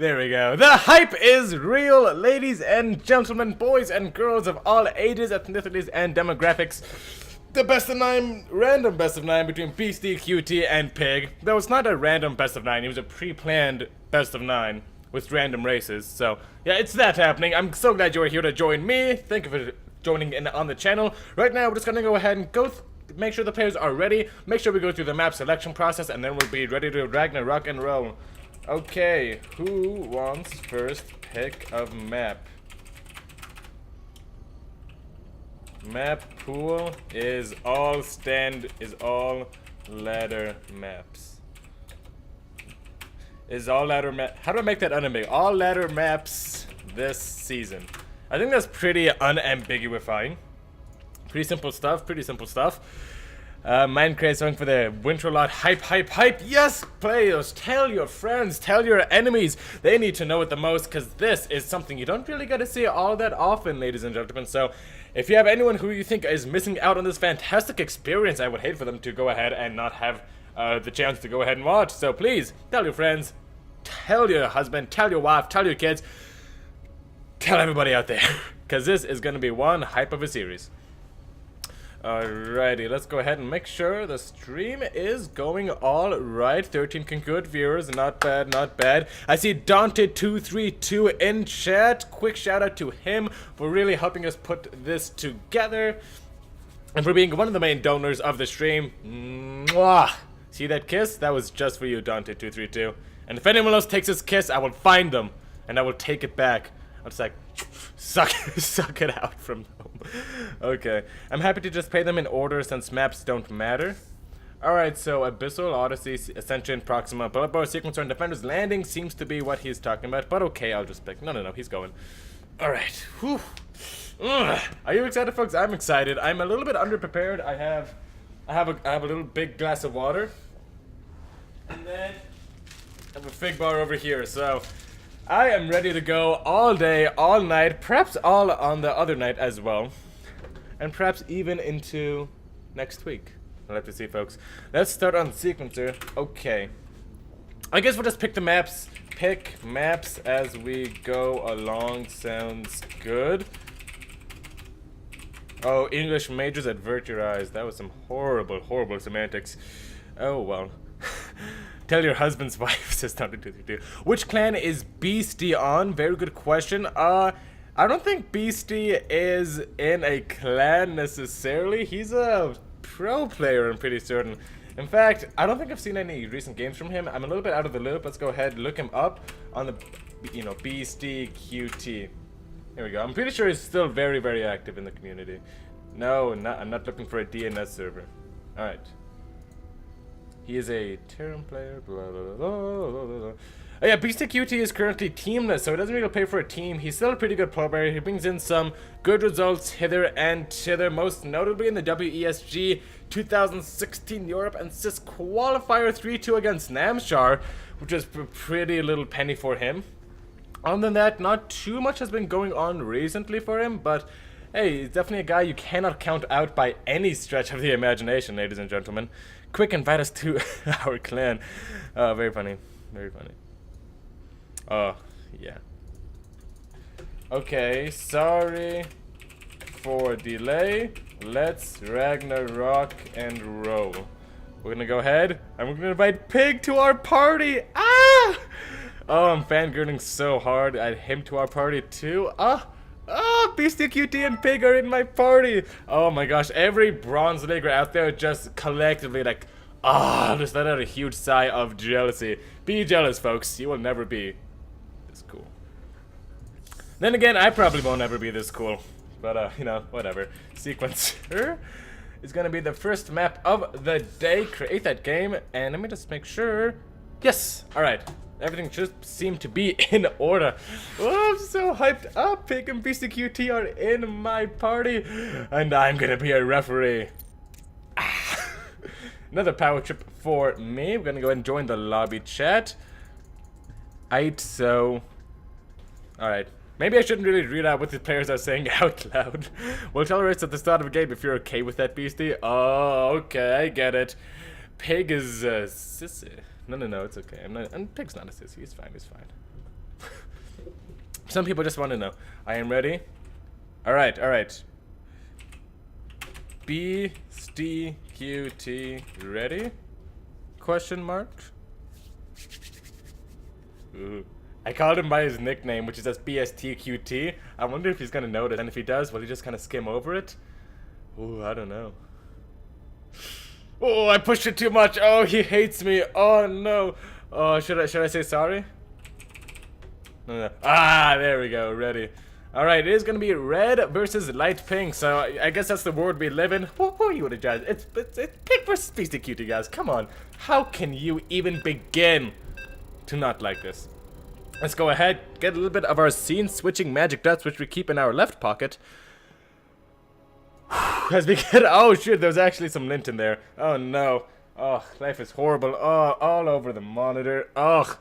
There we go. The hype is real, ladies and gentlemen, boys and girls of all ages, ethnicities, and demographics. The best of 9, random best of 9 between Beastyqt and PiG. Though it's not a random best of 9, it was a pre-planned best of 9 with random races. So, yeah, it's that happening. I'm so glad you are here to join me. Thank you for joining in on the channel. Right now, we're just gonna go ahead and make sure the players are ready. Make sure we go through the map selection process, and then we'll be ready to Ragnarok and roll. Okay, who wants first pick of map? Map pool is all ladder maps. Is all ladder map? How do I make that unambiguous? All ladder maps this season. I think that's pretty unambiguifying. Pretty simple stuff. Pretty simple stuff. Minecraft going for the Winterlot hype. Yes, players, tell your friends, tell your enemies. They need to know it the most, because this is something you don't really get to see all that often, ladies and gentlemen. So, if you have anyone who you think is missing out on this fantastic experience, I would hate for them to go ahead and not have the chance to go ahead and watch. So please, tell your friends, tell your husband, tell your wife, tell your kids, tell everybody out there, because this is going to be one hype of a series. Alrighty, let's go ahead and make sure the stream is going all right. 13 concurrent viewers, not bad, not bad. I see Dante232 in chat. Quick shout out to him for really helping us put this together and for being one of the main donors of the stream. Mwah! See that kiss? That was just for you, Dante232. And if anyone else takes this kiss, I will find them and I will take it back. I'll just like suck it out from them. Okay, I'm happy to just pay them in order since maps don't matter. Alright, so Abyssal, Odyssey, Ascension, Proxima, Bullet Bow, Sequencer, and Defender's Landing seems to be what he's talking about, but okay, I'll just pick. No, he's going. Alright, whew. Are you excited, folks? I'm excited. I'm a little bit underprepared. I have a little big glass of water. And then I have a fig bar over here, so I am ready to go all day, all night, perhaps all on the other night as well. And perhaps even into next week. We'll have to see, folks. Let's start on Sequencer. Okay. I guess we'll just pick the maps. Pick maps as we go along. Sounds good. Oh, English majors avert your eyes. That was some horrible semantics. Oh, well. Tell your husband's wife, says Dante232. Which clan is Beasty on? Very good question. I don't think Beasty is in a clan necessarily. He's a pro player, I'm pretty certain. In fact, I don't think I've seen any recent games from him. I'm a little bit out of the loop. Let's go ahead and look him up on the, Beastyqt. Here we go. I'm pretty sure he's still very active in the community. No, I'm not looking for a DNS server. Alright. He is a Terran player, blah, blah, blah, blah, blah. Oh yeah, Beastyqt is currently teamless, so he doesn't really play for a team. He's still a pretty good pro player. He brings in some good results hither and thither, most notably in the WESG 2016 Europe and CIS qualifier 3-2 against Namshar, which is a pretty little penny for him. Other than that, not too much has been going on recently for him, but hey, he's definitely a guy you cannot count out by any stretch of the imagination, ladies and gentlemen. Quick, invite us to our clan. Very funny. Very funny. Oh, yeah. Okay, sorry for delay. Let's Ragnarok and roll. We're gonna go ahead, and we're gonna invite PiG to our party! Ah! Oh, I'm fangirling so hard. Add him to our party, too. Beastyqt and PiG are in my party. Oh my gosh, every bronze leaguer out there just collectively like, just let out a huge sigh of jealousy. Be jealous, folks. You will never be this cool. Then again, I probably won't ever be this cool. But, whatever. Sequencer is gonna be the first map of the day. Create that game, and let me just make sure. Yes! Alright. Everything just seemed to be in order. Oh, I'm so hyped up. PiG and Beastyqt are in my party. And I'm gonna be a referee. Another power trip for me. We're gonna go ahead and join the lobby chat. Alright. Maybe I shouldn't really read out what the players are saying out loud. We'll tolerate at the start of a game if you're okay with that, Beastie. Oh, okay, I get it. PiG is sissy. No, it's okay. PiG's not a sissy. He's fine. Some people just want to know. I am ready. Alright, alright. Beastyqt ready? Question mark? Ooh. I called him by his nickname, which is just Beastyqt. I wonder if he's gonna notice, and if he does, will he just kind of skim over it? Ooh, I don't know. Oh, I pushed it too much. Oh, he hates me. Oh no. Oh, should I say sorry? No. Ah, there we go. Ready. Alright, it is gonna be red versus light pink, so I guess that's the world we live in. Who you would have judged? It's pink versus Beastyqt, guys. Come on. How can you even begin to not like this? Let's go ahead, get a little bit of our scene switching magic dots, which we keep in our left pocket. As we get, oh shit, there's actually some lint in there. Oh no. Oh, life is horrible. Oh, all over the monitor. Ugh.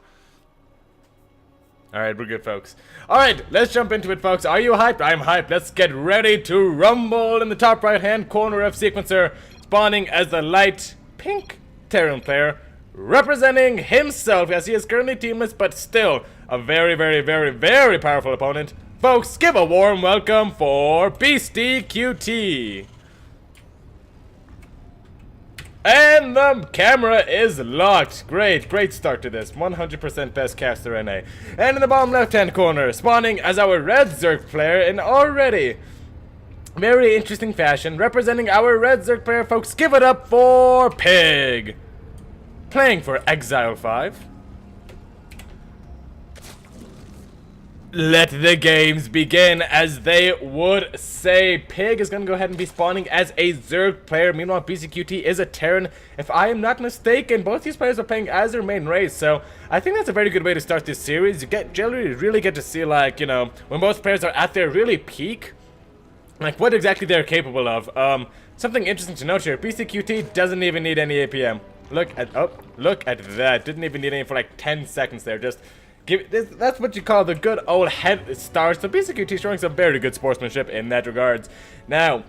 Alright, we're good, folks. Alright, let's jump into it, folks. Are you hyped? I'm hyped. Let's get ready to rumble in the top right-hand corner of Sequencer, spawning as the light pink Terran player, representing himself, as he is currently teamless, but still a very, very, very, very powerful opponent. Folks, give a warm welcome for Beastyqt. And the camera is locked. Great start to this. 100% best caster NA. And in the bottom left-hand corner, spawning as our red Zerg player in already very interesting fashion, representing our red Zerg player, folks, give it up for PiG. Playing for Exile 5. Let the games begin, as they would say. PiG is going to go ahead and be spawning as a Zerg player. Meanwhile, Beastyqt is a Terran. If I am not mistaken, both these players are playing as their main race. So I think that's a very good way to start this series. You generally really get to see, like, you know, when both players are at their really peak, like what exactly they're capable of. Something interesting to note here. Beastyqt doesn't even need any APM. Look at that. Didn't even need any for like 10 seconds there. Just give this, that's what you call the good old head start. So Beastyqt showing some very good sportsmanship in that regards. Now,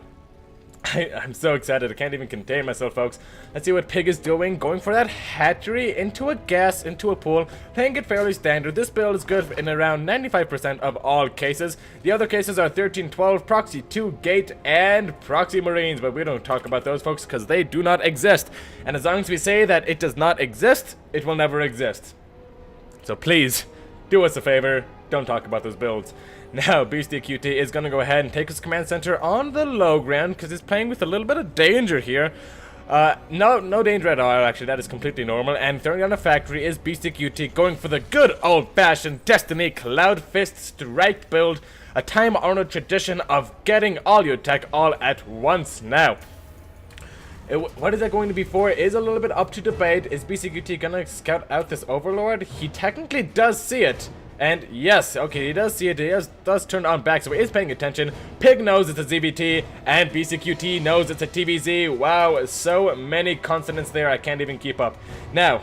I'm so excited. I can't even contain myself, folks. Let's see what PiG is doing. Going for that hatchery into a gas, into a pool. Playing it fairly standard. This build is good in around 95% of all cases. The other cases are 13-12, Proxy 2, Gate, and Proxy Marines. But we don't talk about those, folks, because they do not exist. And as long as we say that it does not exist, it will never exist. So please, do us a favor. Don't talk about those builds. Now, Beastyqt is going to go ahead and take his command center on the low ground, because he's playing with a little bit of danger here. No danger at all, actually. That is completely normal. And throwing down a factory is Beastyqt going for the good old-fashioned Destiny Cloud Fist Strike build. A time-honored tradition of getting all your tech all at once. Now, what is that going to be for is a little bit up to debate. Is Beastyqt going to scout out this Overlord? He technically does see it. And yes, okay, he does see it. He does turn on back, so he is paying attention. PiG knows it's a ZVT, and Beastyqt knows it's a TVZ. Wow, so many consonants there, I can't even keep up. Now,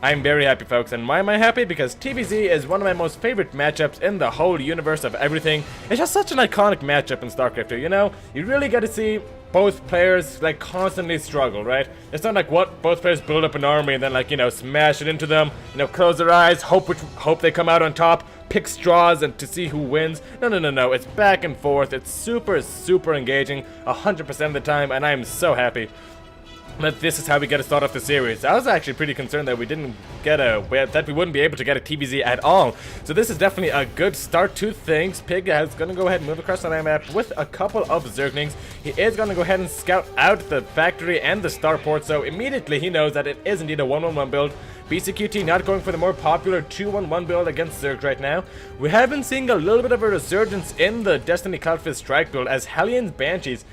I'm very happy, folks. And why am I happy? Because TVZ is one of my most favorite matchups in the whole universe of everything. It's just such an iconic matchup in StarCraft 2, you know? You really get to see both players, like, constantly struggle, right? It's not like what both players build up an army and then, like, you know, smash it into them, you know, close their eyes, hope they come out on top, pick straws and to see who wins. No. It's back and forth. It's super engaging 100% of the time, and I am so happy that this is how we get to start off the series. I was actually pretty concerned that we wouldn't be able to get a TVZ at all. So this is definitely a good start to things. PiG is going to go ahead and move across the map with a couple of Zerglings. He is going to go ahead and scout out the factory and the starport, so immediately he knows that it is indeed a 1-1-1 build. Beastyqt not going for the more popular 2-1-1 build against Zerg right now. We have been seeing a little bit of a resurgence in the Destiny Cloudfist Strike build, as Hellions Banshees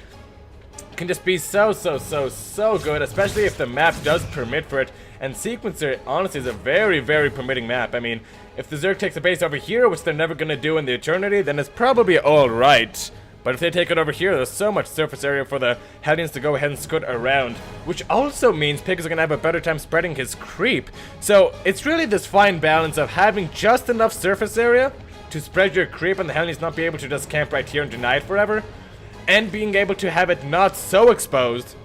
can just be so good, especially if the map does permit for it. And Sequencer, honestly, is a very permitting map. I mean, if the Zerg takes a base over here, which they're never going to do in the Eternity, then it's probably alright. But if they take it over here, there's so much surface area for the Hellions to go ahead and scoot around. Which also means PiG is going to have a better time spreading his creep. So it's really this fine balance of having just enough surface area to spread your creep and the Hellions not be able to just camp right here and deny it forever, and being able to have it not so exposed.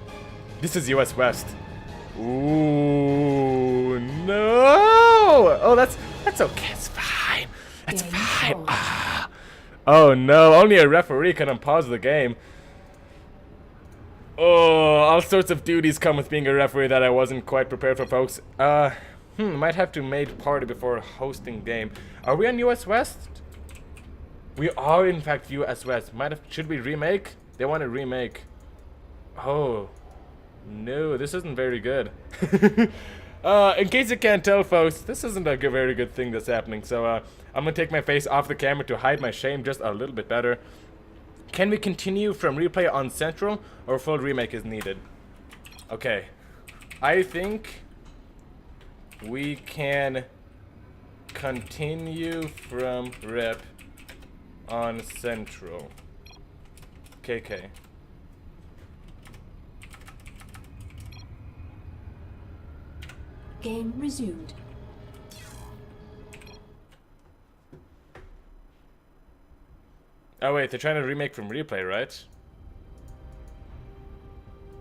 This is US West. Ooh, no! Oh, that's okay. It's fine. It's fine. Oh no, only a referee can unpause the game. Oh, all sorts of duties come with being a referee that I wasn't quite prepared for, folks. Might have to make party before hosting game. Are we on US West? We are in fact US West. Should we remake? They want to remake. Oh. No, this isn't very good. In case you can't tell, folks, this isn't a very good thing that's happening. So, I'm gonna take my face off the camera to hide my shame just a little bit better. Can we continue from replay on Central, or full remake is needed? Okay. I think we can continue from rep on Central. KK. Game resumed. Oh wait, they're trying to remake from replay, right?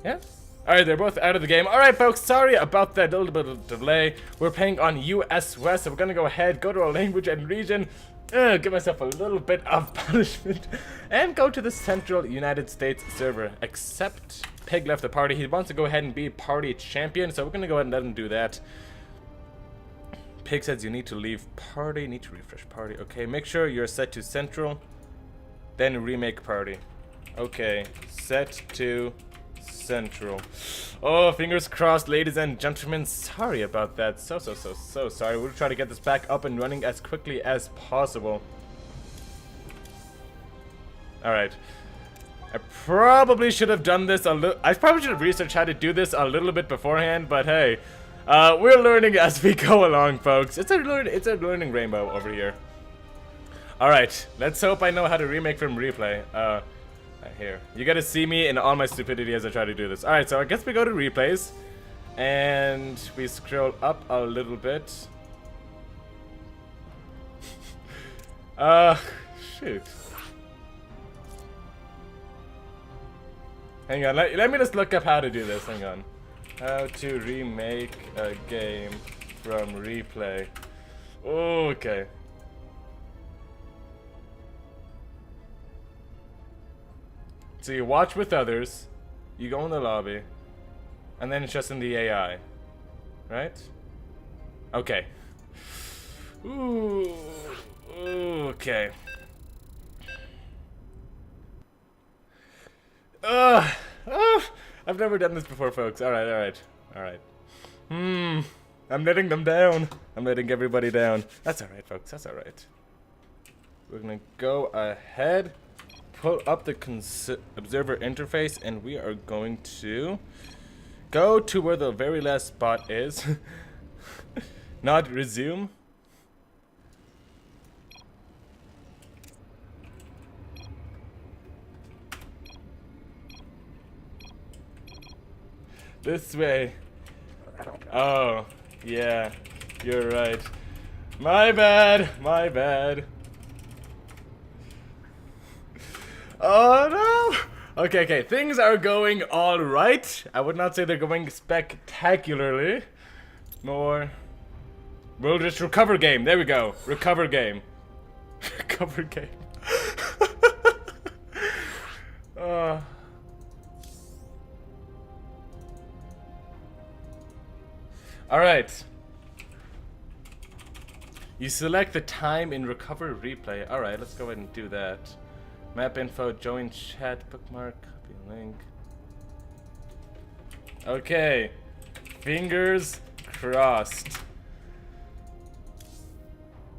Yeah? Alright, they're both out of the game. Alright folks, sorry about that little bit of delay. We're playing on US West, so we're gonna go ahead, go to our language and region, give myself a little bit of punishment, and go to the Central United States server. Except Pig left the party. He wants to go ahead and be party champion, so we're gonna go ahead and let him do that. Pig says you need to leave party, need to refresh party. Okay, make sure you're set to Central, then remake party. Okay, set to Central. Oh, fingers crossed, ladies and gentlemen. Sorry about that. So sorry. We'll try to get this back up and running as quickly as possible. Alright. I probably should have done this a little. I probably should have researched how to do this a little bit beforehand, but hey. We're learning as we go along, folks. It's a learning rainbow over here. Alright, let's hope I know how to remake from replay. Here. You gotta see me in all my stupidity as I try to do this. Alright, so I guess we go to replays. And we scroll up a little bit. Shoot. Hang on, let me just look up how to do this. Hang on. How to remake a game from replay. Okay. So you watch with others, you go in the lobby, and then it's just in the AI, right? Okay. Ooh, okay. I've never done this before, folks. Alright. I'm letting them down. I'm letting everybody down. That's alright, folks. That's alright. We're gonna go ahead, pull up the observer interface, and we are going to go to where the very last spot is. Not resume. This way. Oh, yeah, you're right. My bad. Oh no! Okay, things are going alright. I would not say they're going spectacularly. More. We'll just recover game. There we go. Recover game. Recover game. Alright. You select the time in recover replay. Alright, let's go ahead and do that. Map info, join chat, bookmark, copy link. Okay. Fingers crossed.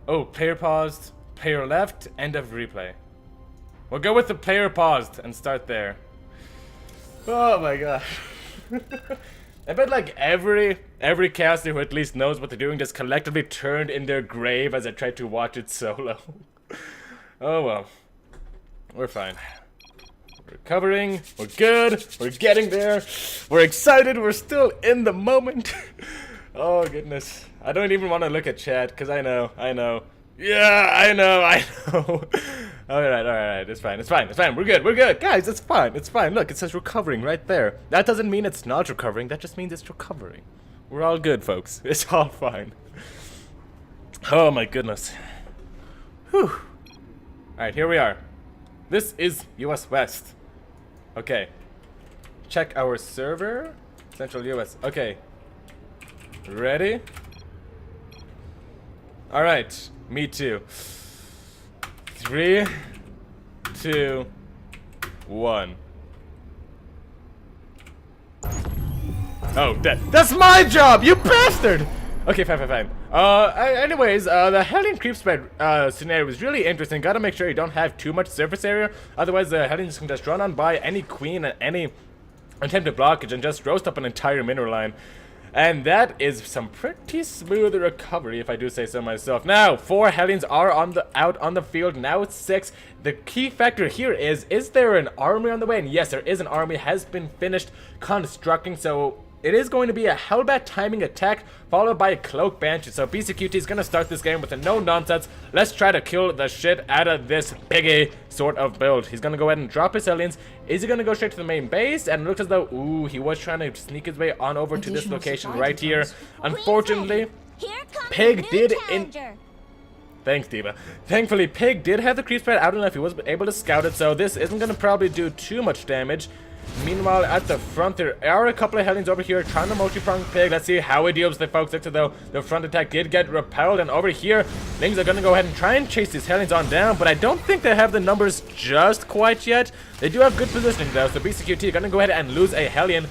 Oh, player paused, player left, end of replay. We'll go with the player paused and start there. Oh my gosh. I bet like every caster who at least knows what they're doing just collectively turned in their grave as I tried to watch it solo. Oh well. We're fine. We're recovering. We're good. We're getting there. We're excited. We're still in the moment. Oh goodness. I don't even want to look at chat because I know. Yeah, I know. Alright. It's fine. We're good. Guys, it's fine. Look, it says recovering right there. That doesn't mean it's not recovering. That just means it's recovering. We're all good, folks. It's all fine. Oh my goodness. Whew. Alright, here we are. This is US West. Okay. Check our server. Central US. Okay. Ready? Alright. Me too. 3, 2, 1. Oh, that's my job, you bastard! Okay, fine. Anyways, the Hellion creep spread scenario was really interesting. Gotta make sure you don't have too much surface area, otherwise the Hellions can just run on by any queen and any attempted blockage and just roast up an entire mineral line. And that is some pretty smooth recovery, if I do say so myself. Now, 4 Hellions are out on the field. Now it's 6. The key factor here is there an army on the way? And yes, there is an army. Has been finished constructing, so it is going to be a Hellbat timing attack, followed by a Cloak Banshee. So Beastyqt is going to start this game with a no-nonsense, let's try to kill the shit out of this piggy sort of build. He's going to go ahead and drop his Hellions. Is he going to go straight to the main base? And it looks as though, ooh, he was trying to sneak his way on over to this location right here. Unfortunately, Pig did Thanks, Diva. Thankfully, Pig did have the creep spread out enough. He was able to scout it, so this isn't going to probably do too much damage. Meanwhile, at the front, there are a couple of Hellions over here trying to multi-prong Pig. Let's see how he deals with the folks. Though the front attack did get repelled, and over here, things are going to go ahead and try and chase these Hellions on down, but I don't think they have the numbers just quite yet. They do have good positioning, though, so Beastyqt are going to go ahead and lose a Hellion.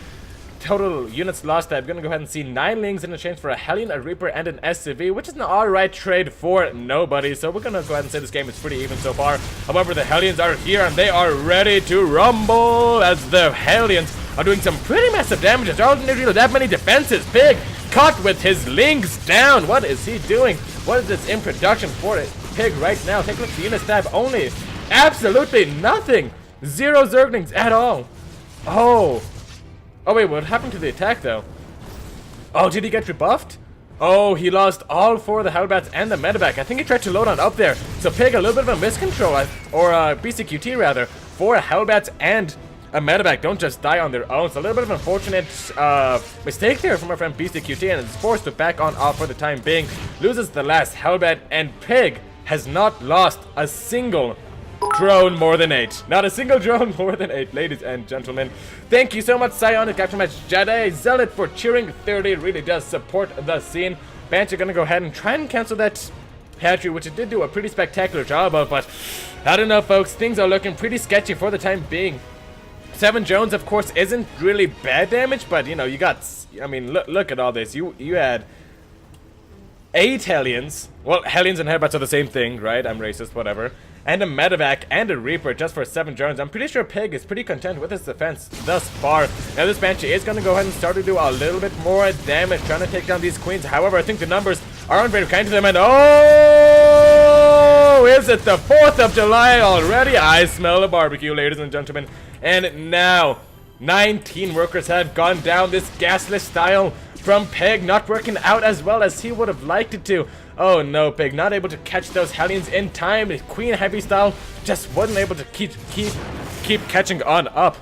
Total units lost. I'm going to go ahead and see 9 Lings in exchange for a Hellion, a Reaper, and an SCV, which is an alright trade for nobody. So we're going to go ahead and say this game is pretty even so far. However, the Hellions are here and they are ready to rumble as the Hellions are doing some pretty massive damage. There aren't really that many defenses. Pig caught with his Lings down. What is he doing? What is this in production for it? Pig right now. Take a look at the unit stab. Only absolutely nothing. 0 Zerglings at all. Oh wait, what happened to the attack though? Oh, did he get rebuffed? Oh, he lost all 4 of the Hellbats and the Medevac. I think he tried to load on up there. So Pig, a little bit of a miscontrol, or Beastyqt rather. 4 Hellbats and a Medevac don't just die on their own. So a little bit of an unfortunate mistake there from our friend Beastyqt, and is forced to back on off for the time being. Loses the last Hellbat, and Pig has not lost a single drone more than 8. Not a single drone more than 8, ladies and gentlemen. Thank you so much, Psionic, Captain Match Jedi, Zealot for cheering 30. It really does support the scene. Banshee gonna go ahead and try and cancel that hatchery, which it did do a pretty spectacular job of, but I don't know, folks. Things are looking pretty sketchy for the time being. 7 drones, of course, isn't really bad damage, but you know, you got, I mean, look at all this. You had 8 Hellions. Well, Hellions and Hellbats are the same thing, right? I'm racist, whatever. And a Medevac and a Reaper just for 7 drones. I'm pretty sure Pig is pretty content with his defense thus far. Now this Banshee is going to go ahead and start to do a little bit more damage, trying to take down these queens. However, I think the numbers aren't very kind to them. And oh, is it the 4th of July already? I smell a barbecue, ladies and gentlemen. And now 19 workers have gone down. This gasless style from Pig not working out as well as he would have liked it to. Oh no, Pig not able to catch those Hellions in time. The Queen Heavy style just wasn't able to keep catching on up.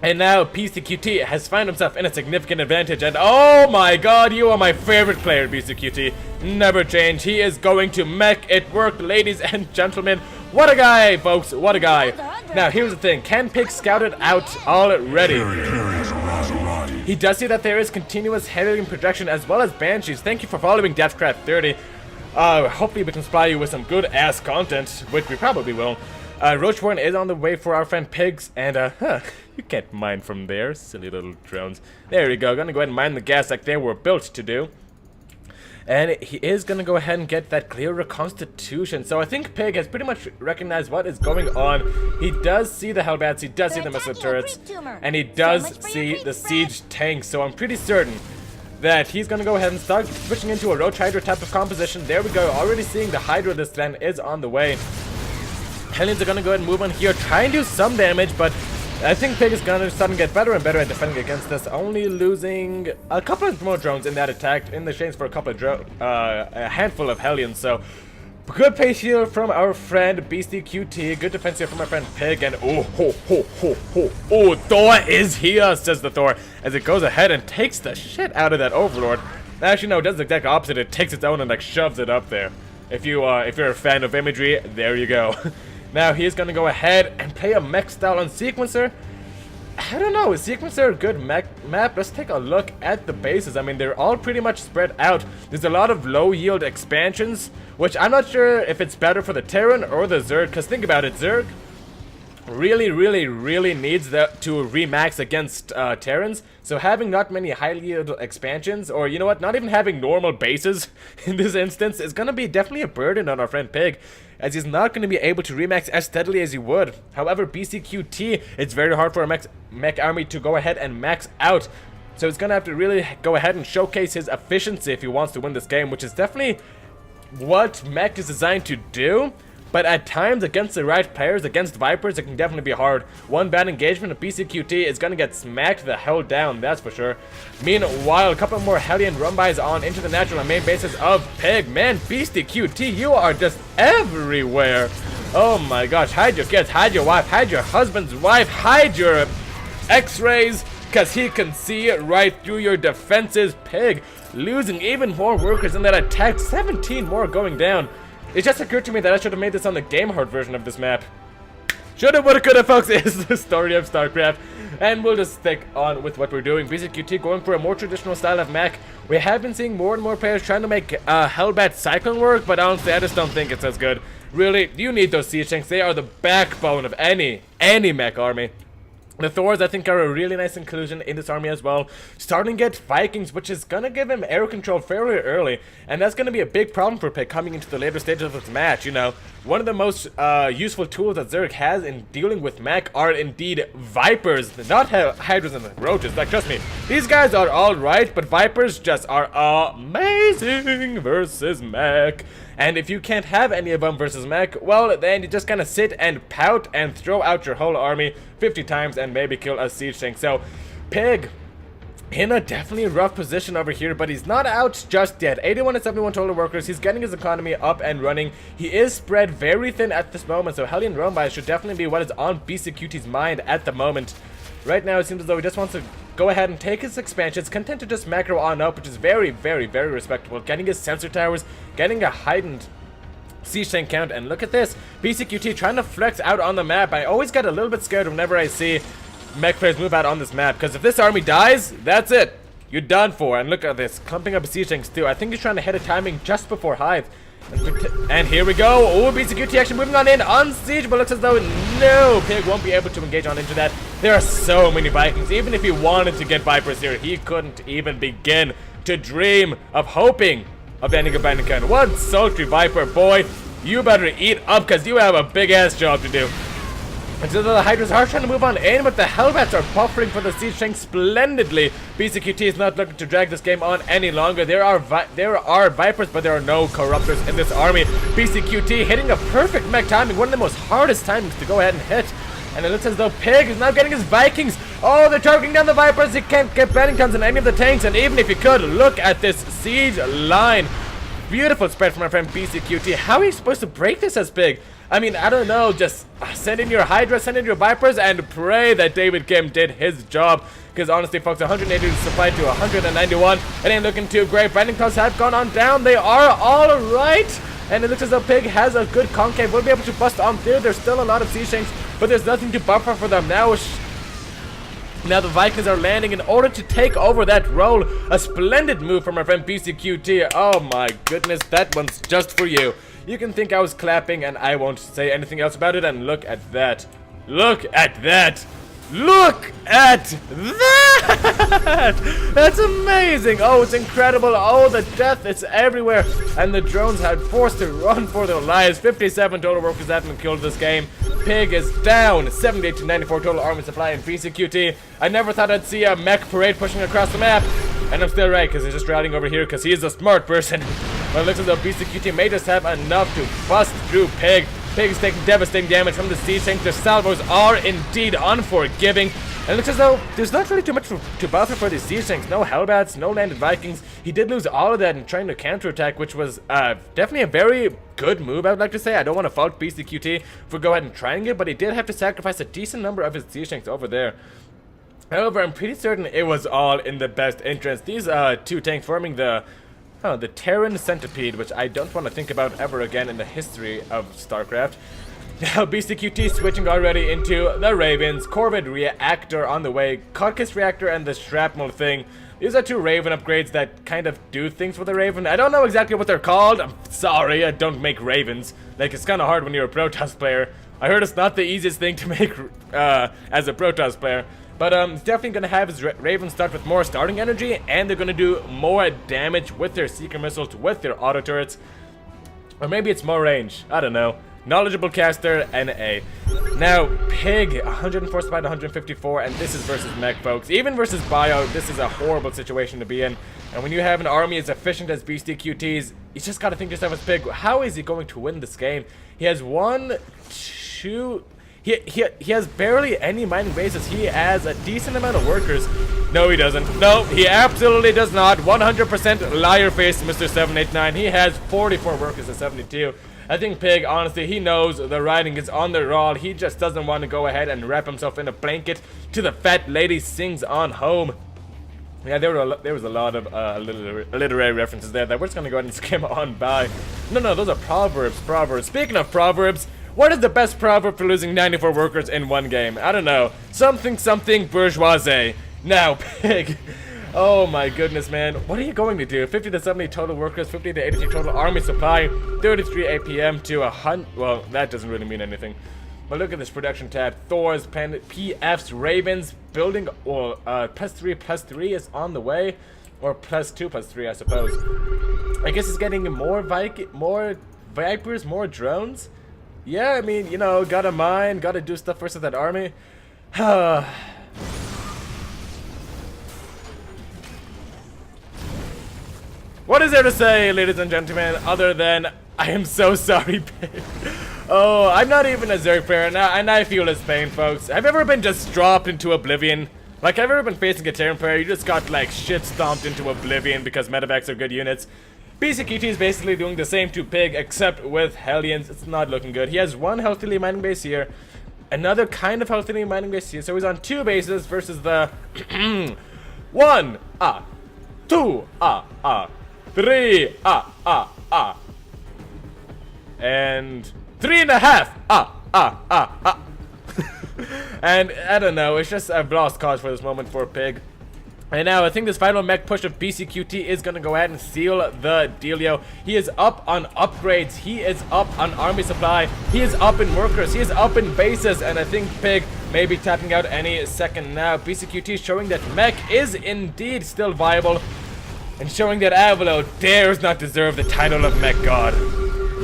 And now Beastyqt has found himself in a significant advantage. And oh my god, you are my favorite player, Beastyqt. Never change. He is going to make it work, ladies and gentlemen. What a guy, folks. What a guy. Now, here's the thing. Can Pig scout it out already? He does see that there is continuous Hellion projection as well as Banshees. Thank you for following Deathcraft30. Hopefully we can supply you with some good ass content, which we probably will. Roachborn is on the way for our friend Pigs, and you can't mine from there, silly little drones. There we go, gonna go ahead and mine the gas like they were built to do. And he is gonna go ahead and get that clear reconstitution. So I think Pig has pretty much recognized what is going on. He does see the Hellbats, he does see the missile turrets, and he does see the siege tanks. So I'm pretty certain that he's gonna go ahead and start switching into a Roach Hydra type of composition. There we go, already seeing the Hydra this then is on the way. Hellions are gonna go ahead and move on here, try and do some damage, but I think Pig is gonna start to get better and better at defending against this, only losing a couple of more drones in that attack, in the chains for a couple of a handful of Hellions. So good pace here from our friend Beastyqt, good defense here from our friend Pig, and oh Thor is here, says the Thor, as it goes ahead and takes the shit out of that Overlord. Actually no, it does the exact opposite. It takes its own and like shoves it up there. If you're a fan of imagery, there you go. Now he's gonna go ahead and play a mech style on Sequencer. I don't know, is Sequencer a good map? Let's take a look at the bases. I mean, they're all pretty much spread out. There's a lot of low yield expansions, which I'm not sure if it's better for the Terran or the Zerg, because think about it, Zerg really needs that to remax against Terrans. So having not many high yield expansions, or you know what, not even having normal bases in this instance is gonna be definitely a burden on our friend Pig, as he's not gonna be able to remax as steadily as he would. However, Beastyqt, it's very hard for a mech army to go ahead and max out. So he's gonna have to really go ahead and showcase his efficiency if he wants to win this game, which is definitely what mech is designed to do. But at times, against the right players, against Vipers, it can definitely be hard. One bad engagement of Beastyqt is going to get smacked the hell down, that's for sure. Meanwhile, a couple more Hellion run-bys on into the natural and main bases of Pig. Man, Beastyqt, you are just everywhere. Oh my gosh, hide your kids, hide your wife, hide your husband's wife, hide your x-rays, because he can see right through your defenses. Pig losing even more workers in that attack, 17 more going down. It just occurred to me that I should have made this on the game hard version of this map. Shoulda, woulda, coulda, folks, is the story of StarCraft. And we'll just stick on with what we're doing. Beastyqt going for a more traditional style of mech. We have been seeing more and more players trying to make Hellbat Cyclone work, but honestly, I just don't think it's as good. Really, you need those siege tanks. They are the backbone of any mech army. The Thors, I think, are a really nice inclusion in this army as well. Starting to get Vikings, which is going to give him air control fairly early. And that's going to be a big problem for Pig coming into the later stages of this match, you know. One of the most useful tools that Zerg has in dealing with mech are indeed Vipers. Not Hydras and Roaches, like, trust me. These guys are alright, but Vipers just are amazing versus mech. And if you can't have any of them versus mech, well, then you just kind of sit and pout and throw out your whole army 50 times and maybe kill a siege tank. So, Pig in a definitely rough position over here, but he's not out just yet. 81 and 71 total workers. He's getting his economy up and running. He is spread very thin at this moment, so Hellion Roam-by should definitely be what is on Beastyqt's mind at the moment. Right now, it seems as though he just wants to go ahead and take his expansions, content to just macro on up, which is very respectable. Getting his sensor towers, getting a heightened siege tank count, and look at this. Beastyqt trying to flex out on the map. I always get a little bit scared whenever I see mech players move out on this map, because if this army dies, that's it. You're done for. And look at this, clumping up siege tanks too. I think he's trying to hit a timing just before Hive. And here we go. Oh, Beastyqt actually moving on in on siege, but looks as though no, Pig won't be able to engage on into that. There are so many Vikings. Even if he wanted to get Vipers here, he couldn't even begin to dream of hoping of ending a Beastyqt. One sultry Viper, boy. You better eat up, because you have a big ass job to do. And so the Hydras are trying to move on in, but the Hellbats are buffering for the siege tank splendidly. Beastyqt is not looking to drag this game on any longer. There are Vipers, but there are no Corruptors in this army. Beastyqt hitting a perfect mech timing, one of the most hardest timings to go ahead and hit. And it looks as though Pig is now getting his Vikings. Oh, they're targeting down the Vipers. He can't get Beastyqt in any of the tanks, and even if he could, look at this siege line. Beautiful spread from my friend Beastyqt. How are you supposed to break this as Pig? I mean, I don't know, just send in your Hydra, send in your Vipers, and pray that David Kim did his job. Because honestly, folks, 180 is supplied to 191. It ain't looking too great. Beastyqt have gone on down. They are all right. And it looks as though Pig has a good concave. We'll be able to bust on through. There's still a lot of siege tanks, but there's nothing to buffer for them now. Now the Vikings are landing in order to take over that role. A splendid move from our friend Beastyqt. Oh my goodness, that one's just for you. You can think I was clapping and I won't say anything else about it, and look at that. Look at that. Look at that! That's amazing! Oh, it's incredible! Oh, the death is everywhere! And the drones had forced to run for their lives. 57 total workers have been killed this game. Pig is down. 78 to 94 total army supply in Beastyqt. I never thought I'd see a mech parade pushing across the map. And I'm still right, because he's just routing over here because he is a smart person. But it looks as though Beastyqt may just have enough to bust through Pig. Pig is taking devastating damage from the siege tank. Their salvos are indeed unforgiving. And it looks as though there's not really too much to buffer for these siege tanks. No Hellbats, no landed Vikings. He did lose all of that in trying to counterattack, which was definitely a very good move, I would like to say. I don't want to fault Beastyqt for go ahead and trying it, but he did have to sacrifice a decent number of his siege tanks over there. However, I'm pretty certain it was all in the best interest. These two tanks forming the Oh, the Terran Centipede, which I don't want to think about ever again in the history of StarCraft. Now, Beastyqt switching already into the Ravens, Corvid Reactor on the way, Codkiss Reactor, and the Shrapnel thing. These are 2 Raven upgrades that kind of do things for the Raven. I don't know exactly what they're called. I'm sorry, I don't make Ravens. Like, it's kind of hard when you're a Protoss player. I heard it's not the easiest thing to make as a Protoss player. But it's definitely going to have his Raven start with more starting energy, and they're going to do more damage with their Seeker Missiles, with their auto turrets. Or maybe it's more range. I don't know. Knowledgeable caster, NA. Now, PiG, 104 spot, 154, and this is versus mech, folks. Even versus bio, this is a horrible situation to be in. And when you have an army as efficient as Beastyqt's, you just gotta think to yourself as PiG, how is he going to win this game? He has 1, 2... He has barely any mining bases. He has a decent amount of workers. No, he doesn't. No, he absolutely does not. 100% liar face, Mr. 789. He has 44 workers at 72. I think PiG, honestly, he knows the writing is on the wall. He just doesn't want to go ahead and wrap himself in a blanket to the fat lady sings on home. Yeah, there was a lot of literary references there that we're just going to go ahead and skim on by. No, those are proverbs. Speaking of proverbs, what is the best proverb for losing 94 workers in one game? I don't know. Something bourgeoisie. Now, PiG. Oh my goodness, man. What are you going to do? 50 to 70 total workers, 50 to 83 total army supply, 33 APM to 100. Well, that doesn't really mean anything. But look at this production tab. Thor's, PF's, Ravens, building, or +3 is on the way. Or +2/+3, I suppose. I guess it's getting more Vipers, more drones. Yeah, I mean, you know, gotta mine, gotta do stuff versus that army. What is there to say, ladies and gentlemen, other than I am so sorry, PiG. Oh, I'm not even a Zerg player, and I feel his pain, folks. Have you ever been just dropped into oblivion? Like, have you ever been facing a Terran player, you just got, like, shit stomped into oblivion because medevacs are good units? Beastyqt is basically doing the same to PiG, except with Hellions. It's not looking good. He has 1 healthily mining base here, another kind of healthily mining base here, so he's on 2 bases versus the 1, 2, 3, and 3.5, and I don't know, it's just a lost cause for this moment for PiG. And now I think this final mech push of Beastyqt is going to go ahead and seal the dealio. He is up on upgrades, he is up on army supply, he is up in workers, he is up in bases, and I think PiG may be tapping out any second now. Beastyqt showing that mech is indeed still viable, and showing that Avalo dares not deserve the title of mech god.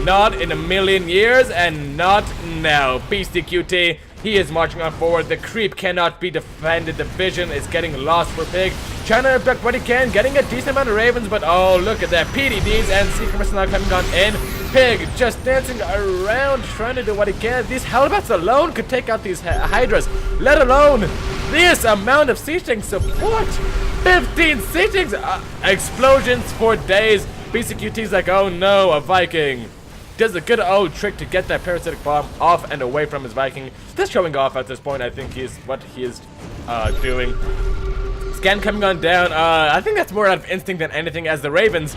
Not in a million years, and not now. Beastyqt, he is marching on forward. The creep cannot be defended. The vision is getting lost for PiG. Trying to abduct what he can, getting a decent amount of Ravens, but oh, look at that. PDDs and Seeker Missiles coming on in. PiG just dancing around, trying to do what he can. These Hellbats alone could take out these Hydras, let alone this amount of siege tank support. 15 siege tanks, explosions for days. Beastyqt's like, oh no, a Viking. Does a good old trick to get that parasitic bomb off and away from his Viking. Just showing off at this point, I think is what he is doing. Scan coming on down. I think that's more out of instinct than anything, as the Ravens,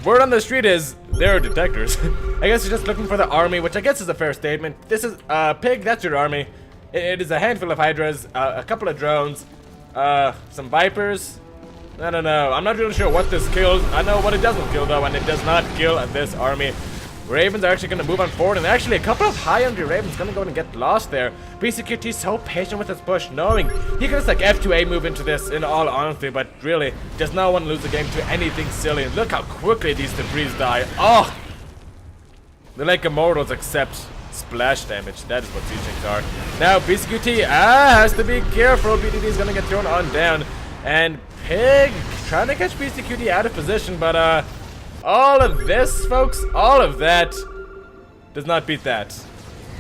word on the street is they're detectors. I guess he's just looking for the army, which I guess is a fair statement. This is PiG, that's your army. It is a handful of Hydras, a couple of drones, some Vipers. I don't know. I'm not really sure what this kills. I know what it doesn't kill though, and it does not kill this army. Ravens are actually going to move on forward, and actually a couple of high energy Ravens going to go and get lost there. Beastyqt is so patient with his push, knowing he could just like F2A move into this in all honesty, but really does not want to lose the game to anything silly. And look how quickly these debris die. Oh! They're like immortals except splash damage. That is what siege tanks are. Now Beastyqt has to be careful. BDD is going to get thrown on down. And PiG trying to catch Beastyqt out of position, but all of this, folks, all of that does not beat that.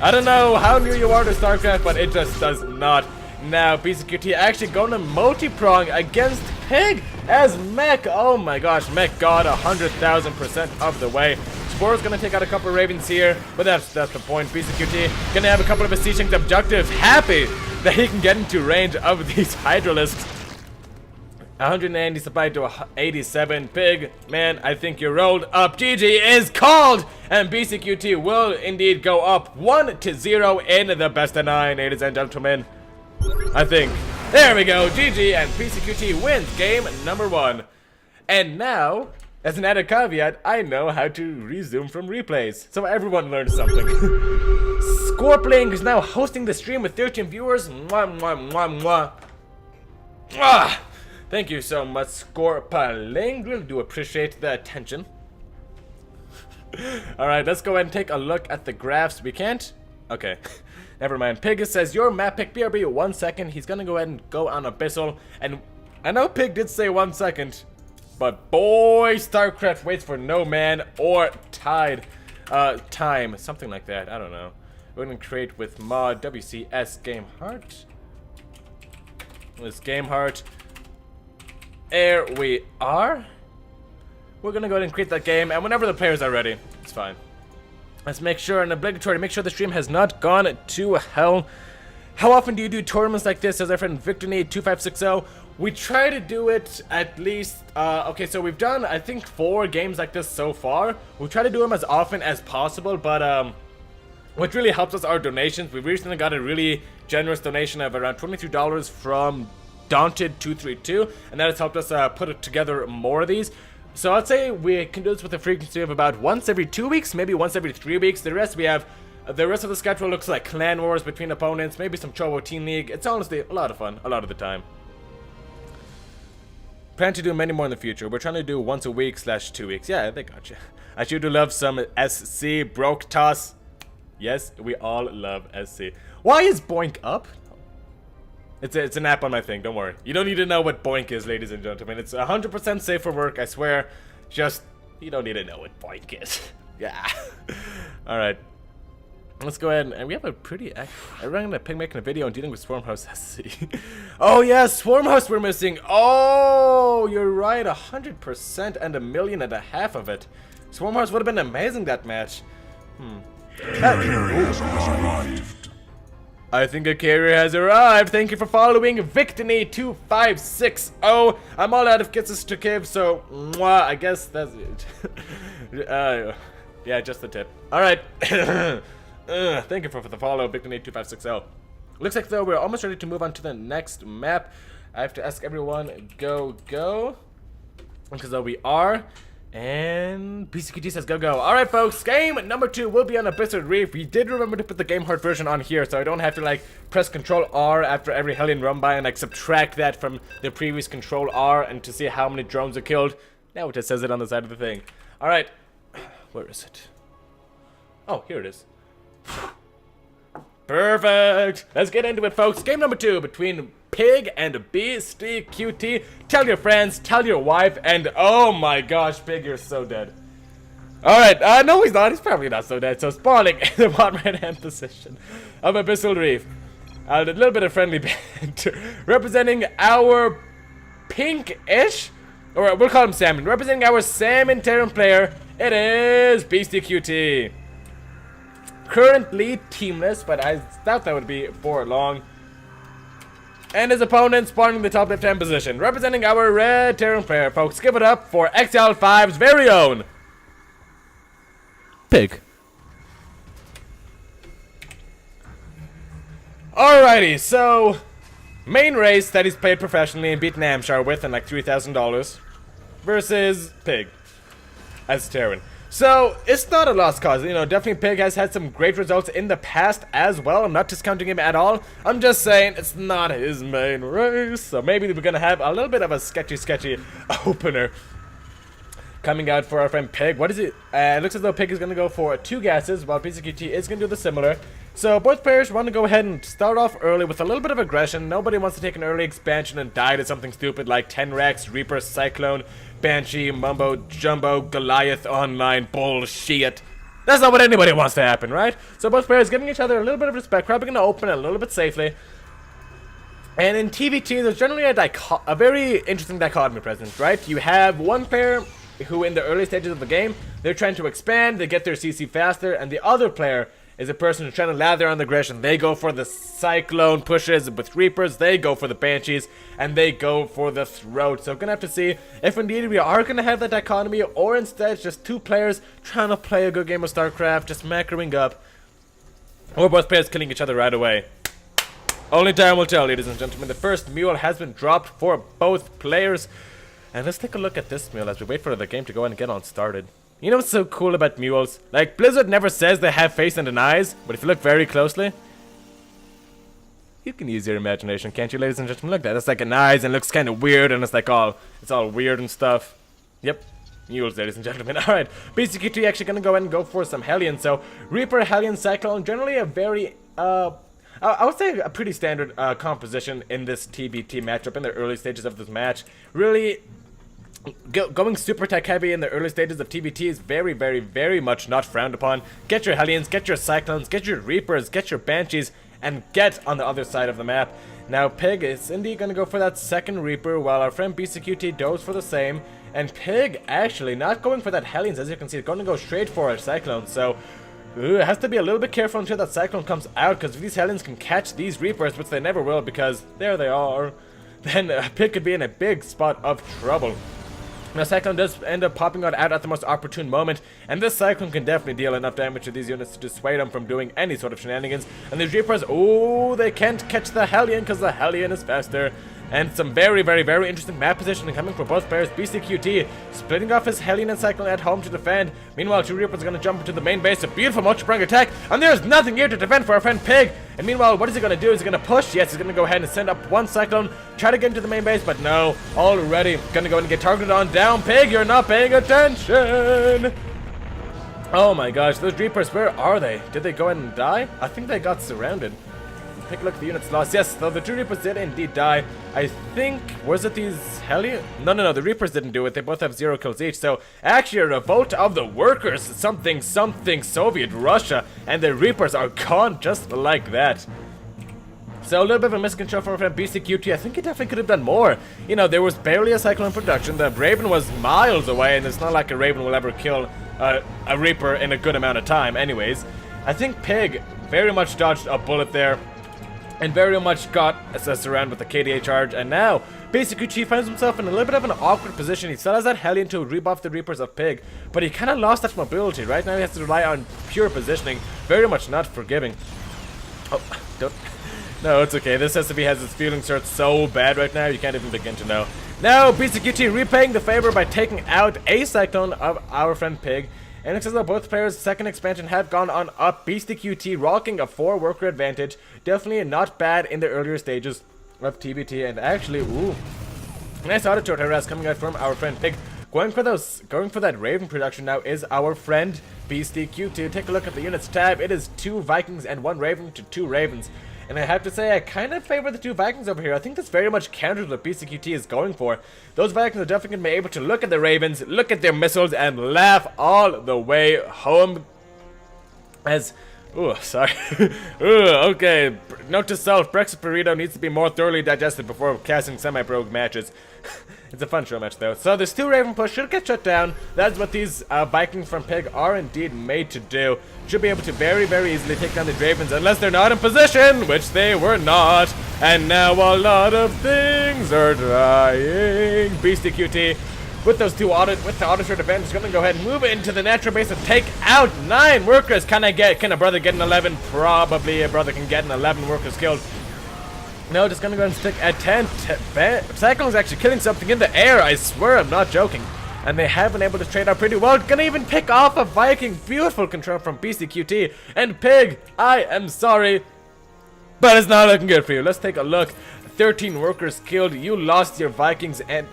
I don't know how new you are to StarCraft, but it just does not. Now, Beastyqt actually going to multi-prong against PiG as mech. Oh my gosh, mech god 100,000% of the way. Spore's going to take out a couple of Ravens here, but that's the point. Beastyqt going to have a couple of his siege tank objectives. Happy that he can get into range of these Hydralisks. 180 supplied to 87. Pig, man, I think you rolled up. GG is called, and Beastyqt will indeed go up 1-0 in the best of 9, ladies and gentlemen. I think. There we go, GG, and Psionic wins game number 1. And now, as an added caveat, I know how to resume from replays, so everyone learned something. Scorpling is now hosting the stream with 13 viewers. Mwah, mwah, mwah, mwah. Mwah. Thank you so much, Scorpling. Really do appreciate the attention. Alright, let's go ahead and take a look at the graphs. We can't? Okay. Never mind. Pig says, your map pick BRB 1 second. He's gonna go ahead and go on Abyssal. And I know Pig did say 1 second. But boy, StarCraft waits for no man or time. Something like that. I don't know. We're gonna create with mod WCS Game Heart. This Game Heart. There we are. We're gonna go ahead and create that game. And whenever the players are ready, it's fine. Let's make sure, and obligatory, make sure the stream has not gone to hell. How often do you do tournaments like this? As our friend Beastyqt2560, we try to do it at least, okay, so we've done, I think, 4 games like this so far. We try to do them as often as possible, but, what really helps us are donations. We recently got a really generous donation of around $22 from Daunted232, and that has helped us, put together more of these. So I'd say we can do this with a frequency of about once every 2 weeks, maybe once every 3 weeks. The rest we have, the rest of the schedule looks like clan wars between opponents, maybe some Chobo Team League. It's honestly a lot of fun, a lot of the time. Plan to do many more in the future. We're trying to do once a week / 2 weeks. Yeah, they got you. I sure do love some SC broke toss. Yes, we all love SC. Why is Boink up? It's an app on my thing, don't worry. You don't need to know what Boink is, ladies and gentlemen. It's 100% safe for work, I swear. Just, you don't need to know what Boink is. Yeah. Alright. Let's go ahead and we have a pretty... I'm running a pig making a video on dealing with Swarmhouse SC. Oh yeah, Swarmhouse we're missing. Oh, you're right, 100% and 1.5 million of it. Swarmhouse would have been amazing that match. I think a carrier has arrived. Thank you for following Beastyqt2560. I'm all out of kisses to give, so mwah, I guess that's it. Yeah, just the tip. Alright. Thank you for the follow, Beastyqt2560. Looks like though we're almost ready to move on to the next map. I have to ask everyone, go. Because though we are. And Beastyqt says go. Alright folks, game number 2 will be on Abyssal Reef. We did remember to put the Game Heart version on here, so I don't have to like press Control R after every Hellion run by and like subtract that from the previous Control R and to see how many drones are killed. Now it just says it on the side of the thing. Alright, where is it? Oh, here it is. Perfect! Let's get into it folks. Game number 2 between Pig and Beastyqt. Tell your friends, tell your wife, and oh my gosh, Pig, you're so dead. Alright, no he's not, he's probably not so dead. So spawning in the bottom right hand position of Abyssal Reef. A little bit of friendly banter. Representing our pink-ish, or we'll call him salmon. Representing our salmon Terran player, it is Beastyqt. Currently teamless, but I doubt that would be for long. And his opponent spawning in the top left-hand position. Representing our red Terran player, folks. Give it up for XL5's very own Pig. Alrighty, so main race that he's played professionally and beat Namshar with in like $3,000 versus Pig as Terran. So, it's not a lost cause, you know, definitely Pig has had some great results in the past as well. I'm not discounting him at all. I'm just saying it's not his main race. So maybe we're gonna have a little bit of a sketchy opener coming out for our friend Pig. What is it? It looks as though Pig is gonna go for 2 gases, while Beastyqt is gonna do the similar. So both players want to go ahead and start off early with a little bit of aggression. Nobody wants to take an early expansion and die to something stupid like 10 Rex, Reaper, Cyclone, Banshee, Mumbo, Jumbo, Goliath, online bullshit. That's not what anybody wants to happen, right? So both players giving each other a little bit of respect, probably going to open a little bit safely. And in TVT, there's generally a very interesting dichotomy present, right? You have one player who in the early stages of the game, they're trying to expand, they get their CC faster, and the other player is a person who's trying to lather on the aggression. They go for the Cyclone pushes with Reapers, they go for the Banshees, and they go for the Throat. So we're gonna have to see if indeed we are gonna have that dichotomy, or instead just two players trying to play a good game of StarCraft, just macroing up, or both players killing each other right away. Only time will tell, ladies and gentlemen. The first mule has been dropped for both players. And let's take a look at this mule as we wait for the game to go and get on started. You know what's so cool about mules? Like, Blizzard never says they have face and an eyes, but if you look very closely, you can use your imagination, can't you, ladies and gentlemen? Look at that. It's like an eyes and looks kind of weird, and it's like it's all weird and stuff. Yep. Mules, ladies and gentlemen. Alright, Beastyqt actually gonna go ahead and go for some Hellion. So, Reaper, Hellion, Cyclone, generally a very, I would say a pretty standard composition in this TBT matchup in the early stages of this match. Really, going super tech heavy in the early stages of TBT is very, very, very much not frowned upon. Get your Hellions, get your Cyclones, get your Reapers, get your Banshees, and get on the other side of the map. Now, PiG is indeed going to go for that second Reaper, while our friend Beastyqt goes for the same. And PiG actually not going for that Hellions, as you can see, going to go straight for a Cyclone. So, it has to be a little bit careful until that Cyclone comes out, because if these Hellions can catch these Reapers, which they never will, because there they are, then PiG could be in a big spot of trouble. Now, Cyclone does end up popping out at the most opportune moment, and this Cyclone can definitely deal enough damage to these units to dissuade them from doing any sort of shenanigans. And these Reapers, oh, they can't catch the Hellion because the Hellion is faster. And some very, very, very interesting map positioning coming from both players. Beastyqt splitting off his Hellion and Cyclone at home to defend. Meanwhile, two Reapers are going to jump into the main base. A beautiful multi-pronged attack, and there's nothing here to defend for our friend PiG. And meanwhile, what is he going to do? Is he going to push? Yes, he's going to go ahead and send up one Cyclone, try to get into the main base, but no. Already going to go and get targeted on down. PiG, you're not paying attention. Oh my gosh, those Reapers, where are they? Did they go ahead and die? I think they got surrounded. Take a look at the units lost. Yes, though the two Reapers did indeed die. I think, was it these Hellion? No, the Reapers didn't do it. They both have 0 kills each. So, actually a revolt of the workers. Something Soviet Russia. And the Reapers are gone just like that. So, a little bit of a miscontrol from our friend Beastyqt. I think he definitely could have done more. You know, there was barely a Cyclone production. The Raven was miles away, and it's not like a Raven will ever kill a Reaper in a good amount of time. Anyways, I think PiG very much dodged a bullet there, and very much got assessed around with the KDA charge, and now Beastyqt finds himself in a little bit of an awkward position. He still has that Hellion to rebuff the Reapers of PiG, but he kind of lost that mobility. Right now he has to rely on pure positioning, very much not forgiving. Oh, don't. No, it's okay. This SCP has its feelings hurt so bad right now, you can't even begin to know. Now, Beastyqt repaying the favor by taking out a Cyclone of our friend PiG. And it says that both players' second expansion have gone on up. Beastyqt rocking a 4-worker advantage. Definitely not bad in the earlier stages of TBT. And actually, ooh, nice auto turret harass coming out from our friend PiG. Going for that Raven production now is our friend Beastyqt. Take a look at the units tab. It is 2 Vikings and 1 Raven to 2 Ravens. And I have to say, I kind of favor the 2 Vikings over here. I think that's very much counters what Beastyqt is going for. Those Vikings are definitely going to be able to look at the Ravens, look at their missiles, and laugh all the way home. As, ooh, sorry. Ooh, okay. Note to self, breakfast burrito needs to be more thoroughly digested before casting semi-brogue matches. It's a fun show match, though. So this 2 Raven push should get shut down. That's what these Vikings from PiG are indeed made to do. Should be able to very, very easily take down the Ravens, unless they're not in position, which they were not. And now a lot of things are dying. Beastyqt, with those two with the auto turret advantage, is going to go ahead and move into the natural base and take out 9 workers. Can a brother get an 11? Probably a brother can get an 11 workers killed. No, just gonna go and stick at 10. Cyclone's actually killing something in the air, I swear, I'm not joking. And they have been able to trade out pretty well. Gonna even pick off a Viking. Beautiful control from Beastyqt. And PiG, I am sorry, but it's not looking good for you. Let's take a look. 13 workers killed. You lost your Vikings, and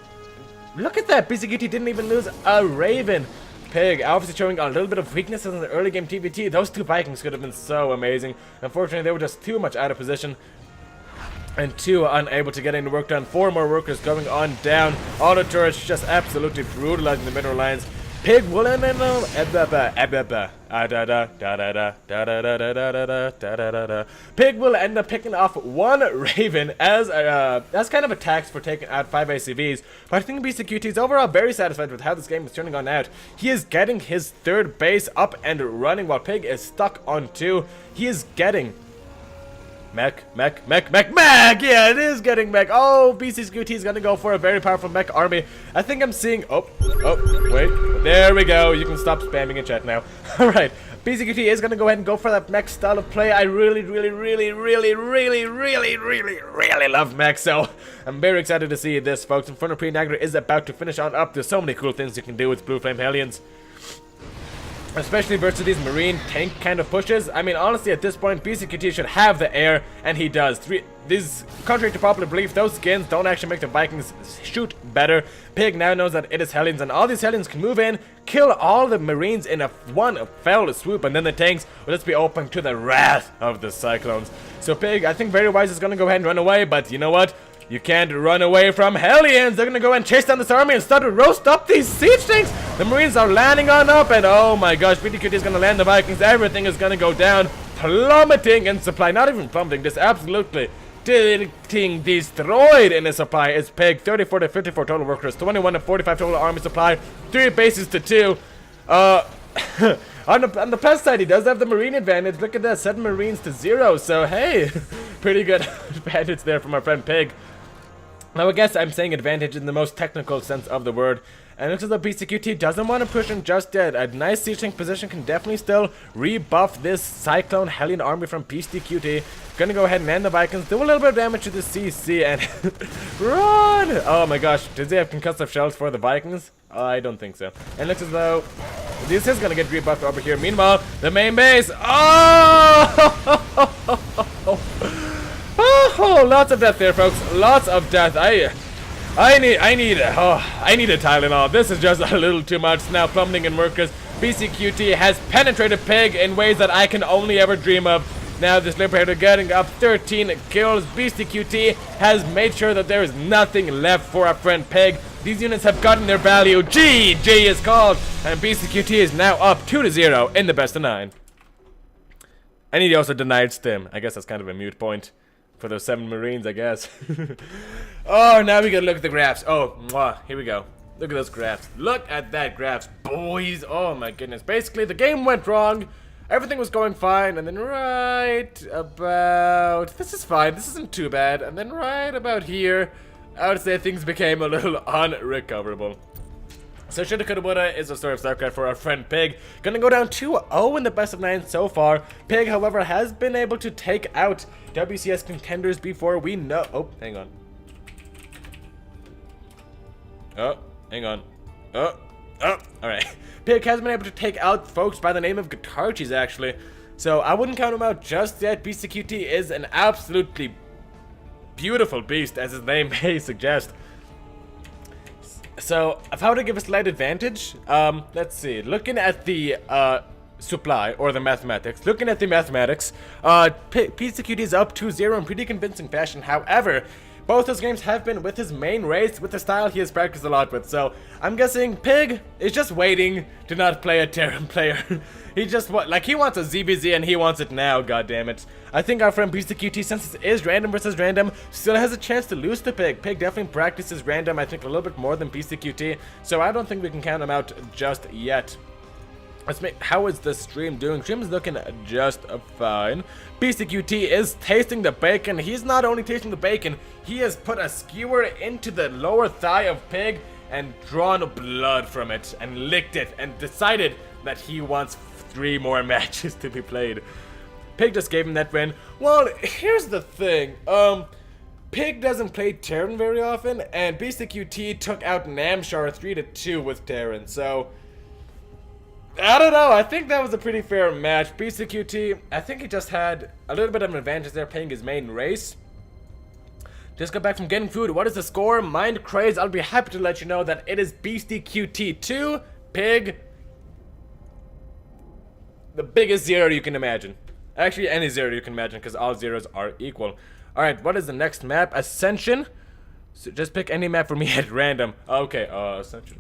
look at that. Beastyqt didn't even lose a Raven. PiG obviously showing a little bit of weaknesses in the early game TBT. Those 2 Vikings could have been so amazing. Unfortunately, they were just too much out of position, and 2 unable to get any work done. 4 more workers going on down. Auto turrets just absolutely brutalizing the middle lines. Pig will end Pig will end up picking off one Raven as kind of a tax for taking out 5 ACVs, but I think Beastyqt is overall very satisfied with how this game is turning on out. He is getting his third base up and running while Pig is stuck on 2. He is getting mech. Yeah, it is getting mech. Oh, Beastyqt is gonna go for a very powerful mech army. I think I'm seeing. Oh, wait. There we go. You can stop spamming in chat now. All right. Beastyqt is gonna go ahead and go for that mech style of play. I really love mech, so I'm very excited to see this, folks. Inferno Pre-Nagger is about to finish on up. There's so many cool things you can do with Blue Flame Hellions, especially versus these marine tank kind of pushes. I mean, honestly, at this point, Beastyqt should have the air, and he does. Contrary to popular belief, those skins don't actually make the Vikings shoot better. Pig now knows that it is Hellions, and all these Hellions can move in, kill all the marines in one fell swoop, and then the tanks will just be open to the wrath of the Cyclones. So Pig, I think very wise, is going to go ahead and run away, but you know what? You can't run away from Hellions. They're gonna go and chase down this army and start to roast up these siege tanks. The Marines are landing on up, and oh my gosh, Beastyqt is gonna land the Vikings. Everything is gonna go down, plummeting in supply. Not even plummeting, just absolutely getting destroyed in the supply. Is Pig. 34 to 54 total workers, 21 to 45 total army supply, 3 bases to 2. On the plus side, he does have the marine advantage. Look at that, 7 marines to 0. So hey, pretty good advantage there from our friend Pig. Now I guess I'm saying advantage in the most technical sense of the word. And looks as though Beastyqt doesn't want to push him just yet. A nice siege tank position can definitely still rebuff this Cyclone Hellion army from Beastyqt. Gonna go ahead and end the Vikings, do a little bit of damage to the CC, and run! Oh my gosh, did they have concussive shells for the Vikings? I don't think so. And looks as though this is gonna get rebuffed over here. Meanwhile, the main base. Oh, lots of death there, folks. Lots of death. I need a Tylenol. This is just a little too much. Now plummeting in workers. Beastyqt has penetrated Pig in ways that I can only ever dream of. Now this Liberator getting up 13 kills. Beastyqt has made sure that there is nothing left for our friend Pig. These units have gotten their value. GG is called. And Beastyqt is now up 2 to 0 in the best of 9. And he also denied stim. I guess that's kind of a mute point for those 7 Marines, I guess. Oh, now we gotta look at the graphs. Oh, mwah, here we go. Look at those graphs. Look at that graphs, boys. Oh my goodness. Basically, the game went wrong. Everything was going fine, and then right about... This is fine. This isn't too bad. And then right about here, I would say things became a little unrecoverable. So shoulda, coulda, woulda is a story of StarCraft for our friend Pig. Gonna go down 2-0 in the best of 9 so far. Pig, however, has been able to take out WCS contenders before we know. Oh, hang on. Oh, hang on. Oh, alright. Pig has been able to take out folks by the name of Guitarchis, actually. So I wouldn't count him out just yet. Beastyqt is an absolutely beautiful beast, as his name may suggest. So, if I were to give a slight advantage, let's see. Looking at the supply, or the mathematics. Looking at the mathematics, Beastyqt is up 2-0 in pretty convincing fashion. However, both those games have been with his main race, with the style he has practiced a lot with. So, I'm guessing Pig is just waiting to not play a Terran player. He just he wants a ZBZ and he wants it now, goddammit. I think our friend Beastyqt, since it is random versus random, still has a chance to lose to Pig. Pig definitely practices random, I think, a little bit more than Beastyqt. So I don't think we can count him out just yet. How is the stream doing? Stream is looking just fine. Beastyqt is tasting the bacon. He's not only tasting the bacon, he has put a skewer into the lower thigh of Pig and drawn blood from it and licked it and decided that he wants 3 more matches to be played. Pig just gave him that win. Well, here's the thing. Pig doesn't play Terran very often, and Beastyqt took out Namshar 3-2 with Terran, so I don't know. I think that was a pretty fair match. Beastyqt, I think he just had a little bit of an advantage there playing his main race. Just got back from getting food. What is the score? Mind Craze. I'll be happy to let you know that it is Beastyqt 2, Pig, the biggest 0 you can imagine. Actually, any 0 you can imagine, because all zeros are equal. Alright, what is the next map? Ascension? So just pick any map for me at random. Okay, Ascension.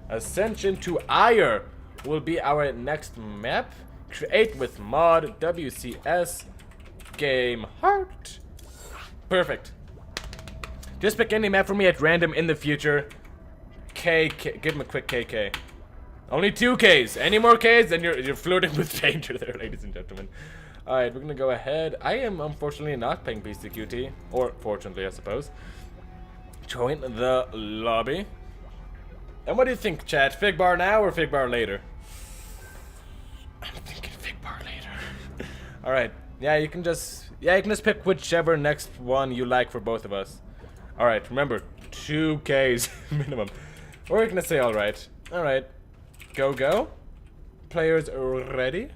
Ascension to Ire will be our next map. Create with mod WCS game heart. Perfect. Just pick any map for me at random in the future. KK, give him a quick KK. Only 2 Ks. Any more Ks, then you're flirting with danger there, ladies and gentlemen. Alright, we're gonna go ahead. I am unfortunately not playing Beastyqt. Or fortunately, I suppose. Join the lobby. And what do you think, chat? Fig bar now or fig bar later? I'm thinking fig bar later. Alright. Yeah, you can just pick whichever next one you like for both of us. Alright, remember, 2 Ks minimum. Or you're gonna say alright. Alright. Go, go. Players ready.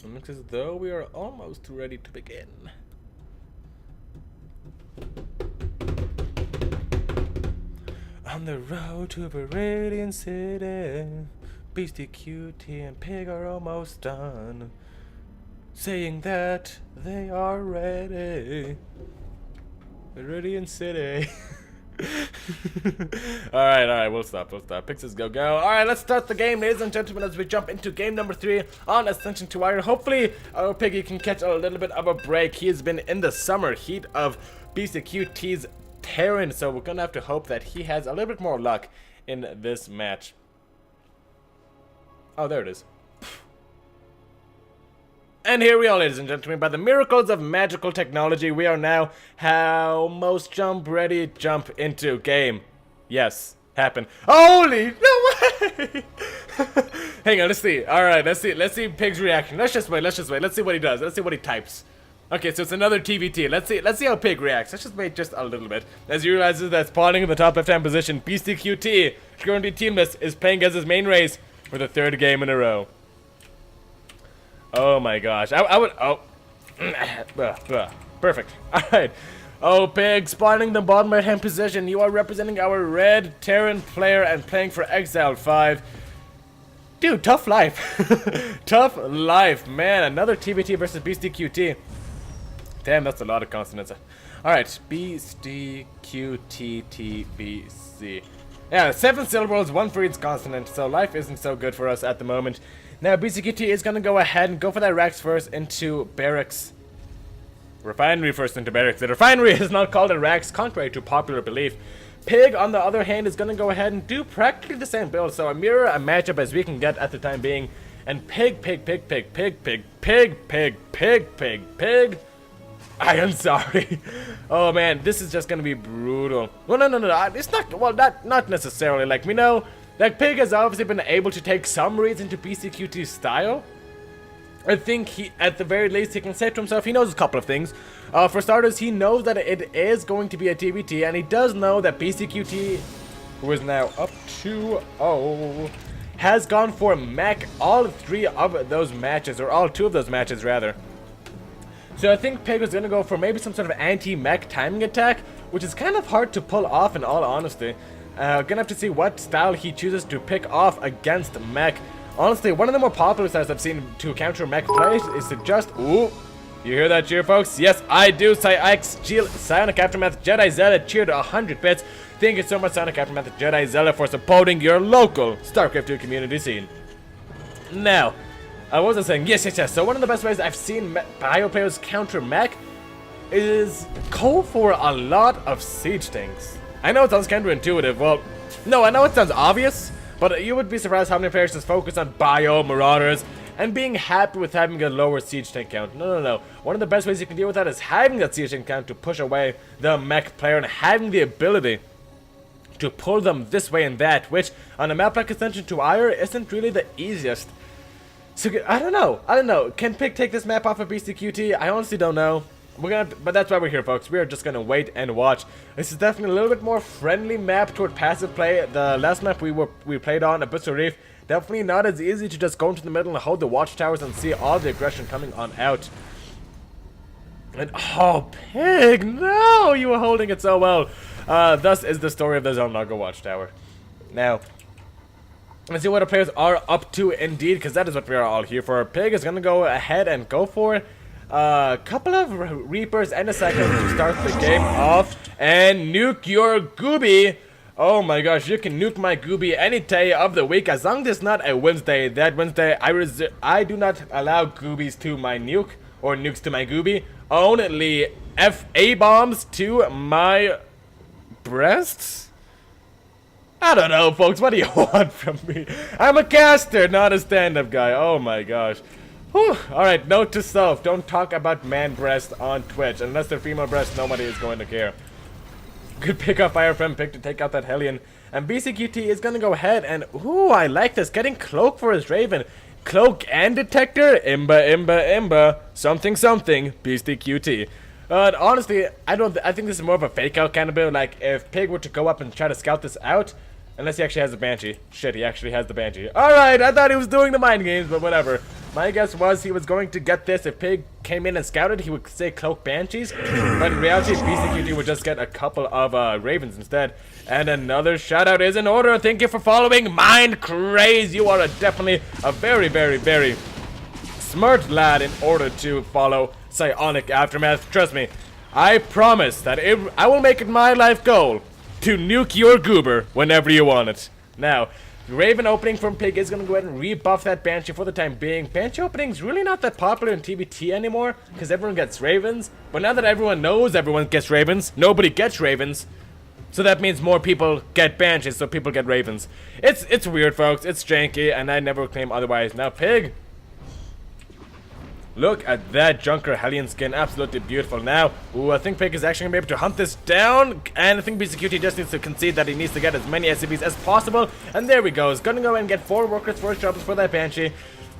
It looks as though we are almost ready to begin. On the road to Viridian City, Beastyqt and Pig are almost done, saying that they are ready. Viridian City. Alright, we'll stop. Pixels go. Alright, let's start the game, ladies and gentlemen, as we jump into game number 3 on Ascension to Iron. Hopefully, our Piggy can catch a little bit of a break. He has been in the summer heat of Beastyqt's Terran, so we're gonna have to hope that he has a little bit more luck in this match. Oh, there it is. And here we are, ladies and gentlemen. By the miracles of magical technology, we are now almost ready to jump into game. Yes, happen. Holy, no way! Hang on, let's see. Alright, let's see Pig's reaction. Let's just wait. Let's see what he does. Let's see what he types. Okay, so it's another TVT. Let's see how Pig reacts. Let's just wait just a little bit. As he realizes that spawning in the top left-hand position, Beastyqt, currently teamless, is playing as his main race for the 3rd game in a row. Oh my gosh. I would... Oh. Perfect. Alright. Oh, Pig, spawning the bottom right-hand position. You are representing our red Terran player and playing for Exile 5. Dude, tough life. Tough life. Man, another TVT versus Beastyqt. Damn, that's a lot of consonants. Alright, Beastyqt. Yeah, 7 syllables, 1 for each consonant, so life isn't so good for us at the moment. Now, Beastyqt is gonna go ahead and go for that Rax first into Barracks. Refinery first into Barracks. The refinery is not called a Rax, contrary to popular belief. Pig, on the other hand, is gonna go ahead and do practically the same build, so a mirror a matchup as we can get at the time being. And Pig. I am sorry. Oh man, this is just gonna be brutal. Well, no. It's not. Well, not necessarily. Like, we know that Pig has obviously been able to take some reads into Beastyqt's style. I think he, at the very least, he can say to himself, he knows a couple of things. For starters, he knows that it is going to be a TVT, and he does know that Beastyqt, who is now up 2-0, has gone for mech all 3 of those matches, or all 2 of those matches, rather. So I think Pig is going to go for maybe some sort of anti-mech timing attack, which is kind of hard to pull off in all honesty. Gonna have to see what style he chooses to pick off against mech. Honestly, one of the more popular styles I've seen to counter mech plays is to just... Ooh, you hear that cheer, folks? Yes, I do. Psionic Aftermath Jedi Zella cheered 100 bits. Thank you so much, Psionic Aftermath Jedi Zella, for supporting your local StarCraft 2 community scene. Now, I wasn't saying, yes. So one of the best ways I've seen bio players counter mech is go for a lot of siege tanks. I know it sounds counterintuitive. Well, no, I know it sounds obvious, but you would be surprised how many players just focus on bio marauders and being happy with having a lower siege tank count. No. One of the best ways you can deal with that is having that siege tank count to push away the mech player and having the ability to pull them this way and that, which on a map like Ascension to Ire isn't really the easiest. So, I don't know. Can Pig take this map off of Beastyqt? I honestly don't know. But that's why we're here, folks. We are just gonna wait and watch. This is definitely a little bit more friendly map toward passive play. The last map we played on, Abyssal Reef, definitely not as easy to just go into the middle and hold the watchtowers and see all the aggression coming on out. And oh, Pig, no, you were holding it so well. Thus is the story of the Zelnaga watchtower. Now, let's see what our players are up to indeed, because that is what we are all here for. Pig is gonna go ahead and go for a couple of Reapers and a second to start the game off and nuke your Gooby. Oh my gosh, you can nuke my Gooby any day of the week as long as it's not a Wednesday. That Wednesday, I do not allow Goobies to my nuke or nukes to my Gooby. Only FA bombs to my breasts? I don't know, folks. What do you want from me? I'm a caster, not a stand-up guy. Oh my gosh. Whew. Alright, note to self. Don't talk about man breast on Twitch. Unless they're female breast, nobody is going to care. Good pick up by our friend Pick to take out that Hellion. And Beastyqt is gonna go ahead and... Ooh, I like this. Getting Cloak for his Raven. Cloak and Detector. Imba. Something. Beastyqt. Honestly, I think this is more of a fake out kind of build. Like, if Pig were to go up and try to scout this out... Unless he actually has the Banshee. Shit, he actually has the Banshee. Alright, I thought he was doing the mind games, but whatever. My guess was he was going to get this. If Pig came in and scouted, he would say Cloak Banshees. But in reality, Beastyqt would just get a couple of Ravens instead. And another shout out is in order. Thank you for following Mind Craze. You are definitely a very smart lad in order to follow Psionic Aftermath. Trust me, I promise that I will make it my life goal to nuke your goober whenever you want it. Now, Raven opening from Pig is going to go ahead and rebuff that Banshee for the time being. Banshee opening's really not that popular in TBT anymore, because everyone gets Ravens. But now that everyone knows everyone gets Ravens, nobody gets Ravens. So that means more people get Banshees, so people get Ravens. It's weird, folks. It's janky, and I never claim otherwise. Now, Pig... Look at that Junker Hellion skin, absolutely beautiful. Now, ooh, I think Pig is actually going to be able to hunt this down, and I think Beastyqt just needs to concede that he needs to get as many SCVs as possible, and there we go. He's going to go and get 4 workers for his jobs for that Banshee.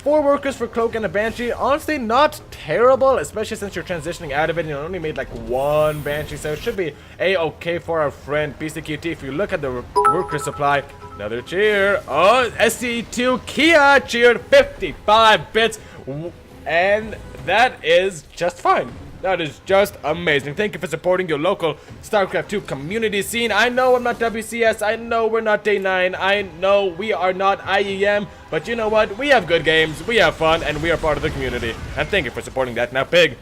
4 workers for Cloak and a Banshee, honestly not terrible, especially since you're transitioning out of it and you only made like 1 Banshee, so it should be a-okay for our friend Beastyqt. If you look at the worker supply, another cheer. Oh, SC2 Kia cheered 55 bits. And that is just fine. That is just amazing. Thank you for supporting your local StarCraft 2 community scene. I know I'm not WCS. I know we're not Day 9. I know we are not IEM. But you know what? We have good games. We have fun. And we are part of the community. And thank you for supporting that. Now, Pig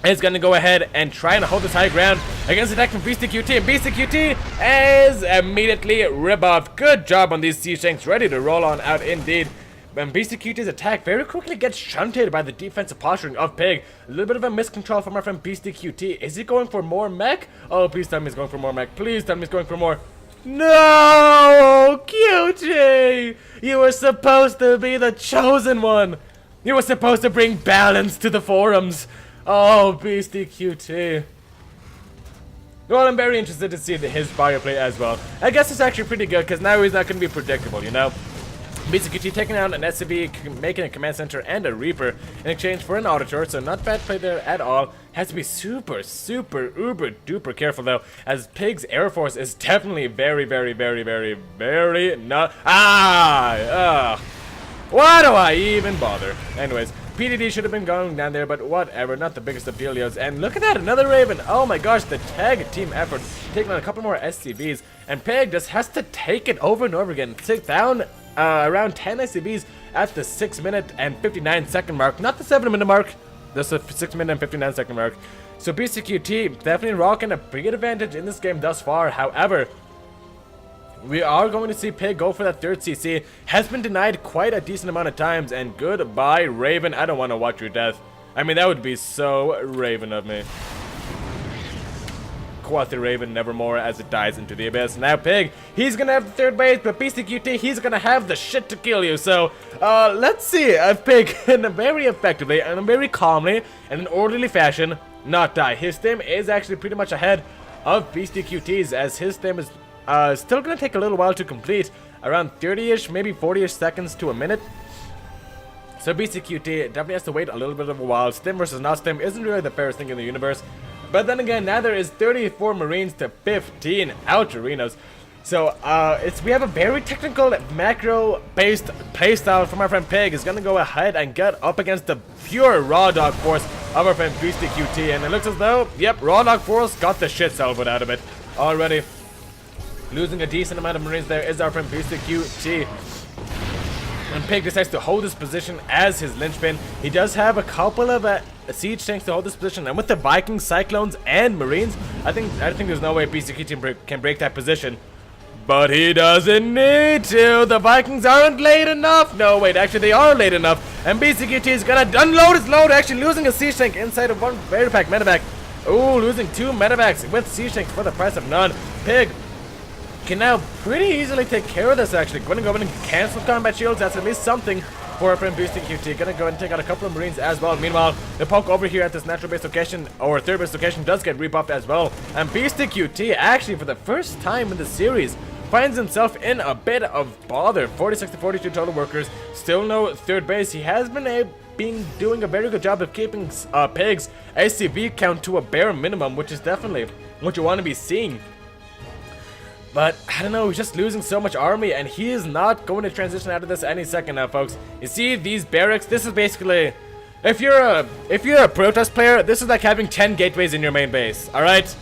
is going to go ahead and try and hold this high ground against attack from Beastyqt. And Beastyqt is immediately rebuffed. Good job on these siege tanks. Ready to roll on out indeed. And Beastyqt's attack very quickly gets shunted by the defensive posturing of Pig. A little bit of a miscontrol from our friend Beastyqt. Is he going for more mech? Oh, please tell me he's going for more mech. Please tell me he's going for more. No! QT! You were supposed to be the chosen one. You were supposed to bring balance to the forums. Oh, Beastyqt. Well, I'm very interested to see his fire play as well. I guess it's actually pretty good because now he's not going to be predictable, you know? Beastyqt taking out an SCV, making a command center and a Reaper in exchange for an Auditor, so not bad play there at all. Has to be super uber duper careful though, as Pig's Air Force is definitely very not. Why do I even bother? Anyways, PDD should have been going down there, but whatever, not the biggest of dealios. And look at that, another Raven. Oh my gosh, the tag team effort, taking on a couple more SCVs, and Pig just has to take it over and over again. Take down around 10 SCVs at the 6-minute and 59-second mark, not the 7-minute mark, just the 6-minute and 59-second mark. So Beastyqt definitely rocking a big advantage in this game thus far. However, we are going to see Pig go for that 3rd CC. Has been denied quite a decent amount of times, and goodbye Raven. I don't want to watch your death. I mean, that would be so Raven of me. Quathir Raven nevermore as it dies into the abyss. Now Pig, he's gonna have the 3rd base, but Beastyqt, he's gonna have the shit to kill you. So, let's see if Pig can very effectively and very calmly and in an orderly fashion not die. His stim is actually pretty much ahead of Beastyqt's, as his stim is still gonna take a little while to complete, around 30-ish, maybe 40-ish seconds to a minute. So Beastyqt definitely has to wait a little bit of a while. Stim versus not stim isn't really the fairest thing in the universe. But then again, now there is 34 Marines to 15 Outurinos. So, we have a very technical, macro-based playstyle from our friend Pig. Is gonna go ahead and get up against the pure raw dog force of our friend Beastyqt. And it looks as though, yep, raw dog force got the shit salved out of it already. Losing a decent amount of Marines there is our friend Beastyqt. And Pig decides to hold his position as his linchpin. He does have a couple of siege tanks to hold this position, and with the Vikings, Cyclones, and Marines, I think there's no way Beastyqt can break that position. But he doesn't need to. The Vikings aren't late enough. No, wait, actually they are late enough. And Beastyqt is gonna unload his load, actually losing a siege tank inside of one Bearypack medevac. Ooh, losing 2 medevacs with siege tanks for the price of none. Pig can now pretty easily take care of this, actually. Gonna go in and cancel combat shields. That's at least something for our friend Beastyqt. Gonna go and take out a couple of Marines as well. Meanwhile, the poke over here at this natural base location, or third base location, does get rebuffed as well. And Beastyqt, actually for the first time in the series, finds himself in a bit of bother. 46 to 42 total workers. Still no third base. He has been doing a very good job of keeping Pig's SCV count to a bare minimum, which is definitely what you want to be seeing. But, I don't know, he's just losing so much army, and he is not going to transition out of this any second now, folks. You see, these barracks, this is basically... If you're a protest player, this is like having 10 gateways in your main base, alright?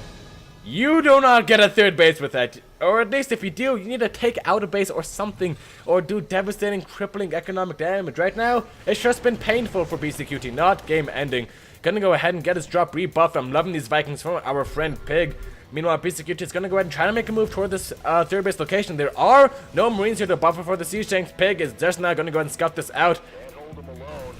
You do not get a third base with that. Or at least if you do, you need to take out a base or something, or do devastating, crippling economic damage. Right now, it's just been painful for Beastyqt, not game ending. Gonna go ahead and get his drop rebuffed. I'm loving these Vikings from our friend Pig. Meanwhile, Beastyqt is going to go ahead and try to make a move toward this third base location. There are no Marines here to buffer for the siege tanks. Pig is just now going to go ahead and scout this out.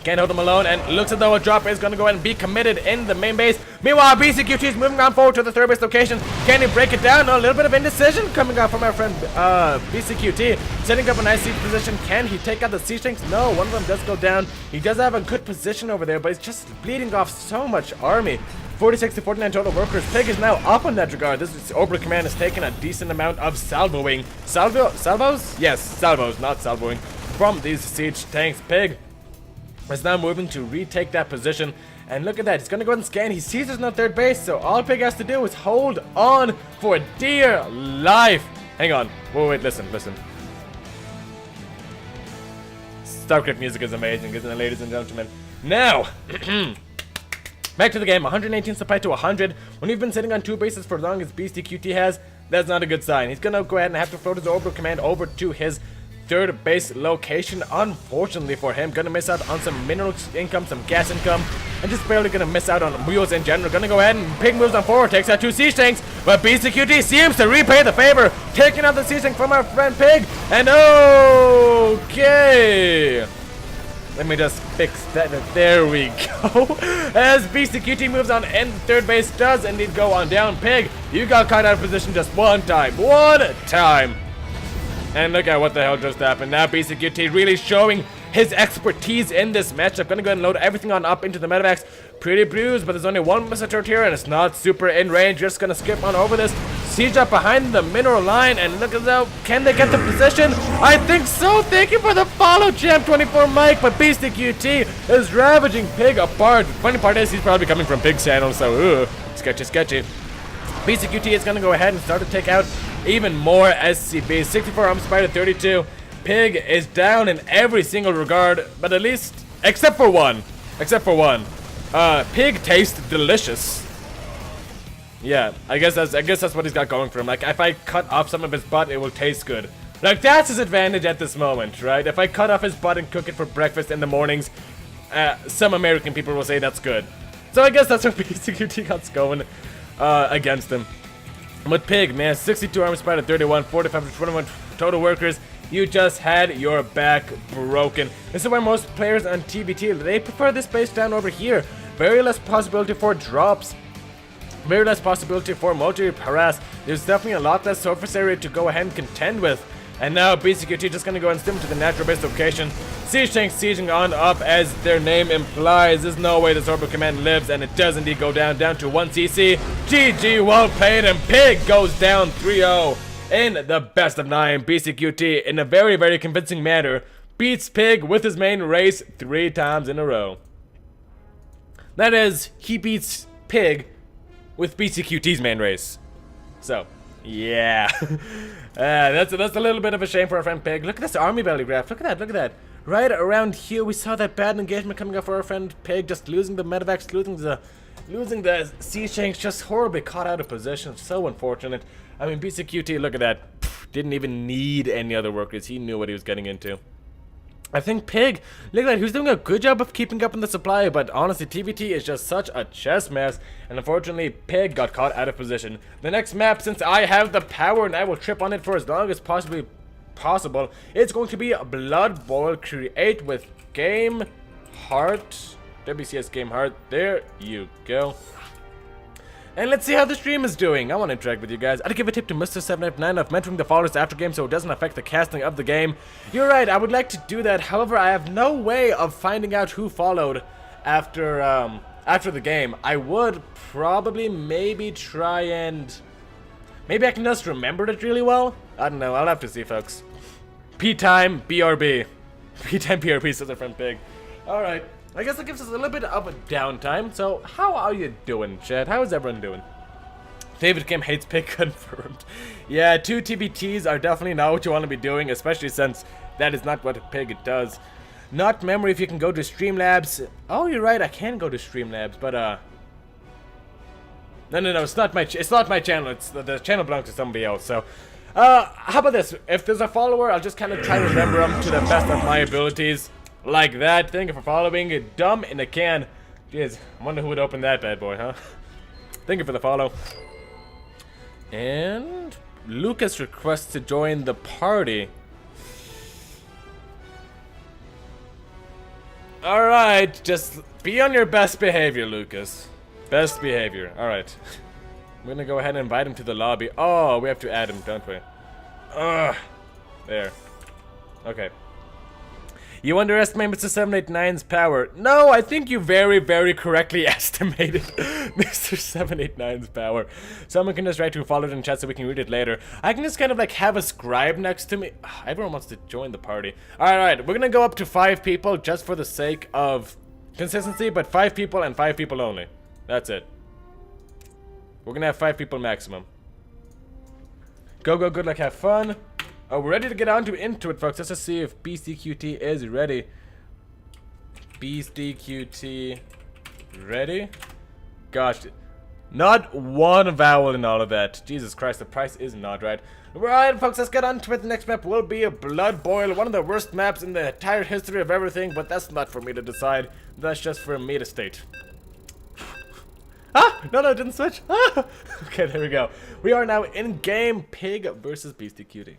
Can't hold him alone, and looks as though a drop is going to go ahead and be committed in the main base. Meanwhile, Beastyqt is moving on forward to the third base location. Can he break it down? No, a little bit of indecision coming out from our friend Beastyqt. Setting up a nice siege position. Can he take out the siege tanks? No, one of them does go down. He does have a good position over there, but he's just bleeding off so much army. 46 to 49 total workers. Pig is now up in that regard. This Obrah command has taken a decent amount of salvoing. Salvos? Yes, salvos, not salvoing. From these siege tanks. Pig is now moving to retake that position. And look at that. He's going to go ahead and scan. He sees there's no third base, so all Pig has to do is hold on for dear life. Hang on. Wait, listen. StarCraft music is amazing, isn't it, ladies and gentlemen? Now, back to the game. 118 supply to 100. When you've been sitting on 2 bases for as long as Beastyqt has, that's not a good sign. He's gonna go ahead and have to float his Obrah command over to his third base location. Unfortunately for him, gonna miss out on some mineral income, some gas income, and just barely gonna miss out on wheels in general. Gonna go ahead and Pig moves on forward, takes out 2 siege tanks, but Beastyqt seems to repay the favor, taking out the siege tank from our friend Pig. And okay, let me just fix that. There we go. As Beastyqt moves on and third base does indeed go on down. Pig, you got caught out of position just one time. And look at what the hell just happened. Now Beastyqt really showing his expertise in this matchup. Gonna go ahead and load everything on up into the medevacs. Pretty bruised, but there's only one missile turret here, and it's not super in range. Just gonna skip on over this. Siege up behind the mineral line, and look at that. Can they get the position? I think so. Thank you for the follow, Champ24 Mike. But Beastyqt is ravaging Pig apart. Funny part is he's probably coming from Pig's channel, so sketchy. Beastyqt is gonna go ahead and start to take out even more SCBs. 64 arms by 32. Pig is down in every single regard, but at least except for one. Pig tastes delicious. Yeah, I guess that's what he's got going for him. Like, if I cut off some of his butt, it will taste good. Like, that's his advantage at this moment, right? If I cut off his butt and cook it for breakfast in the mornings, some American people will say that's good. So I guess that's what Beastyqt got going against him. But Pig, man, 62 armor spot at 31, 45 to 21 total workers. You just had your back broken. This is why most players on TVT, they prefer this base down over here. Very less possibility for drops. Very less possibility for multi-harass. There's definitely a lot less surface area to go ahead and contend with. And now Beastyqt just gonna go and stim to the natural base location. Siege tanks sieging on up as their name implies. There's no way this Obrah command lives, and it does indeed go down to 1 CC. GG, well played, and Pig goes down 3-0 in the best of 9. Beastyqt, in a very, very convincing manner, beats Pig with his main race 3 times in a row. That is, he beats Pig with Beastyqt's main race. So, yeah. That's a little bit of a shame for our friend Pig. Look at this army belly graph. Look at that. Right around here, we saw that bad engagement coming up for our friend Pig, just losing the medevacs, losing the siege tanks, just horribly caught out of position. So unfortunate. I mean, Beastyqt, look at that. Didn't even need any other workers. He knew what he was getting into. I think Pig, look like he's doing a good job of keeping up on the supply, but honestly, TVT is just such a chess mess, and unfortunately, Pig got caught out of position. The next map, since I have the power and I will trip on it for as long as possible, it's going to be Blood Boil Create with Game Heart, WCS Game Heart. There you go. And let's see how the stream is doing. I want to interact with you guys. I'd give a tip to Mr.789 of mentoring the followers after game so it doesn't affect the casting of the game. You're right, I would like to do that. However, I have no way of finding out who followed after the game. I would probably maybe try and... maybe I can just remember it really well? I don't know. I'll have to see, folks. P-time, BRB. P-time, BRB, says our friend Pig. Alright. I guess it gives us a little bit of a downtime. So, how are you doing, chat? How is everyone doing? David Kim hates Pig confirmed. Yeah, 2 TBTs are definitely not what you want to be doing, especially since that is not what Pig does. Not memory if you can go to Streamlabs. Oh, you're right, I can go to Streamlabs, but no, it's not my channel. It's the channel belongs to somebody else. So, how about this? If there's a follower, I'll just kind of try to remember them to the best of my abilities. Like that. Thank you for following. Dumb in a can. Jeez, I wonder who would open that bad boy, huh? Thank you for the follow. And Lucas requests to join the party. Alright, just be on your best behavior, Lucas. Best behavior. Alright. I'm gonna go ahead and invite him to the lobby. Oh, we have to add him, don't we? Ugh. There. Okay. You underestimate Mr. 789's power. No, I think you very, very correctly estimated Mr. 789's power. Someone can just write who followed in chat so we can read it later. I can just kind of like have a scribe next to me. Everyone wants to join the party. Alright, we're gonna go up to 5 people just for the sake of consistency, but 5 people and 5 people only. That's it. We're gonna have 5 people maximum. Go, good luck, have fun. Oh, we're ready to get into it, folks. Let's just see if Beastyqt is ready. Beastyqt ready? Gosh, not one vowel in all of that. Jesus Christ, the price is not right. Alright, folks, let's get on to it. The next map will be a Blood Boil, one of the worst maps in the entire history of everything, but that's not for me to decide. That's just for me to state. Ah! No, it didn't switch. Ah! Okay, there we go. We are now in game Pig versus Beastyqt.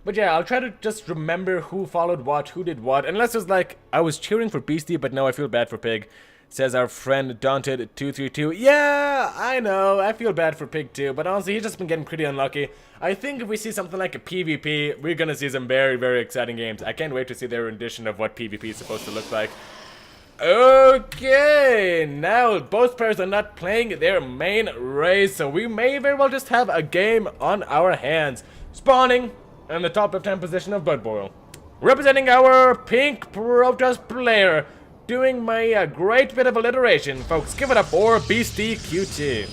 But yeah, I'll try to just remember who followed what, who did what. Unless it's like, I was cheering for Beastie, but no, I feel bad for Pig. Says our friend Daunted232. Yeah, I know, I feel bad for Pig too. But honestly, he's just been getting pretty unlucky. I think if we see something like a PvP, we're gonna see some very, very exciting games. I can't wait to see their rendition of what PvP is supposed to look like. Okay, now both players are not playing their main race, so we may very well just have a game on our hands. Spawning in the top left-hand position of Blood Boil. Representing our pink protest player, doing my great bit of alliteration. Folks, give it up for Beastyqt,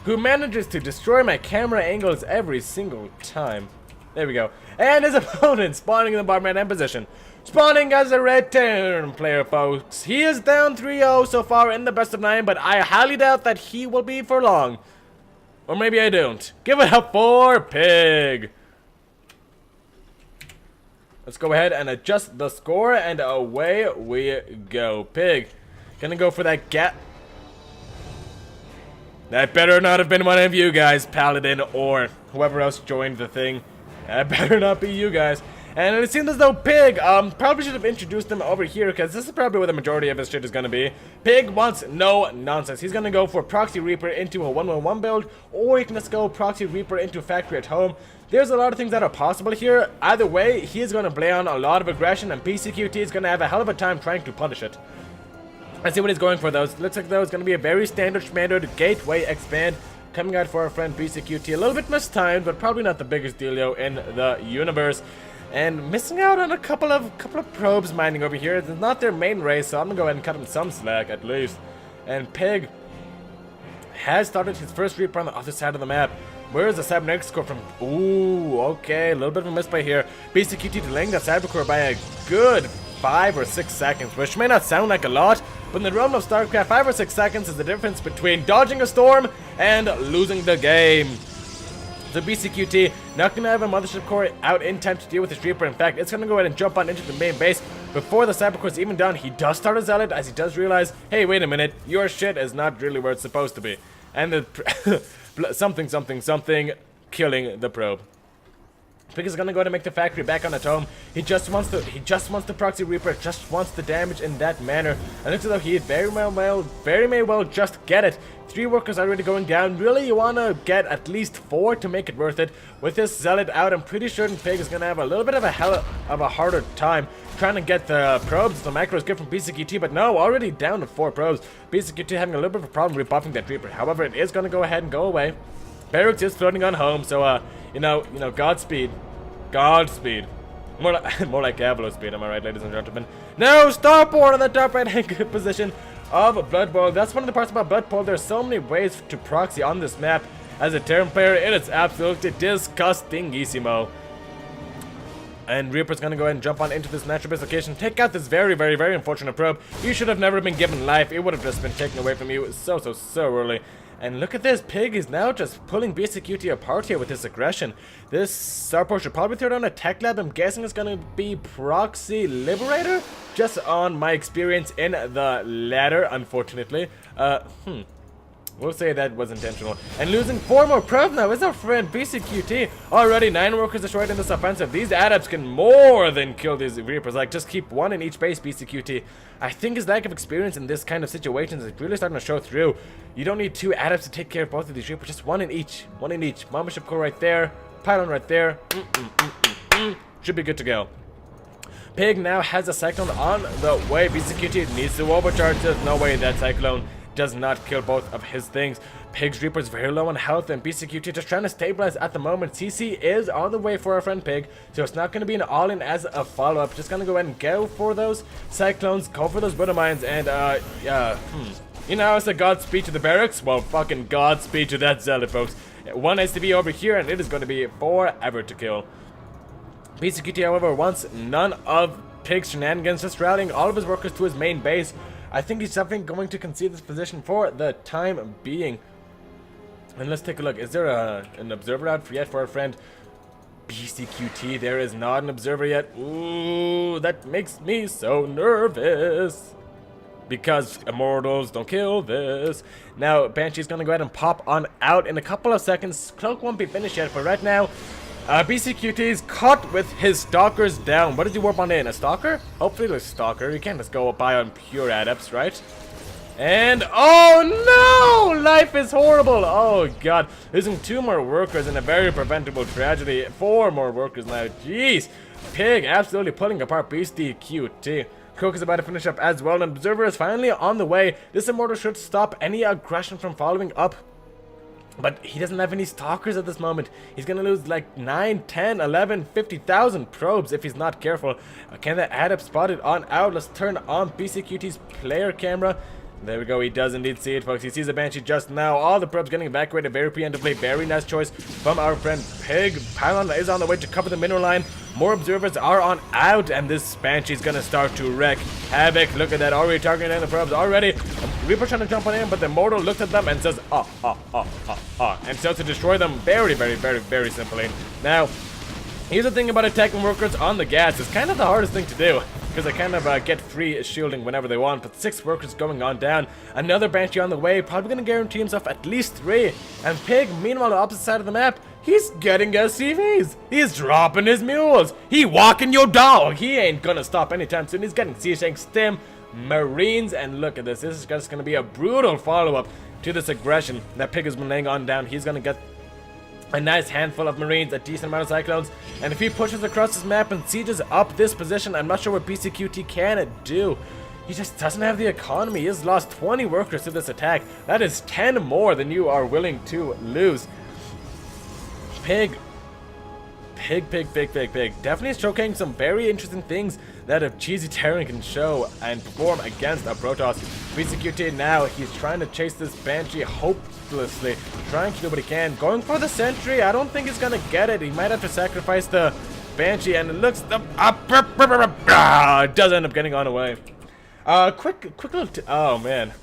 who manages to destroy my camera angles every single time. There we go. And his opponent spawning in the bottom right-hand position. Spawning as a red turn player, folks. He is down 3-0 so far in the best of 9, but I highly doubt that he will be for long. Or maybe I don't. Give it up for Pig. Let's go ahead and adjust the score, and away we go. Pig, gonna go for that gap. That better not have been one of you guys, Paladin, or whoever else joined the thing. That better not be you guys. And it seems as though Pig, probably should have introduced him over here, because this is probably where the majority of his shit is going to be. Pig wants no nonsense. He's going to go for Proxy Reaper into a 1-1-1 build, or he can just go Proxy Reaper into Factory at Home. There's a lot of things that are possible here. Either way, he is going to play on a lot of aggression, and Beastyqt is going to have a hell of a time trying to punish it. Let's see what he's going for, though. Looks like, though, it's going to be a very standard Gateway Expand coming out for our friend Beastyqt. A little bit mistimed, but probably not the biggest dealio in the universe. And missing out on a couple of probes mining over here. It's not their main race, so I'm gonna go ahead and cut him some slack at least. And Pig has started his first Reaper on the other side of the map. Where's the Cybernetic score from? Ooh, okay, a little bit of a misplay here. Beastyqt delaying that Cybercore by a good 5 or 6 seconds, which may not sound like a lot, but in the realm of StarCraft, 5 or 6 seconds is the difference between dodging a storm and losing the game. So Beastyqt not going to have a Mothership Core out in time to deal with this Reaper. In fact, it's going to go ahead and jump on into the main base. Before the Cyber Core is even done, he does start a Zealot as he does realize, hey, wait a minute, your shit is not really where it's supposed to be. And the something killing the probe. PiG is gonna go to make the factory back on its home. He just wants the proxy Reaper, just wants the damage in that manner. And looks as though he very may well just get it. 3 workers already going down. Really, you wanna get at least 4 to make it worth it. With this Zealot out, I'm pretty sure PiG is gonna have a little bit of a harder time trying to get the probes. The macro is good from Beastyqt, but no, already down to 4 probes. Beastyqt having a little bit of a problem rebuffing that Reaper. However, it is gonna go ahead and go away. Beastyqt is floating on home, so you know, Godspeed. More like Cavalo speed, am I right, ladies and gentlemen? No, starport on the top right hand position of Blood Bowl. That's one of the parts about Blood Bowl. There's so many ways to proxy on this map. As a Terran player, it is absolutely disgusting-issimo. And Reaper's gonna go ahead and jump on into this natural base location, take out this very unfortunate probe. You should have never been given life. It would have just been taken away from you so early. And look at this, PiG is now just pulling Beastyqt apart here with this aggression. This starport should probably throw down a tech lab. I'm guessing it's gonna be Proxy Liberator, just on my experience in the latter, unfortunately. We'll say that was intentional. And losing 4 more probes now is our friend Beastyqt. Already 9 workers destroyed in this offensive. These adepts can more than kill these Reapers. Like, just keep 1 in each base, Beastyqt. I think his lack of experience in this kind of situations is really starting to show through. You don't need 2 adepts to take care of both of these Reapers. Just 1 in each. 1 in each. Mothership Core right there. Pylon right there. Should be good to go. PiG now has a Cyclone on the way. Beastyqt needs to overcharge. There's no way that Cyclone does not kill both of his things. PiG's Reaper is very low on health, and Beastyqt just trying to stabilize at the moment. CC is on the way for our friend PiG, so it's not going to be an all-in as a follow-up. Just going to go ahead and go for those Cyclones, go for those Widow Mines, and you know, it's a Godspeed to the barracks. Well, fucking Godspeed to that Zealot, folks. 1 has to be over here, and it is going to be forever to kill. Beastyqt, however, wants none of PiG's shenanigans, just rallying all of his workers to his main base. I think he's definitely going to concede this position for the time being. And let's take a look. Is there an observer out yet for our friend Beastyqt? There is not an observer yet. Ooh, that makes me so nervous. Because immortals don't kill this. Now, Banshee's going to go ahead and pop on out in a couple of seconds. Cloak won't be finished yet, but right now, Beastyqt is caught with his stalkers down. What did you warp on in? A stalker? Hopefully a stalker. You can't just go by on pure adepts, right? And oh no! Life is horrible! Oh god. Losing 2 more workers in a very preventable tragedy. 4 more workers now. Jeez. PiG absolutely pulling apart Beastyqt. Cook is about to finish up as well. An observer is finally on the way. This immortal should stop any aggression from following up. But he doesn't have any stalkers at this moment. He's gonna lose like 9, 10, 11, 50,000 probes if he's not careful. Can the adept spot it on out? Let's turn on Beastyqt's player camera. There we go, he does indeed see it, folks. He sees a Banshee just now. All the probes getting evacuated very preemptively. Very nice choice from our friend PiG. Pylon is on the way to cover the mineral line. More observers are on out, and this Banshee's gonna start to wreak havoc. Look at that, already targeting the probes already. Reaper trying to jump on in, but the Mortal looks at them and says, and starts to destroy them very simply. Now, here's the thing about attacking workers on the gas. It's kind of the hardest thing to do, because they kind of get free shielding whenever they want. But 6 workers going on down. Another Banshee on the way, probably going to guarantee himself at least 3. And PiG, meanwhile, on the opposite side of the map, he's getting SCVs. He's dropping his mules. He walking your dog. He ain't going to stop anytime soon. He's getting Sea Shank, Stim, Marines, and look at this. This is just going to be a brutal follow-up to this aggression that PiG has been laying on down. He's going to get a nice handful of Marines, a decent amount of Cyclones, and if he pushes across this map and sieges up this position, I'm not sure what Beastyqt can do. He just doesn't have the economy. He has lost 20 workers to this attack. That is 10 more than you are willing to lose. PiG. Definitely showcasing some very interesting things that a cheesy Terran can show and perform against a Protoss. Beastyqt now, he's trying to chase this Banshee hopelessly, trying to do what he can. Going for the sentry, I don't think he's gonna get it. He might have to sacrifice the Banshee, and it looks does end up getting on away. Quick little oh man.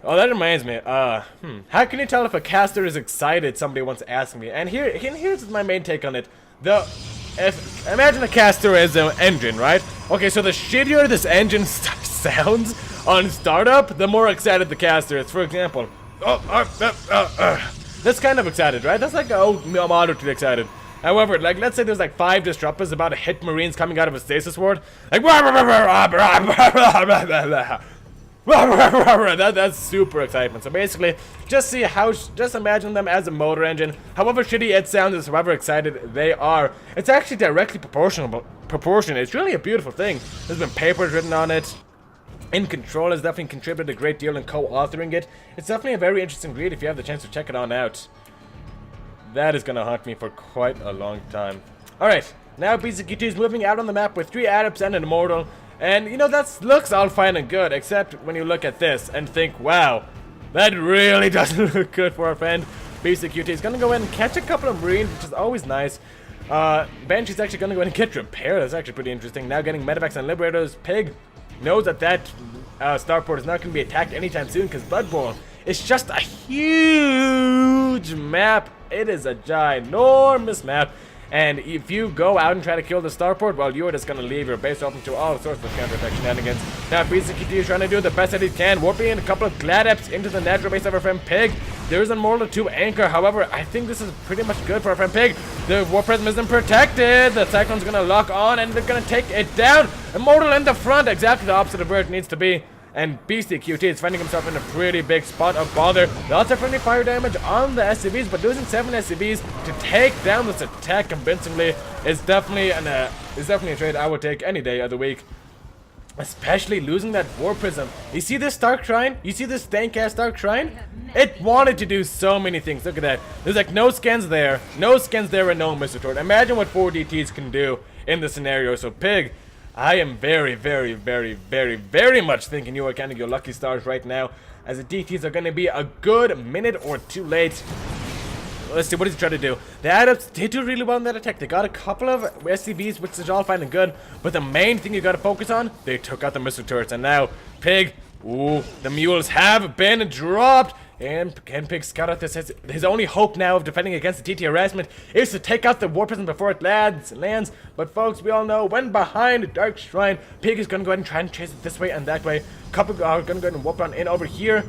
Oh, that reminds me. How can you tell if a caster is excited? Somebody once asked me, and here's my main take on it. Imagine a caster as an engine, right? Okay, so the shittier this engine sounds on startup, the more excited the caster is. For example, that's kind of excited, right? That's like moderately excited. However, like, let's say there's like 5 disruptors about to hit Marines coming out of a stasis ward, like that's super excitement. So basically, just imagine them as a motor engine. However shitty it sounds is however excited they are. It's actually directly proportionate. It's really a beautiful thing. There's been papers written on it. In Control has definitely contributed a great deal in co-authoring it. It's definitely a very interesting read if you have the chance to check it on out. That is gonna haunt me for quite a long time. Alright, now Beastyqt is moving out on the map with 3 Adepts and an Immortal. And, you know, that looks all fine and good, except when you look at this and think, wow, that really doesn't look good for our friend Beastyqt. He's gonna go in and catch a couple of Marines, which is always nice. Banshee's actually gonna go in and get Repair. That's actually pretty interesting. Now getting Medevacs and Liberators. Pig knows that starport is not gonna be attacked anytime soon, because Bloodborne is just a huge map. It is a ginormous map. And if you go out and try to kill the starport, well, you're just gonna leave your base open to all sorts of counter-attack shenanigans. Now, Beastyqt is trying to do the best that he can, warping in a couple of Gladeps into the natural base of our friend Pig. There's a Immortal to anchor, however, I think this is pretty much good for our friend Pig. The Warp Prism isn't protected, the Cyclone's gonna lock on, and they're gonna take it down. Immortal in the front, exactly the opposite of where it needs to be. And Beastyqt is finding himself in a pretty big spot of bother. Lots of friendly fire damage on the SCVs, but losing 7 SCVs to take down this attack convincingly is definitely a trade I would take any day of the week. Especially losing that War Prism. You see this Dark Shrine? You see this stank-ass Dark Shrine? It wanted to do so many things. Look at that. There's like no scans there, and no Mr. Tort. Imagine what 4 DTs can do in this scenario. So Pig, I am very, very, very, very, very much thinking you are counting your lucky stars right now, as the DTs are going to be a good minute or 2 late. Let's see, what does he try to do? The Adepts did do really well in that attack. They got a couple of SCVs, which is all fine and good, but the main thing you got to focus on, they took out the missile turrets, and now Pig, ooh, the mules have been dropped. And can Pig scout out this? His only hope now of defending against the TT harassment is to take out the War Prism before it lands. But folks, we all know when behind Dark Shrine, Pig is gonna go ahead and try and chase it this way and that way. Couple are gonna go ahead and warp on in over here.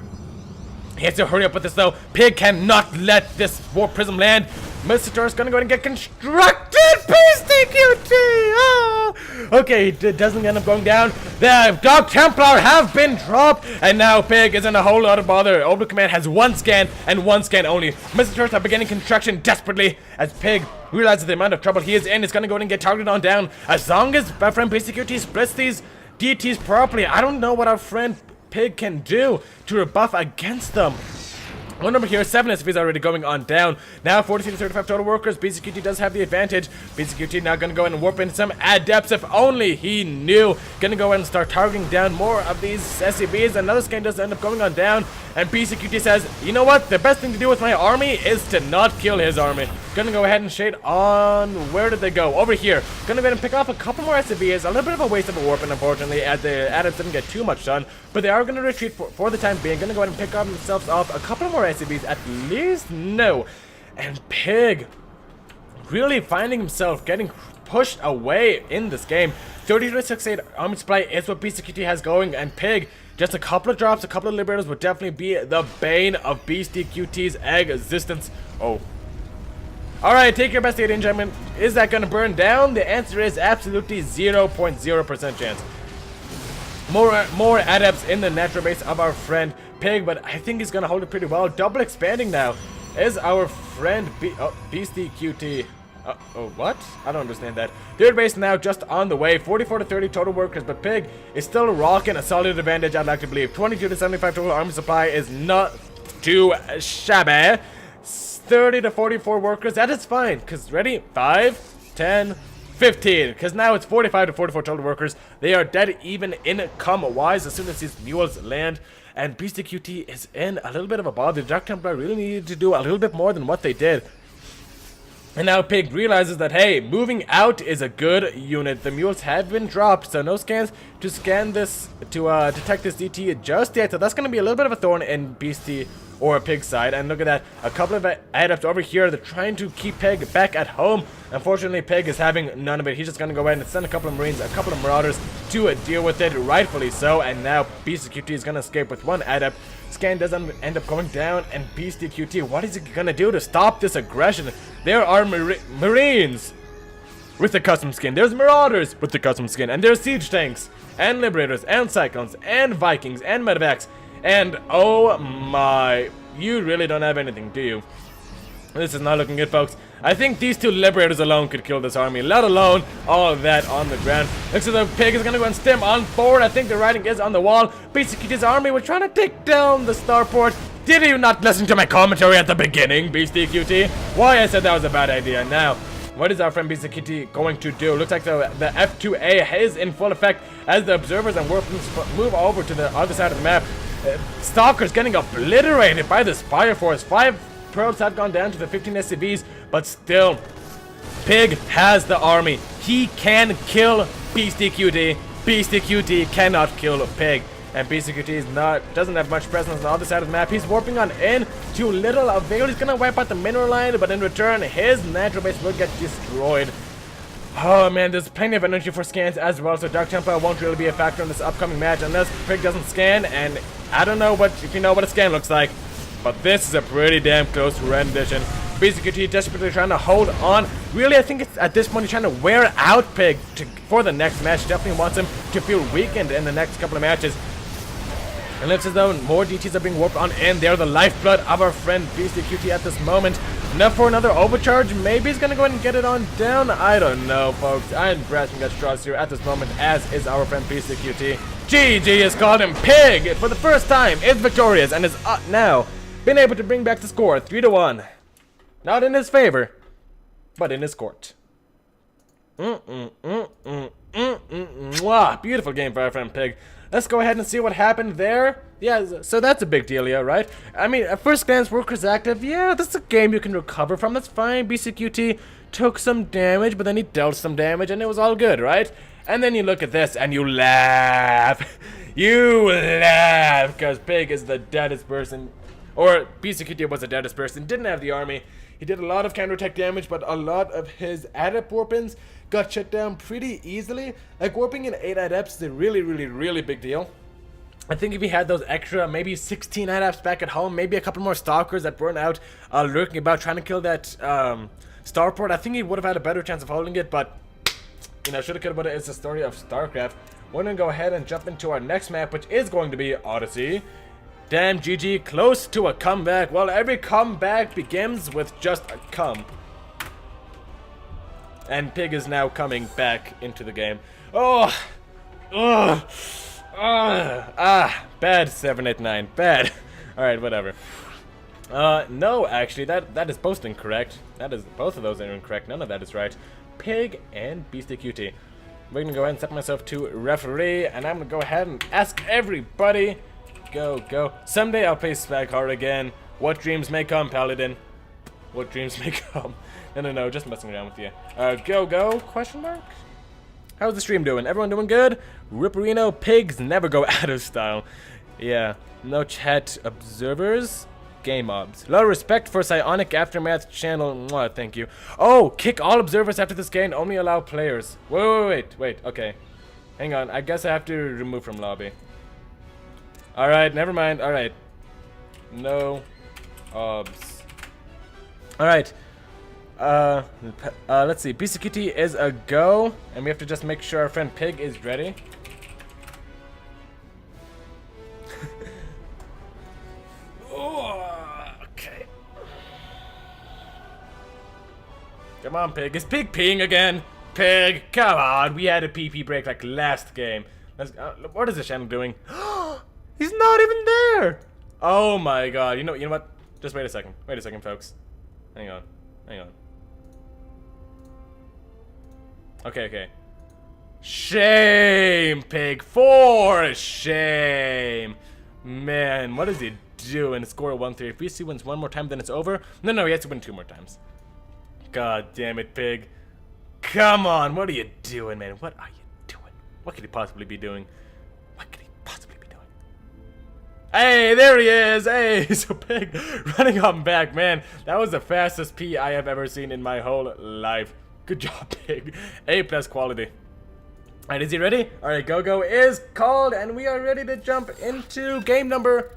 He has to hurry up with this though. Pig cannot let this War Prism land. Mr. Tor's gonna go ahead and get constructed. Beastyqt! Oh. Okay, it doesn't end up going down. The Dog Templar have been dropped, and now Pig is in a whole lot of bother. Orbital Command has 1 scan and 1 scan only. Mr. Tor's are beginning construction desperately as Pig realizes the amount of trouble he is in. Is gonna go ahead and get targeted on down. As long as our friend Beastyqt splits these DTs properly, I don't know what our friend Pig can do to rebuff against them. One number here, 7 SCVs already going on down. Now 43 to 35 total workers. Beastyqt does have the advantage. Beastyqt now gonna go in and warp in some Adepts. If only he knew. Gonna go in and start targeting down more of these SCVs. Another scan does end up going on down. And Beastyqt says, you know what? The best thing to do with my army is to not kill his army. Gonna go ahead and shade on. Where did they go? Over here. Gonna go ahead and pick off a couple more SCVs. A little bit of a waste of a warp, unfortunately, as the Adepts didn't get too much done. But they are gonna retreat for the time being. Gonna go ahead and pick up themselves off a couple more SCVs at least. No. And Pig really finding himself getting pushed away in this game. 32-68 army supply is what Beastyqt has going, and Pig, just a couple of drops, a couple of Liberators would definitely be the bane of Beastyqt's existence. Oh. Alright, take your best in, gentlemen. Is that gonna burn down? The answer is absolutely 0.0% chance. More Adepts in the natural base of our friend Pig, but I think he's gonna hold it pretty well. Double expanding now is our friend Beastyqt. Oh, what? I don't understand that. Third base now just on the way. 44 to 30 total workers, but Pig is still rocking a solid advantage, I'd like to believe. 22 to 75 total army supply is not too shabby. 30 to 44 workers, that is fine. Because, ready? 5, 10, 15. Because now it's 45 to 44 total workers. They are dead even income-wise as soon as these mules land. And Beastyqt is in a little bit of a bother. The Dark Templar really needed to do a little bit more than what they did. And now Pig realizes that, hey, moving out is a good unit. The mules have been dropped, so no scans to scan this, to detect this DT just yet. So that's going to be a little bit of a thorn in Beastie or Pig's side. And look at that, a couple of adepts over here. They're trying to keep Pig back at home. Unfortunately, Pig is having none of it. He's just going to go ahead and send a couple of Marines, a couple of Marauders to deal with it, rightfully so. And now Beastyqt is going to escape with one adept. Scan doesn't end up going down, and Beastyqt, what is he gonna do to stop this aggression? There are Marines with the custom skin, there's Marauders with the custom skin, and there's Siege Tanks, and Liberators, and Cyclones, and Vikings, and Medevacs, and oh my, you really don't have anything, do you? This is not looking good, folks. I think these two Liberators alone could kill this army, let alone all of that on the ground. Looks like the Pig is going to go and stem on forward. I think the writing is on the wall. Beastyqt's army was trying to take down the starport. Did you not listen to my commentary at the beginning, Beastyqt? Why I said that was a bad idea. Now, what is our friend Beastyqt going to do? Looks like the F2A is in full effect as the observers and warplings move over to the other side of the map. Stalker's getting obliterated by this fire force. 5 probes have gone down to the 15 SCVs, but still, Pig has the army. He can kill Beastyqt. Beastyqt cannot kill Pig. And Beastyqt doesn't have much presence on the other side of the map. He's warping on in to little avail. He's gonna wipe out the mineral line, but in return, his natural base will get destroyed. Oh man, there's plenty of energy for scans as well, so Dark Templar won't really be a factor in this upcoming match unless Pig doesn't scan, and I don't know if you know what a scan looks like. But this is a pretty damn close rendition. Beastyqt desperately trying to hold on. Really, I think it's at this point he's trying to wear out Pig for the next match. Definitely wants him to feel weakened in the next couple of matches. And looks as though more DTs are being warped on in. They're the lifeblood of our friend Beastyqt at this moment. Enough for another overcharge. Maybe he's going to go ahead and get it on down. I don't know, folks. I'm grasping at straws here at this moment, as is our friend Beastyqt. GG has called him Pig for the first time. Is victorious and is now been able to bring back the score 3-1. Not in his favor, but in his court. Mwah. Beautiful game for our friend Pig. Let's go ahead and see what happened there. Yeah, so that's a big deal, yeah, right? I mean, at first glance, workers active. Yeah, that's a game you can recover from. That's fine. Beastyqt took some damage, but then he dealt some damage, and it was all good, right? And then you look at this, and you laugh. You laugh, because Pig is the deadest person. Or Beastyqt was the deadest person. Didn't have the army. He did a lot of counterattack damage, but a lot of his adept warpins got shut down pretty easily. Like, warping in 8 adepts is a really big deal. I think if he had those extra, maybe 16 adepts back at home, maybe a couple more stalkers that weren't out lurking about trying to kill that starport, I think he would have had a better chance of holding it, but, you know, shoulda, coulda, woulda. It's the story of StarCraft. We're gonna go ahead and jump into our next map, which is going to be Odyssey. Damn, GG, close to a comeback. Well, every comeback begins with just a come. And Pig is now coming back into the game. Oh! Bad 789. Bad. Alright, whatever. No, actually, that is both incorrect. That is, both of those are incorrect. None of that is right. Pig and Beastyqt. We're gonna go ahead and set myself to referee, and I'm gonna go ahead and ask everybody. Go. Someday I'll play Spag Hard again. What dreams may come, Paladin. What dreams may come. No, just messing around with you. Go, question mark? How's the stream doing? Everyone doing good? Ripperino, Pigs never go out of style. Yeah, no chat observers. Game mobs. A lot of respect for Psionic Aftermath channel. Mwah, thank you. Oh, kick all observers after this game. Only allow players. Wait. Okay. Hang on. I guess I have to remove from lobby. Alright, never mind. Alright. No obs. Alright. Let's see. Beastyqt is a go. And we have to just make sure our friend Pig is ready. Okay. Come on, Pig. Is Pig peeing again? Pig, come on. We had a PP break like last game. Let's, what is this channel doing? He's not even there. Oh my god. You know what? Just wait a second. Wait a second, folks. Hang on. Okay. Shame, Pig. For shame. Man, what is he doing? Score 1-3. If BC wins one more time, then it's over. No, he has to win 2 more times. God damn it, Pig. Come on, what are you doing, man? What are you doing? What could he possibly be doing? What could he possibly be doing? Hey, there he is! Hey, so Pig running on back, man. That was the fastest P I have ever seen in my whole life. Good job, Pig. A+ quality. Alright, is he ready? Alright, go is called, and we are ready to jump into game number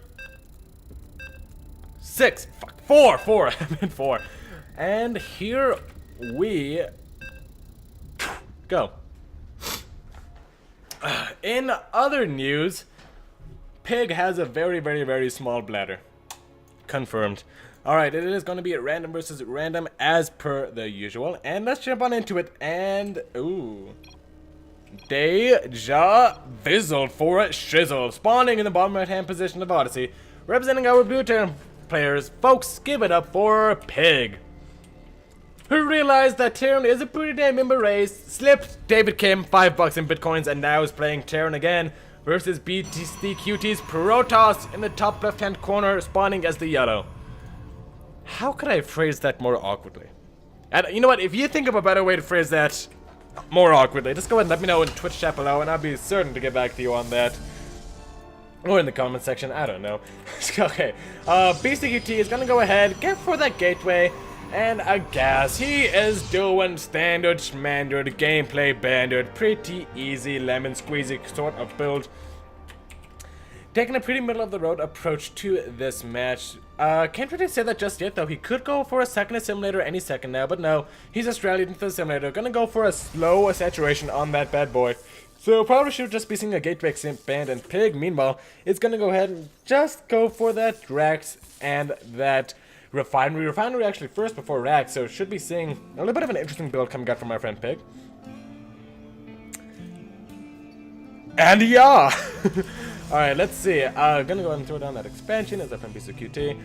6. Fuck, 4. I meant 4. And here we go. In other news, Pig has a very small bladder. Confirmed. Alright, it is going to be a random versus random as per the usual. And let's jump on into it. And, ooh. Deja Vizzle for a shizzle. Spawning in the bottom right hand position of Odyssey. Representing our blue team players. Folks, give it up for Pig, who realized that Terran is a pretty damn member race, slipped David Kim $5 in bitcoins, and now is playing Terran again versus Beastyqt's Protoss in the top left hand corner, spawning as the yellow. How could I phrase that more awkwardly? And you know what, if you think of a better way to phrase that more awkwardly, just go ahead and let me know in Twitch chat below, and I'll be certain to get back to you on that. Or in the comment section, I don't know. Okay, Beastyqt is gonna go ahead, get for that gateway, and I guess he is doing standard schmandard gameplay banded, pretty easy lemon squeezy sort of build. Taking a pretty middle of the road approach to this match. Can't really say that just yet though. He could go for a second simulator any second now, but no. He's Australian into the simulator. Gonna go for a slow saturation on that bad boy. So probably should just be seeing a gateway simp band, and Pig, meanwhile, is gonna go ahead and just go for that Drax and that Refinery. Refinery actually first before Rax, so should be seeing a little bit of an interesting build coming out from my friend Pig. And yeah! Alright, let's see. Gonna go ahead and throw down that expansion as I friend Beastyqt.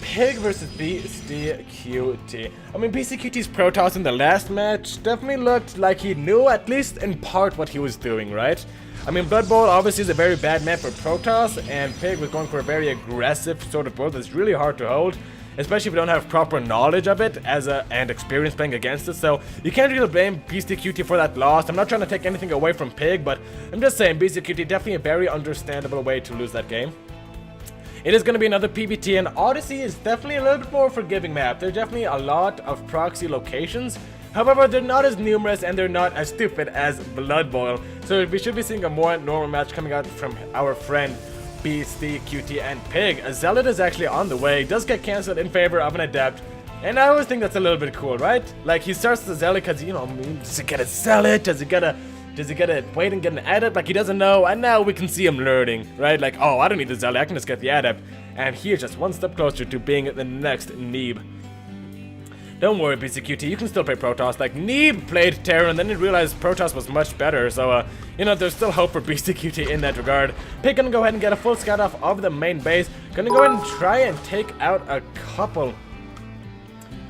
Pig versus Beastyqt. I mean, Beastyqt's Protoss in the last match definitely looked like he knew, at least in part, what he was doing, right? I mean, Blood Bowl obviously is a very bad map for Protoss, and Pig was going for a very aggressive sort of build that's really hard to hold, especially if you don't have proper knowledge of it and experience playing against it. So you can't really blame Beastyqt for that loss. I'm not trying to take anything away from Pig, but I'm just saying Beastyqt definitely a very understandable way to lose that game. It is going to be another PvT, and Odyssey is definitely a little bit more forgiving map. There's definitely a lot of proxy locations. However, they're not as numerous and they're not as stupid as Blood Bowl. So we should be seeing a more normal match coming out from our friend Beastyqt and Pig. A Zealot is actually on the way. Does get cancelled in favor of an Adept. And I always think that's a little bit cool, right? Like, he starts the Zealot because, you know, does he get a Zealot? Does he get a wait and get an Adept? Like, he doesn't know. And now we can see him learning, right? Like, oh, I don't need the Zealot. I can just get the Adept. And he's just one step closer to being the next Neeb. Don't worry, Beastyqt, you can still play Protoss. Like, Neeb played Terran, then he realized Protoss was much better, so, you know, there's still hope for Beastyqt in that regard. Pig gonna go ahead and get a full scout off of the main base. Gonna go ahead and try and take out a couple.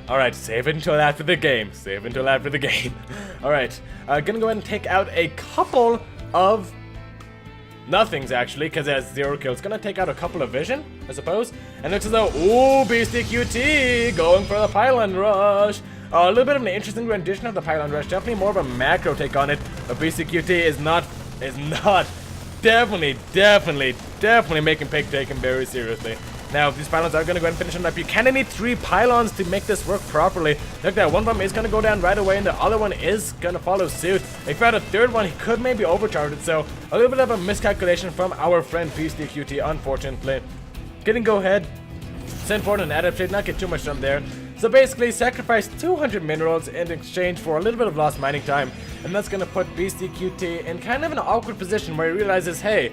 Alright, save it until after the game. Save it until after the game. Alright, gonna go ahead and take out a couple of nothings, actually, because it has 0 kills. Gonna take out a couple of vision, I suppose. And looks as though, ooh, Beastyqt going for the pylon rush. A little bit of an interesting rendition of the pylon rush. Definitely more of a macro take on it. But Beastyqt is not definitely making Pig take him very seriously. Now, if these pylons are going to go ahead and finish him up, you kind of need 3 pylons to make this work properly. Look, that one of them is going to go down right away, and the other one is going to follow suit. If we had a third one, he could maybe overcharge it, so a little bit of a miscalculation from our friend Beastyqt, unfortunately. Getting go ahead, send forward an Adept, not get too much done there. So basically, sacrifice 200 minerals in exchange for a little bit of lost mining time, and that's going to put Beastyqt in kind of an awkward position where he realizes, hey,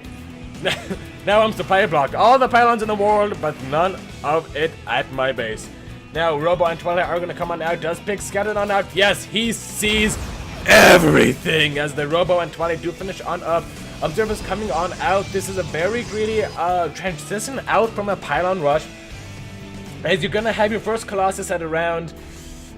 now I'm supply block. All the pylons in the world, but none of it at my base. Now, Robo and Twilight are going to come on out. Does Pig scatter on out? Yes, he sees everything as the Robo and Twilight do finish on up. Observers coming on out. This is a very greedy transition out from a pylon rush, as you're going to have your first Colossus at around,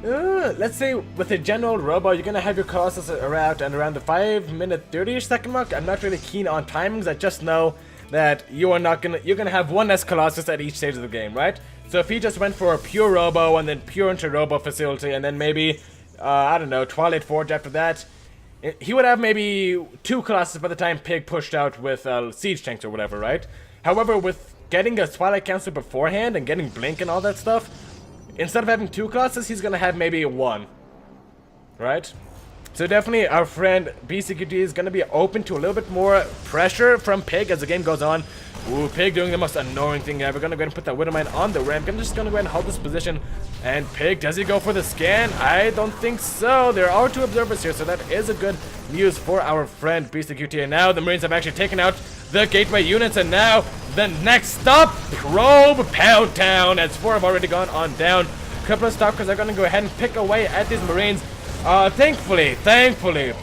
let's say with a general Robo, you're going to have your Colossus around the 5-minute 30-ish second mark. I'm not really keen on timings. I just know that you're going to have one less Colossus at each stage of the game, right? So if he just went for a pure Robo and then pure into Robo facility and then maybe, I don't know, Twilight Forge after that, he would have maybe 2 Colossus by the time Pig pushed out with Siege Tanks or whatever, right? However, with getting a Twilight Counselor beforehand and getting Blink and all that stuff, instead of having 2 Colossus, he's gonna have maybe 1. Right? So definitely our friend Beastyqt is gonna be open to a little bit more pressure from Pig as the game goes on. Ooh, Pig doing the most annoying thing ever. Gonna go ahead and put that Widowmine on the ramp. I'm just gonna go ahead and hold this position. And Pig, does he go for the scan? I don't think so. There are 2 observers here, so that is a good news for our friend Beastyqt. And now the Marines have actually taken out the gateway units, and now the next stop, Probe Pound Town, as 4 have already gone on down. A couple of stalkers are gonna go ahead and pick away at these Marines. Thankfully,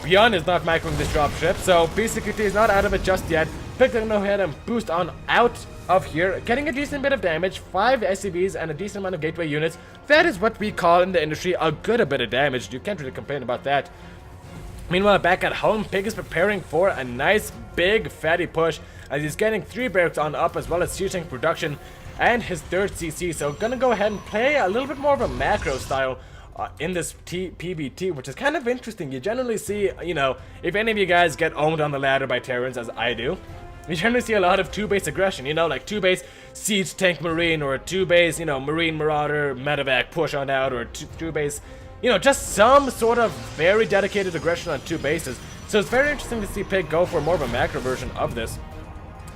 Beyond is not microing this dropship, so Beastyqt is not out of it just yet. Pig's gonna go ahead and boost on out of here, getting a decent bit of damage, 5 SCVs and a decent amount of gateway units. That is what we call in the industry a good bit of damage. You can't really complain about that. Meanwhile, back at home, Pig is preparing for a nice, big, fatty push as he's getting 3 barracks on up as well as Siege Tank production and his 3rd CC. So gonna go ahead and play a little bit more of a macro style in this PvT, which is kind of interesting. You generally see, you know, if any of you guys get owned on the ladder by Terrans, as I do, you generally see a lot of 2-base aggression, you know, like 2-base Siege Tank Marine, or a 2-base, you know, Marine Marauder, Medevac push on out, or 2-base, you know, just some sort of very dedicated aggression on 2 bases. So it's very interesting to see Pig go for more of a macro version of this.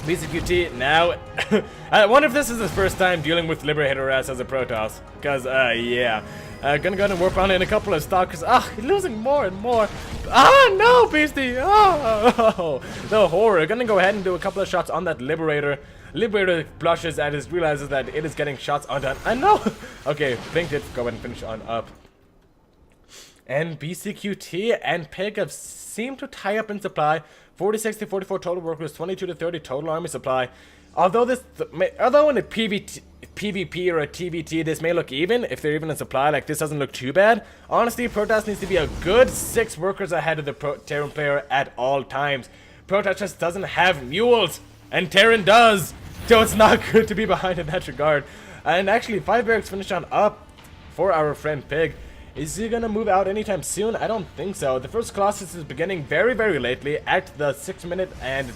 Beastyqt now, I wonder if this is his first time dealing with Liberator as a Protoss, because, yeah. Gonna go ahead and warp on in a couple of stalkers. He's losing more and more. No, Beastie! Oh, the horror. Gonna go ahead and do a couple of shots on that Liberator. Liberator blushes and realizes that it is getting shots undone. I know! Okay, Blink did go ahead and finish on up. And Beastyqt and Pig have seemed to tie up in supply. 46 to 44 total workers, 22 to 30 total army supply. Although in a PvP or a TvT this may look even, if they're even in supply, like this doesn't look too bad. Honestly, Protoss needs to be a good 6 workers ahead of the Terran player at all times. Protoss just doesn't have mules, and Terran does, so it's not good to be behind in that regard. And actually, 5 barracks finished on up for our friend Pig. Is he gonna move out anytime soon? I don't think so. The first Colossus is beginning very, very lately at the 6 minute and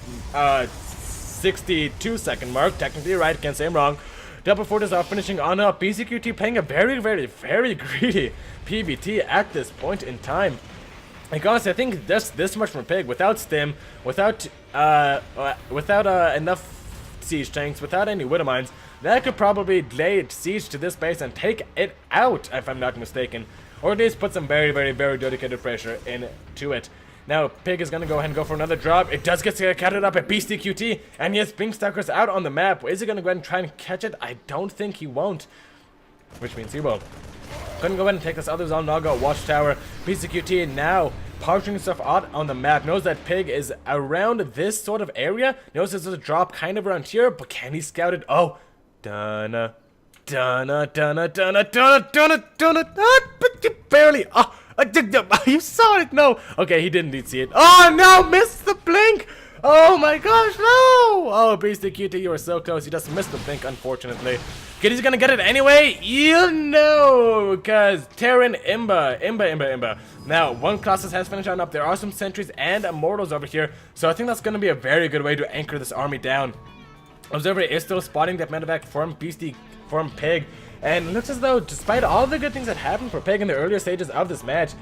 62 second mark. Technically right, can't say I'm wrong. Double Fortress are finishing on up. Beastyqt playing a very, very, very greedy PvT at this point in time. Like honestly, I think this much from Pig, without stim, without enough siege tanks, without any widow mines, that could probably lay siege to this base and take it out, if I'm not mistaken. Or at least put some very, very, very dedicated pressure into it. Now, Pig is gonna go ahead and go for another drop. It does get catted up at Beastyqt, and yes, Beastyqt's out on the map. Is he gonna go ahead and try and catch it? I don't think he won't. Which means he won't. Gonna go ahead and take this other Zalnaga watchtower. Beastyqt now partitioning stuff out on the map. Knows that Pig is around this sort of area. Knows there's a drop kind of around here, but can he scout it? Oh, Dunna. Barely. You saw it. No. Okay, he didn't indeed see it. Oh no, missed the blink. Oh my gosh, no. Oh, Beastyqt, you were so close. You just missed the blink, unfortunately. Okay, he's gonna get it anyway. You know, because Terran Imba. Now, 1 Colossus has finished on up. There are some sentries and immortals over here, so I think that's gonna be a very good way to anchor this army down. Observer is still spotting that medevac from Pig, and it looks as though, despite all the good things that happened for Pig in the earlier stages of this match,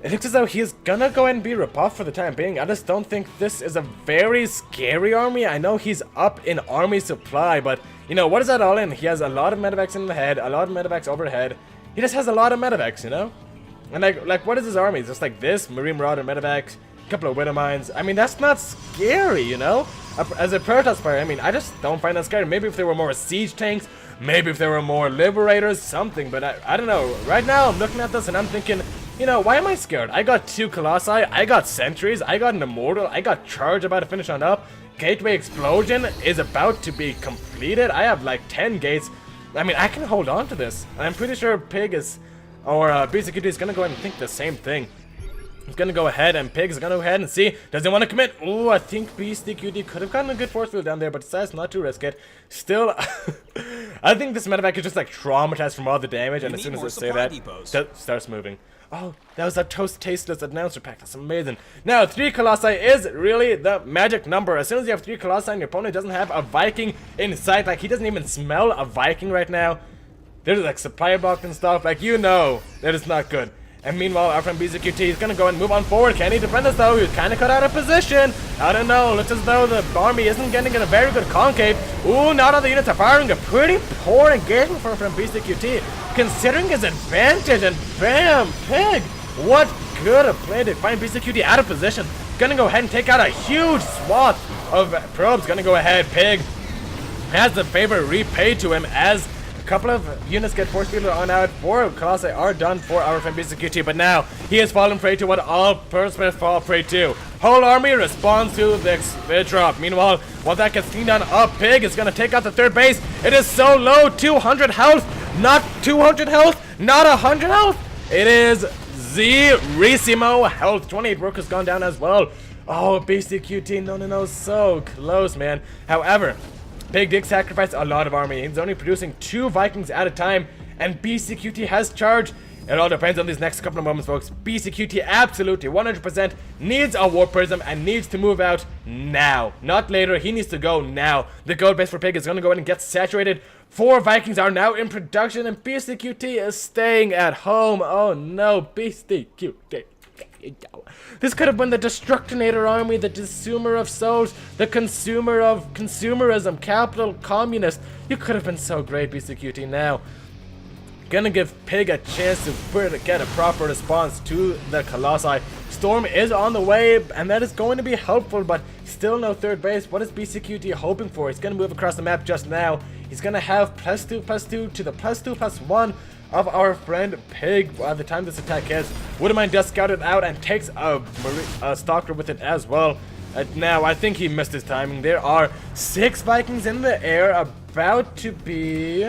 it looks as though he's gonna go ahead and be rebuffed for the time being. I just don't think this is a very scary army. I know he's up in army supply, but, you know, what is that all in? He has a lot of medevacs in the head, a lot of medevacs overhead. He just has a lot of medevacs, you know? And like what is his army? Just like this, Marine Marauder medevacs, a couple of widow mines. I mean, that's not scary, you know? As a Protoss player, I mean, I just don't find that scary. Maybe if there were more siege tanks, maybe if there were more liberators, something, but I don't know. Right now, I'm looking at this and I'm thinking, you know, why am I scared? I got 2 Colossi, I got sentries, I got an immortal, I got charge about to finish on up. Gateway explosion is about to be completed. I have like 10 gates. I mean, I can hold on to this. And I'm pretty sure Pig is, or Beastyqt is gonna go ahead and think the same thing. He's gonna go ahead, and Pig's gonna go ahead and see. Doesn't want to commit. Ooh, I think Beastyqt could have gotten a good force field down there, but decides not to risk it. Still, I think this medevac is just like traumatized from all the damage, and as soon as I say that, it starts moving. Oh, that was a tasteless announcer pack. That's amazing. Now, 3 Colossi is really the magic number. As soon as you have 3 Colossi and your opponent doesn't have a Viking in sight, like he doesn't even smell a Viking right now. There's like supply block and stuff, like you know that is not good. And meanwhile, our friend Beastyqt is gonna go and move on forward. Can he defend us though? He's kind of cut out of position. I don't know. Looks as though the army isn't getting in a very good concave. Ooh, not all the units are firing. A pretty poor engagement from Beastyqt, considering his advantage. And bam, Pig. What good a play to find Beastyqt out of position. Gonna go ahead and take out a huge swath of probes. Gonna go ahead. Pig has the favor repaid to him as a couple of units get force feeder on out. 4 Colossi are done for our friend Beastyqt, but now he has fallen prey to what all persons fall prey to. Whole army responds to the drop. Meanwhile, while that gets cleaned on up, Pig is going to take out the 3rd base. It is so low, 200 health, not 200 health, not 100 health. It is zerissimo health. 28 workers gone down as well. Oh, Beastyqt, no, so close, man. However, Pig did sacrifice a lot of army. He's only producing 2 Vikings at a time, and Beastyqt has charge. It all depends on these next couple of moments, folks. Beastyqt absolutely 100% needs a War Prism and needs to move out now. Not later, he needs to go now. The gold base for Pig is going to go in and get saturated. 4 Vikings are now in production, and Beastyqt is staying at home. Oh no, Beastyqt. This could have been the Destructinator army, the consumer of souls, the consumer of consumerism, capital communist. You could have been so great, Beastyqt. Now, gonna give Pig a chance to get a proper response to the Colossi. Storm is on the way, and that is going to be helpful, but still no 3rd base. What is Beastyqt hoping for? He's gonna move across the map just now. He's gonna have +2/+2 to the +2/+1 of our friend Pig by the time this attack hits. Wouldn't mind just scout it out and takes a stalker with it as well. Now, I think he missed his timing. There are 6 Vikings in the air, about to be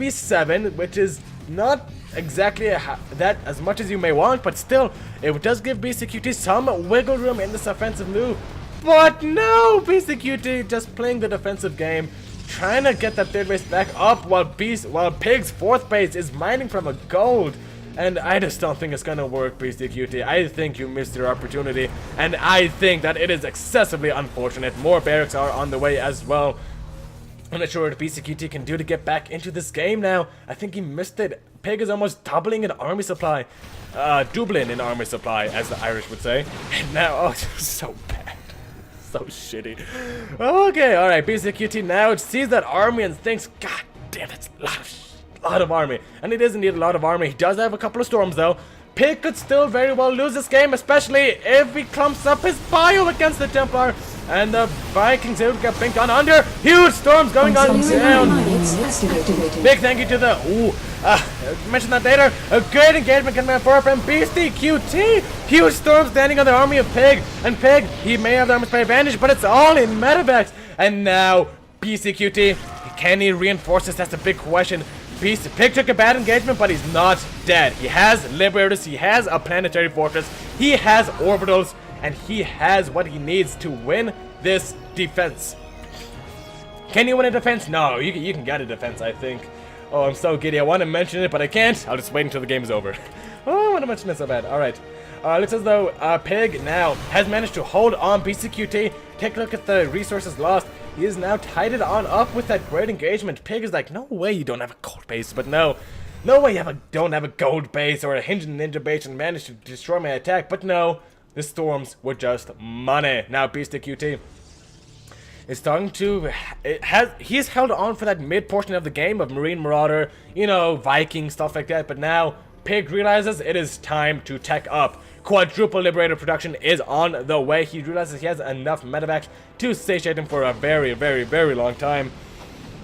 7, which is not exactly that as much as you may want, but still, it does give Beastyqt some wiggle room in this offensive move. But no, Beastyqt just playing the defensive game, trying to get that 3rd base back up while Pig's 4th base is mining from a gold. And I just don't think it's gonna work, Beastyqt. I think you missed your opportunity, and I think that it is excessively unfortunate. More barracks are on the way as well. I'm not sure what Beastyqt can do to get back into this game now. I think he missed it. Pig is almost doubling in army supply. Doubling in army supply, as the Irish would say. And now, oh, it's so bad. So shitty. Okay, alright, Beastyqt now sees that army and thinks, God damn, that's a lot of army. And he doesn't need a lot of army. He does have a couple of storms though. Pig could still very well lose this game, especially if he clumps up his bio against the Templar. And the Vikings will get pinked on under. Huge storms going on down. Big thank you to the mention that later. A great engagement coming out for from Beastyqt. Huge storm standing on the army of Pig. And Pig, he may have the armor by advantage, but it's all in medevacs. And now Beastyqt, can he reinforce this? That's a big question. Pig took a bad engagement, but he's not dead. He has Liberators, he has a planetary fortress, he has orbitals, and he has what he needs to win this defense. Can you win a defense? No, you can get a defense, I think. Oh, I'm so giddy. I want to mention it, but I can't. I'll just wait until the game's over. Oh, I want to mention it so bad. Alright. Looks as though Pig now has managed to hold on Beastyqt. Take a look at the resources lost. He is now tied it on up with that great engagement. Pig is like, no way you don't have a gold base, but no. No way you don't have a gold base or a hinged ninja base and managed to destroy my attack, but no. The storms were just money. Now Beastyqt is starting to... He's held on for that mid portion of the game of Marine Marauder, you know, Viking, stuff like that, but now Pig realizes it is time to tech up. Quadruple Liberator production is on the way. He realizes he has enough medevacs to satiate him for a very, very, very long time.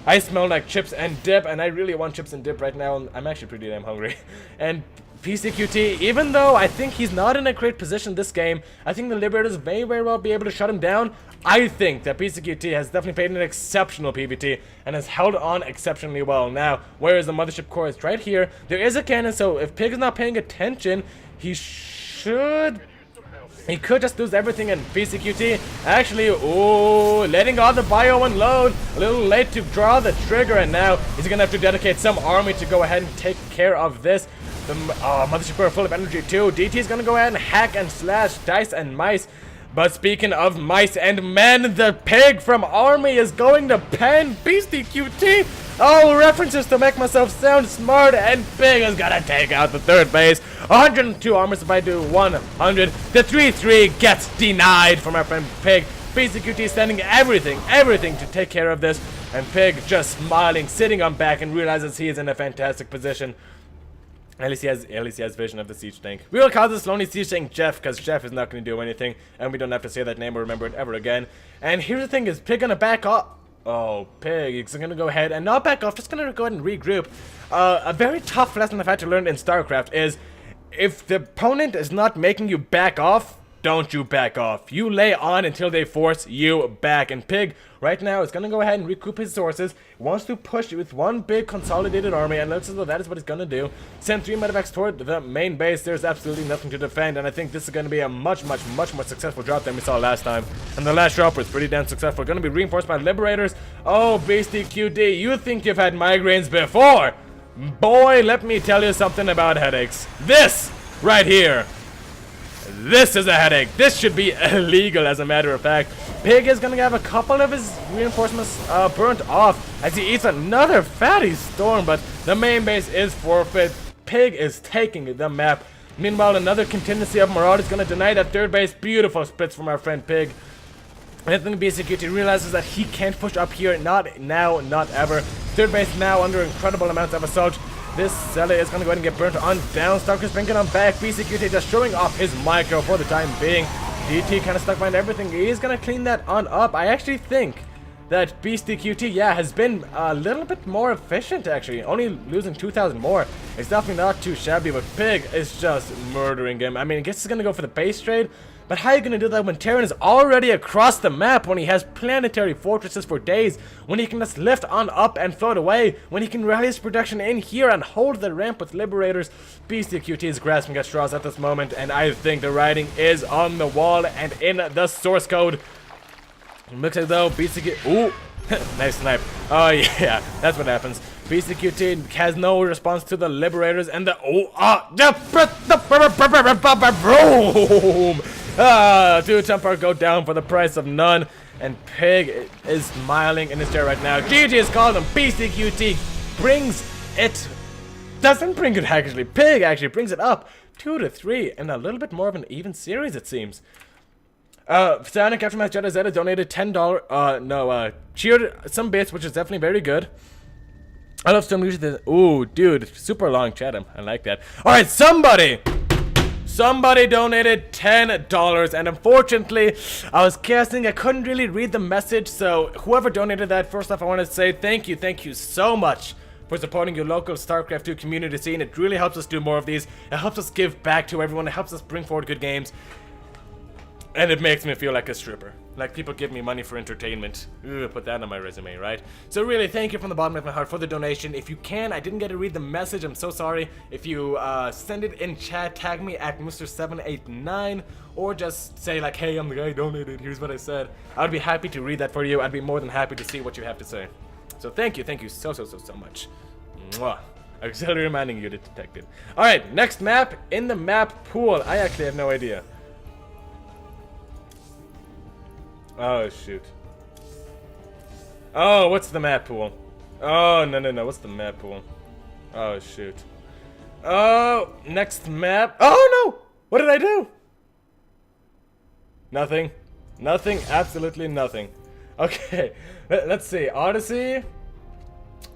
I smell like chips and dip, and I really want chips and dip right now, and I'm actually pretty damn hungry. And Beastyqt, even though I think he's not in a great position this game, I think the Liberators may very well be able to shut him down. I think that Beastyqt has definitely played an exceptional PvT and has held on exceptionally well. Now, where is the Mothership Core? It's right here. There is a cannon, so if Pig is not paying attention, he should He could just lose everything in Beastyqt. Actually, letting all the bio unload. A little late to draw the trigger, and now he's gonna have to dedicate some army to go ahead and take care of this. The Mothership are full of energy too. DT's gonna go ahead and hack and slash dice and mice. But speaking of mice and men, the pig from army is going to pen Beastyqt. Oh, references to make myself sound smart, and pig is gonna take out the third base. 102 armors if I do 100. The 3-3 gets denied from our friend Pig. Beastyqt sending everything to take care of this, and Pig just smiling, sitting on back, and realizes he is in a fantastic position. At least he has vision of the siege tank. We will call this lonely siege tank Jeff, because Jeff is not going to do anything, and we don't have to say that name or remember it ever again. And here's the thing: is Pig gonna back off? Oh, Pig is gonna go ahead and not back off. Just gonna go ahead and regroup. A very tough lesson I've had to learn in StarCraft is, if the opponent is not making you back off, don't you back off. You lay on until they force you back. And Pig, right now, is going to go ahead and recoup his sources. Wants to push with one big consolidated army, and looks as though that is what he's going to do. Send 3 medevacs toward the main base. There's absolutely nothing to defend, and I think this is going to be a much more successful drop than we saw last time. And the last drop was pretty damn successful. Going to be reinforced by Liberators. Oh, Beastyqt, you think you've had migraines before? Boy, let me tell you something about headaches. This right here. This is a headache. This should be illegal, as a matter of fact. Pig is gonna have a couple of his reinforcements burnt off as he eats another fatty storm, but the main base is forfeit. Pig is taking the map. Meanwhile, another contingency of Maraud is gonna deny that third base. Beautiful splits from our friend Pig. And then Beastyqt realizes that he can't push up here, not now, not ever. Third base now under incredible amounts of assault. This Zella is going to go ahead and get burnt on down. Stalker's bringing on back. Beastyqt just showing off his micro for the time being. DT kind of stuck behind everything. He's going to clean that on up. I actually think that Beastyqt, yeah, has been a little bit more efficient, actually. Only losing 2,000 more. It's definitely not too shabby, but Pig is just murdering him. I mean, I guess he's going to go for the base trade. But how are you going to do that when Terran is already across the map, when he has planetary fortresses for days, when he can just lift on up and float away, when he can rally his production in here and hold the ramp with Liberators? Beastyqt is grasping at straws at this moment, and I think the writing is on the wall and in the source code. It looks as though Beastyqt... Ooh! Nice snipe. Oh yeah, that's what happens. Beastyqt has no response to the Liberators, and the... Boom! Two Templar go down for the price of none, and Pig is smiling in his chair right now. GG is called him. Beastyqt brings it, doesn't bring it actually. Pig actually brings it up 2-3, and a little bit more of an even series, it seems. Psionic Aftermath Jedi Zeta donated $10. Cheered some bits, which is definitely very good. I love some music. Ooh, dude, super long chat. I like that. All right, somebody donated $10, and unfortunately, I was casting. I couldn't really read the message, so whoever donated that, first off, I want to say thank you so much for supporting your local StarCraft 2 community scene. It really helps us do more of these. It helps us give back to everyone. It helps us bring forward good games. And it makes me feel like a stripper. Like people give me money for entertainment. Ugh, put that on my resume, right? So really, thank you from the bottom of my heart for the donation. If you can, I didn't get to read the message. I'm so sorry. If you send it in chat, tag me at Mr789, or just say like, hey, I'm the guy who donated. Here's what I said. I'd be happy to read that for you. I'd be more than happy to see what you have to say. So thank you so much. Mwah. Auxiliary mining unit detected. All right, next map in the map pool. I actually have no idea. Oh, shoot. Oh, what's the map pool? Oh, no. What's the map pool? Oh, shoot. Oh, next map. Oh, no! What did I do? Nothing. Nothing. Absolutely nothing. Okay. Let's see. Odyssey.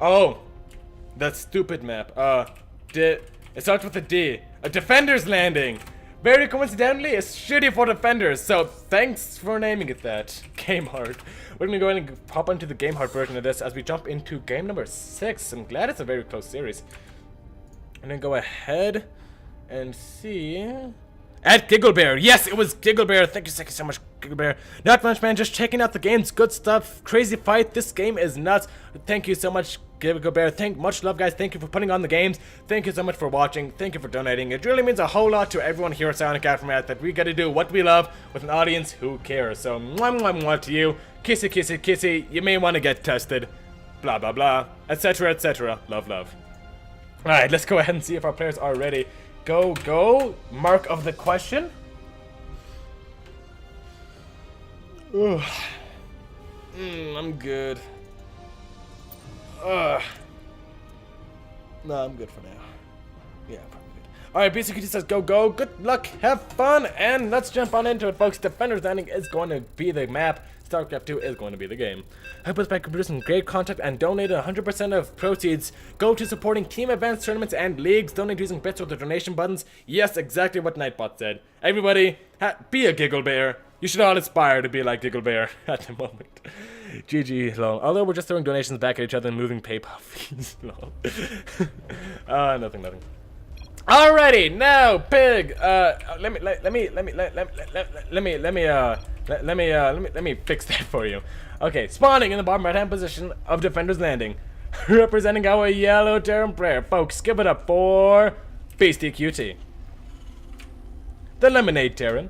Oh. That stupid map. It starts with a D. A Defender's Landing. Very coincidentally, it's shitty for defenders, so thanks for naming it that. Game Heart. We're gonna go ahead and hop onto the Game Heart version of this as we jump into game number 6. I'm glad it's a very close series. I'm gonna go ahead and see... At Gigglebear. Yes, it was Gigglebear. Thank you so much, Gigglebear. Not much, man. Just checking out the games. Good stuff. Crazy fight. This game is nuts. Thank you so much, Giga Bear. Much love, guys. Thank you for putting on the games. Thank you so much for watching. Thank you for donating. It really means a whole lot to everyone here at Psionic Aftermath that we get to do what we love with an audience who cares. So, mwah, mwah, mwah to you. Kissy, kissy, kissy. You may want to get tested. Blah, blah, blah. Etc., etc. Love, love. Alright, let's go ahead and see if our players are ready. Go, go. Mark of the question. Ugh. I'm good. No, I'm good for now. Yeah, probably good. Alright, Beastyqt says go, go. Good luck, have fun, and let's jump on into it, folks. Defender's Landing is going to be the map. StarCraft 2 is going to be the game. Help us by producing great content and donate 100% of proceeds. Go to supporting team events, tournaments, and leagues. Donate using bits with the donation buttons. Yes, exactly what Nightbot said. Everybody, be a Giggle Bear. You should all aspire to be like Giggle Bear at the moment. GG, lol. Although we're just throwing donations back at each other and moving PayPal fees, lol. Nothing. Alrighty, now PiG. Let me fix that for you. Okay, spawning in the bottom right-hand position of Defender's Landing, representing our yellow Terran player. Folks, give it up for Beastyqt, the Lemonade Terran.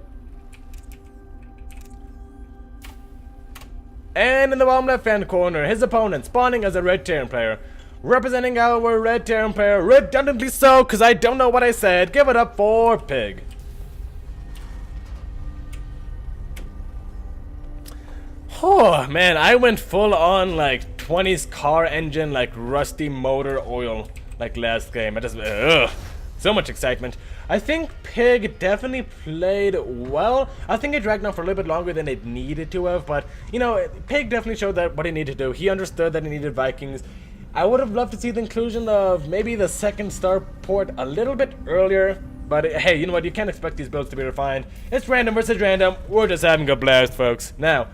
And in the bottom left-hand corner, his opponent, spawning as a red Terran player, representing our red Terran player, redundantly so, because I don't know what I said. Give it up for PiG. Oh man, I went full on like 20s car engine, like rusty motor oil, like last game. I just, so much excitement. I think PiG definitely played well. I think it dragged on for a little bit longer than it needed to have, but you know, PiG definitely showed that what he needed to do. He understood that he needed Vikings. I would have loved to see the inclusion of maybe the second star port a little bit earlier, but hey, you know what? You can't expect these builds to be refined. It's random versus random. We're just having a blast, folks. Now,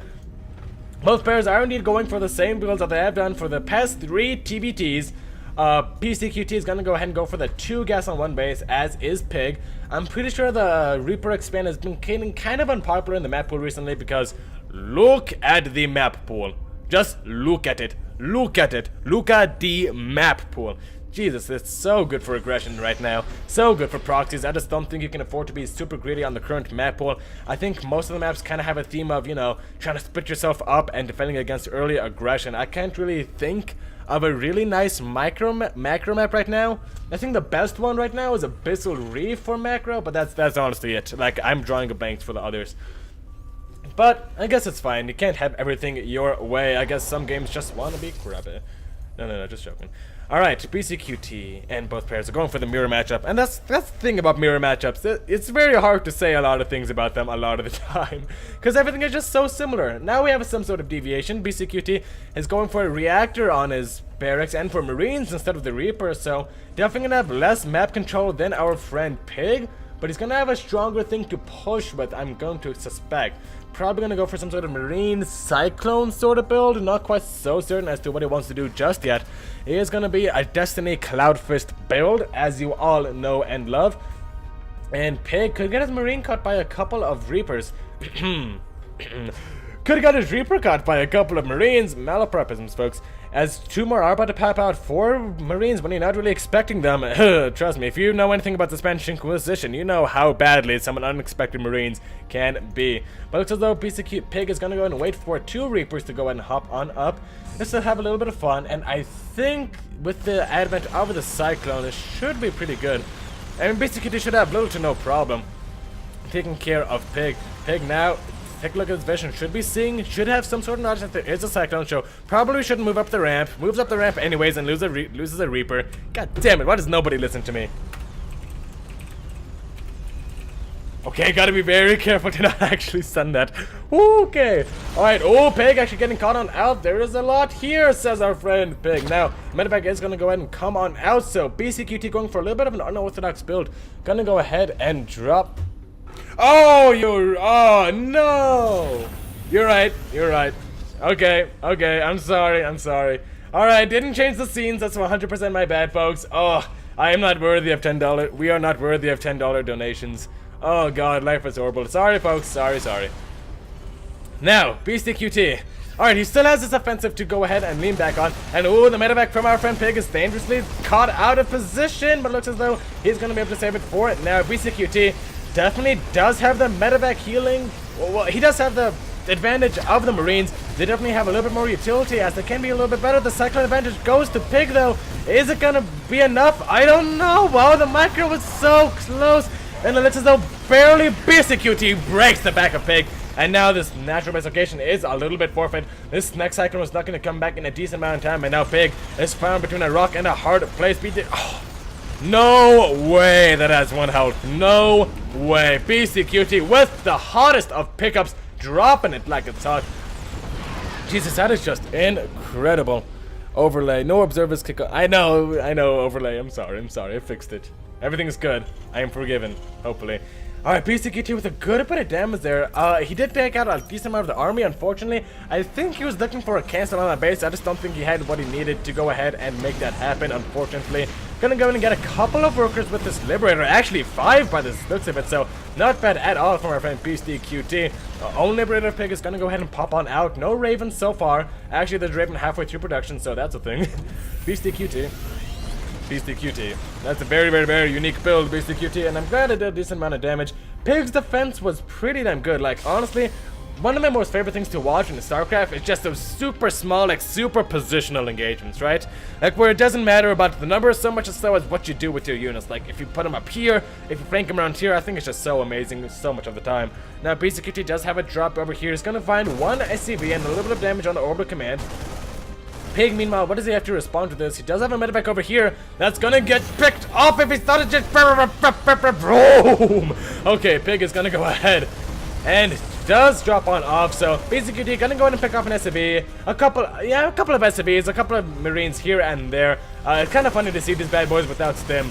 both players are indeed going for the same builds that they have done for the past 3 TBTs. Beastyqt is going to go ahead and go for the 2 gas on 1 base, as is PiG. I'm pretty sure the Reaper expand has been getting kind of unpopular in the map pool recently because look at the map pool. Just look at it. Look at it. Look at the map pool. Jesus, it's so good for aggression right now. So good for proxies. I just don't think you can afford to be super greedy on the current map pool. I think most of the maps kind of have a theme of, you know, trying to split yourself up and defending against early aggression. I can't really think of a really nice macro map right now. I think the best one right now is Abyssal Reef for macro, but that's honestly it. Like, I'm drawing a blank for the others. But I guess it's fine. You can't have everything your way. I guess some games just want to be crappy. No, just joking. Alright, Beastyqt and both pairs are going for the mirror matchup, and that's the thing about mirror matchups. It's very hard to say a lot of things about them a lot of the time, because everything is just so similar. Now we have some sort of deviation. Beastyqt is going for a reactor on his barracks and for Marines instead of the Reaper, so definitely gonna have less map control than our friend PiG, but he's gonna have a stronger thing to push with, I'm going to suspect. Probably gonna go for some sort of Marine Cyclone sort of build. Not quite so certain as to what he wants to do just yet. It is gonna be a Destiny Cloudfist build, as you all know and love. And PiG could get his Marine caught by a couple of Reapers. Could have got his Reaper caught by a couple of Marines. Malapropisms, folks. As 2 more are about to pop out for Marines when you're not really expecting them. Trust me, if you know anything about the Spanish Inquisition, you know how badly some unexpected Marines can be. But it looks as though Beastyqt PiG is going to go and wait for 2 Reapers to go and hop on up, just to have a little bit of fun. And I think with the advent of the Cyclone, it should be pretty good. I mean, Beastyqt should have little to no problem taking care of PiG. PiG now, take a look at his vision. Should have some sort of knowledge that there is a Cyclone show. Probably shouldn't move up the ramp. Moves up the ramp anyways and loses a Reaper. God damn it, why does nobody listen to me? Okay, gotta be very careful to not actually send that. Okay. Alright, oh, PiG actually getting caught on out. There is a lot here, says our friend PiG. Now, Medevac is gonna go ahead and come on out, so Beastyqt going for a little bit of an unorthodox build. Gonna go ahead and drop. Oh, oh no! You're right. Okay, I'm sorry. Alright, didn't change the scenes, that's 100% my bad, folks. Oh, I am not worthy of $10. We are not worthy of $10 donations. Oh god, life is horrible. Sorry, folks, sorry. Now, Beastyqt. Alright, he still has this offensive to go ahead and lean back on. And ooh, the medevac from our friend Pig is dangerously caught out of position, but looks as though he's going to be able to save it for it. Now, Beastyqt definitely does have the medevac healing. Well, he does have the advantage of the Marines. They definitely have a little bit more utility as they can be a little bit better. The cyclone advantage goes to Pig though. Is it gonna be enough? I don't know. Wow, the micro was so close. And it looks as though barely Beastyqt breaks the back of Pig. And now this natural base location is a little bit forfeit. This next cyclone was not going to come back in a decent amount of time. And now Pig is found between a rock and a hard place. Oh, no way that has 1 health. No way. Beastyqt with the hottest of pickups, dropping it like it's hot. Jesus, that is just incredible. Overlay. No observers kick off. I know, overlay. I'm sorry. I fixed it. Everything's good. I am forgiven, hopefully. Alright, Beastyqt with a good bit of damage there. He did take out a decent amount of the army, unfortunately. I think he was looking for a cancel on that base. I just don't think he had what he needed to go ahead and make that happen, unfortunately. Gonna go in and get a couple of workers with this Liberator. Actually, 5 by the looks of it, so not bad at all from our friend Beastyqt. Own Liberator Pig is gonna go ahead and pop on out. No Ravens so far. Actually, there's Raven halfway through production, so that's a thing. Beastyqt. That's a very, very, very unique build, Beastyqt, and I'm glad it did a decent amount of damage. Pig's defense was pretty damn good. Like, honestly, one of my most favorite things to watch in StarCraft is just those super small, like, super positional engagements, right? Like, where it doesn't matter about the numbers so much as so as what you do with your units. Like, if you put them up here, if you flank them around here, I think it's just so amazing so much of the time. Now, Beastyqt does have a drop over here. He's going to find 1 SCV and a little bit of damage on the orbital command. Pig, meanwhile, what does he have to respond to this? He does have a medevac over here. That's gonna get picked off if he thought it just boom. Okay, Pig is gonna go ahead and does drop on off. So Beastyqt gonna go ahead and pick off an SCV, a couple of SCVs, a couple of Marines here and there. It's kind of funny to see these bad boys without stim.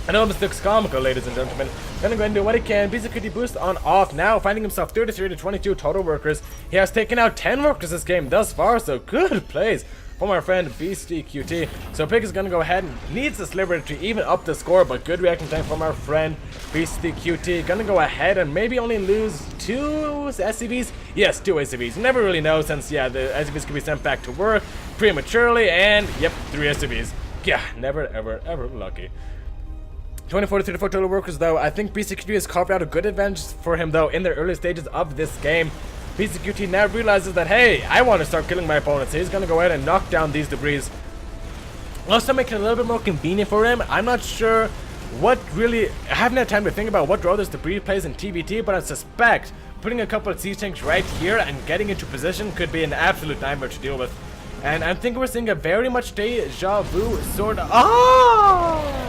It almost looks comical, ladies and gentlemen. Gonna go ahead and do what he can. Beastyqt boost on off now, finding himself 33 to 22 total workers. He has taken out 10 workers this game thus far, so good plays from our friend Beastyqt. So Pig is gonna go ahead and needs this Liberator to even up the score, but good reaction time from our friend Beastyqt. Gonna go ahead and maybe only lose 2 SCVs. Yes, 2 SCVs. You never really know since, yeah, the SCVs can be sent back to work prematurely, and yep, 3 SCVs. Yeah, never, ever, ever lucky. 24 to 34 total workers though. I think Beastyqt has carved out a good advantage for him though in the early stages of this game. Beastyqt now realizes that, hey, I want to start killing my opponents. So he's going to go ahead and knock down these debris. Also make it a little bit more convenient for him. I'm not sure what really... I haven't had time to think about what role this debris plays in TVT, but I suspect putting a couple of siege tanks right here and getting into position could be an absolute nightmare to deal with. And I think we're seeing a very much deja vu sort of... Oh!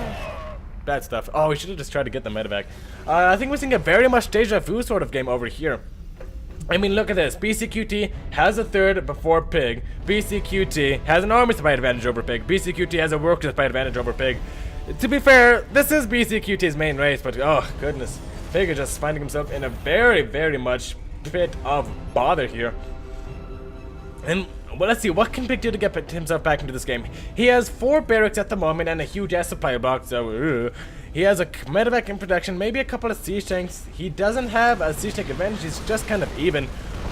Bad stuff. Oh, we should have just tried to get the medevac. I think we're seeing a very much deja vu sort of game over here. I mean, look at this. Beastyqt has a third before Pig. Beastyqt has an army supply advantage over Pig. Beastyqt has a worker supply advantage over Pig. To be fair, this is Beastyqt's main race, but oh goodness. Pig is just finding himself in a very, very much bit of bother here. And well, let's see, what can Pig do to get himself back into this game? He has 4 barracks at the moment and a huge ass supply block, so he has a medevac in production, maybe a couple of siege tanks. He doesn't have a siege tank advantage, he's just kind of even.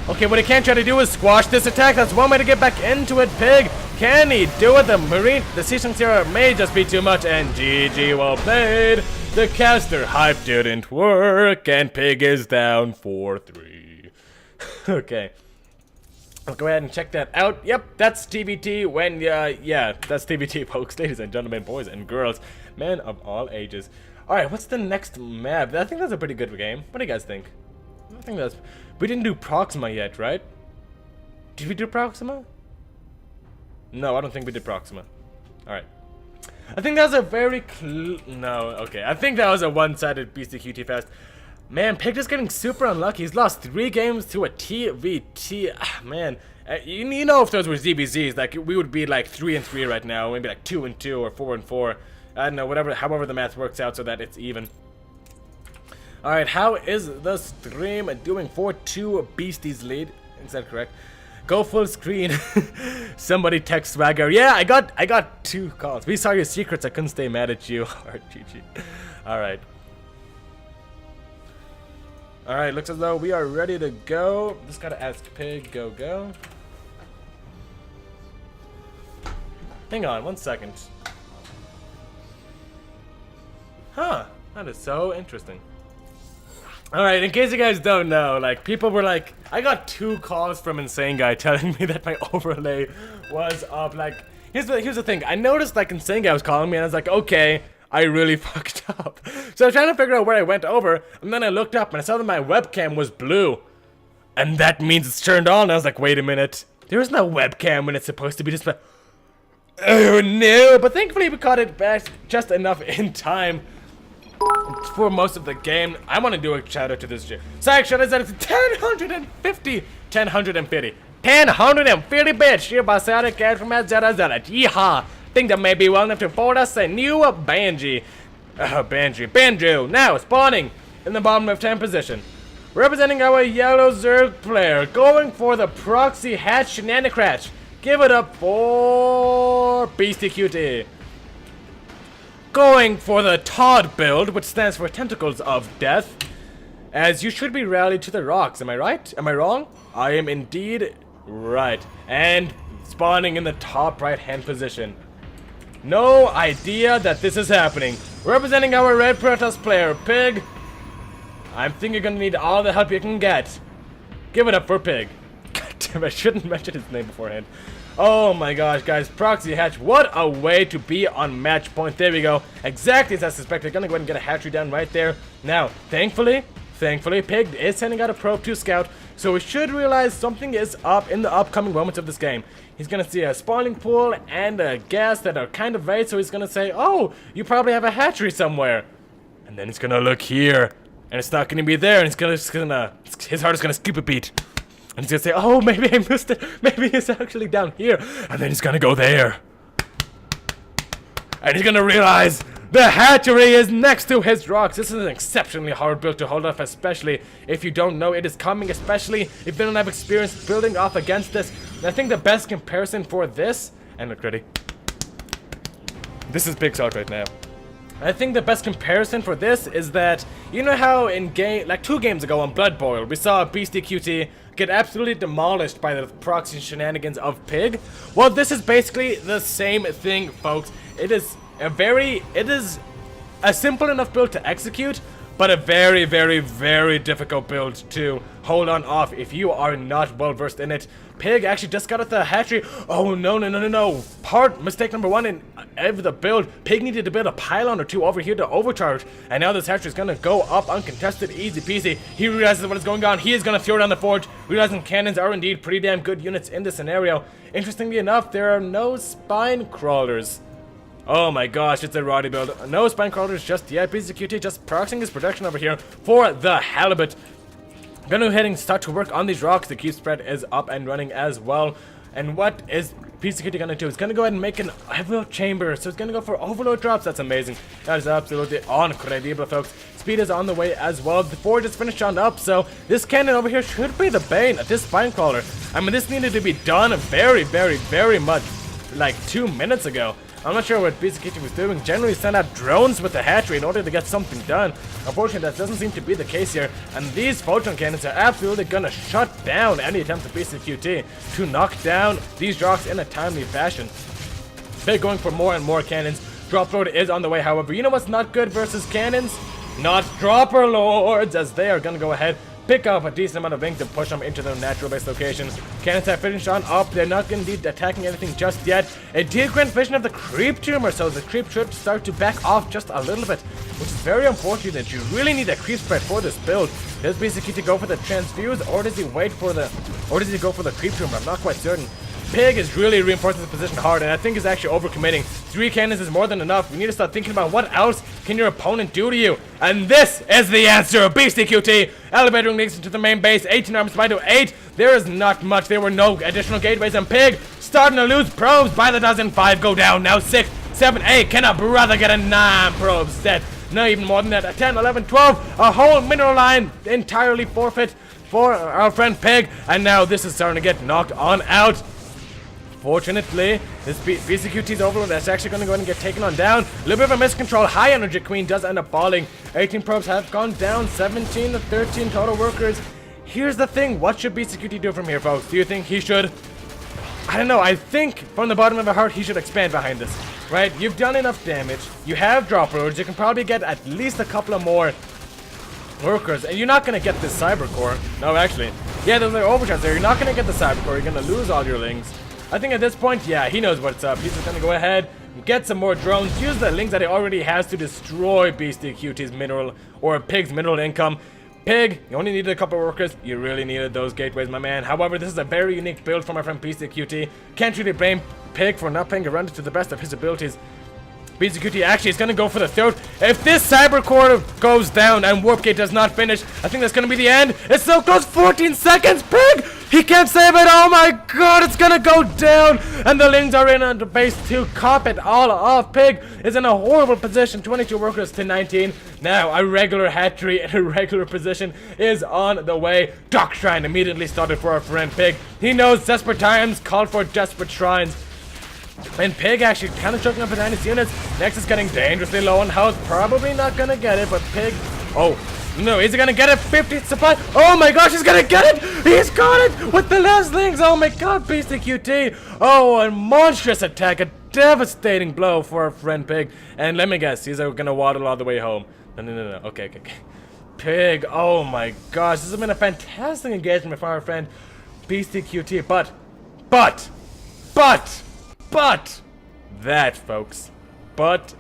Okay, what he can try to do is squash this attack. That's one way to get back into it. Pig, can he do it? The siege tanks here may just be too much, and GG, well played. The caster hype didn't work, and Pig is down 4-3. Okay. I'll go ahead and check that out. Yep, that's TVT when, yeah, that's TVT, folks, ladies and gentlemen, boys and girls, men of all ages. Alright, what's the next map? I think that's a pretty good game. What do you guys think? I think that's... We didn't do Proxima yet, right? Did we do Proxima? No, I don't think we did Proxima. Alright. I think that was a very no, okay. I think that was a one-sided Beastyqt fest. Man, Pig is getting super unlucky. He's lost 3 games to a TVT. Man, you know, if those were ZBZs, like we would be like 3-3 right now, maybe like 2-2 or 4-4. I don't know, whatever, however the math works out so that it's even. All right, how is the stream doing? 4-2 Beasties lead. Is that correct? Go full screen. Somebody text Swagger. Yeah, I got 2 calls. We saw your secrets. I couldn't stay mad at you. GG. All right. Alright, looks as though we are ready to go. Just gotta ask Pig, go. Hang on, 1 second. Huh, that is so interesting. Alright, in case you guys don't know, like, people were like, I got 2 calls from Insane Guy telling me that my overlay was up. Like, here's the thing, I noticed, like, Insane Guy was calling me, and I was like, okay, I really fucked up. So I was trying to figure out where I went over, and then I looked up, and I saw that my webcam was blue. And that means it's turned on, and I was like, wait a minute, there's no webcam when it's supposed to be just like, oh no, but thankfully we caught it back just enough in time for most of the game. I want to do a shout out to this year. So actually, I said it's 1050 bitch. Here by Psionic cash from Zara. Yeehaw. Think that may be well enough to afford us a new Banjo. Now spawning in the bottom left hand position. Representing our yellow Zerg player. Going for the proxy hatch shenanigans. Give it up for Beastyqt. Going for the Todd build, which stands for Tentacles of Death, as you should be rallied to the rocks. Am I right? Am I wrong? I am indeed right. And spawning in the top right hand position. No idea that this is happening. Representing our Red Protoss player, PiG. I think you're gonna need all the help you can get. Give it up for PiG. God damn, I shouldn't mention his name beforehand. Oh my gosh, guys, proxy hatch, what a way to be on match point. There we go, exactly as I suspected. Gonna go ahead and get a hatchery down right there. Now, thankfully, PiG is sending out a probe to scout, so we should realize something is up in the upcoming moments of this game. He's gonna see a spawning pool and a gas that are kind of right, so he's gonna say, oh, you probably have a hatchery somewhere. And then he's gonna look here, and it's not gonna be there, and his heart is gonna skip a beat. And he's gonna say, oh, maybe I missed it. Maybe it's actually down here. And then he's gonna go there. And he's gonna realize the hatchery is next to his rocks. This is an exceptionally hard build to hold off, especially if you don't know it is coming, especially if you don't have experience building off against this. And I think the best comparison for this, and look ready. This is Pixar right now. I think the best comparison for this is that, you know how in game, like 2 games ago on Blood Boil, we saw Beastyqt get absolutely demolished by the proxy shenanigans of PiG? Well, this is basically the same thing, folks. It is a simple enough build to execute, but a very, very, very difficult build to hold on off if you are not well versed in it. PiG actually just got at the hatchery. Oh, no. Mistake number 1 in the build. PiG needed to build a pylon or 2 over here to overcharge. And now this hatchery is going to go up uncontested, easy peasy. He realizes what is going on. He is going to throw down the forge, realizing cannons are indeed pretty damn good units in this scenario. Interestingly enough, there are no spine crawlers. Oh my gosh, it's a Roddy build. No spine crawlers just yet. Beastyqt just proxying his production over here for the halibut. Gonna go ahead and start to work on these rocks. The keep spread is up and running as well. And what is Beastyqt gonna do? It's gonna go ahead and make an overload chamber. So it's gonna go for overload drops. That's amazing. That is absolutely incredible, folks. Speed is on the way as well. The forge is finished on up, so this cannon over here should be the bane of this spine crawler. I mean, this needed to be done very, very, very much like 2 minutes ago. I'm not sure what Beastyqt was doing. Generally send out drones with the hatchery in order to get something done. Unfortunately, that doesn't seem to be the case here. And these photon cannons are absolutely gonna shut down any attempt of Beastyqt to knock down these rocks in a timely fashion. They're going for more and more cannons. Drop load is on the way, however. You know what's not good versus cannons? Not dropper lords, as they are gonna go ahead, pick up a decent amount of ink to push them into their natural base locations. Cannons have finished on up. They're not going to be attacking anything just yet. A did grant vision of the creep tumor, so the creep should start to back off just a little bit, which is very unfortunate. You really need a creep spread for this build. Does Beastyqt go for the transfuse, or does he wait for the, or does he go for the creep tumor? I'm not quite certain. PiG is really reinforcing the position hard, and I think he's actually overcommitting. 3 cannons is more than enough. We need to start thinking about what else can your opponent do to you. And this is the answer. Beastyqt elevator links into the main base. 18 arms by to 8. There is not much. There were no additional gateways, and PiG starting to lose probes by the dozen. 5 go down. Now 6, 7, 8. Can a brother get a 9 probes set? No, even more than that. A 10, 11, 12. A whole mineral line entirely forfeit for our friend PiG. And now this is starting to get knocked on out. Fortunately, this Beastyqt's overload that's actually going to go ahead and get taken on down. A little bit of a miscontrol. High energy queen does end up falling. 18 probes have gone down. 17 to 13 total workers. Here's the thing. What should Beastyqt do from here, folks? Do you think he should I don't know, I think from the bottom of my heart he should expand behind this, right? You've done enough damage, you have drop roads, you can probably get at least a couple of more workers, and you're not going to get this cyber core. No, actually, yeah, there's like overshots there. You're not going to get the cyber core, you're going to lose all your lings. I think at this point, yeah, he knows what's up. He's just going to go ahead, get some more drones, use the lings that he already has to destroy Beastyqt's mineral, or Pig's mineral income. Pig, you only needed a couple of workers, you really needed those gateways, my man. However, this is a very unique build from my friend Beastyqt. Can't really blame Pig for not playing around it to the best of his abilities. Beastyqt actually is going to go for the third. If this cyber core goes down and warp gate does not finish, I think that's going to be the end. It's so close, 14 seconds, Pig! He can't save it, oh my god, it's going to go down! And the lings are in on the base to cop it all off. Pig is in a horrible position, 22 workers to 19. Now, a regular hatchery in a regular position is on the way. Dock Shrine immediately started for our friend Pig. He knows desperate times call for desperate shrines. And Pig actually kind of choking up behind his units. Next is getting dangerously low on health. Probably not gonna get it, but Pig... Oh, no, is he gonna get it? 50 supply. Oh my gosh, he's gonna get it! He's got it with the last lings. Oh my god, Beastyqt. Oh, a monstrous attack. A devastating blow for our friend Pig. And let me guess, he's gonna waddle all the way home. No. Okay. Pig, oh my gosh. This has been a fantastic engagement from our friend Beastyqt. But... that, folks. But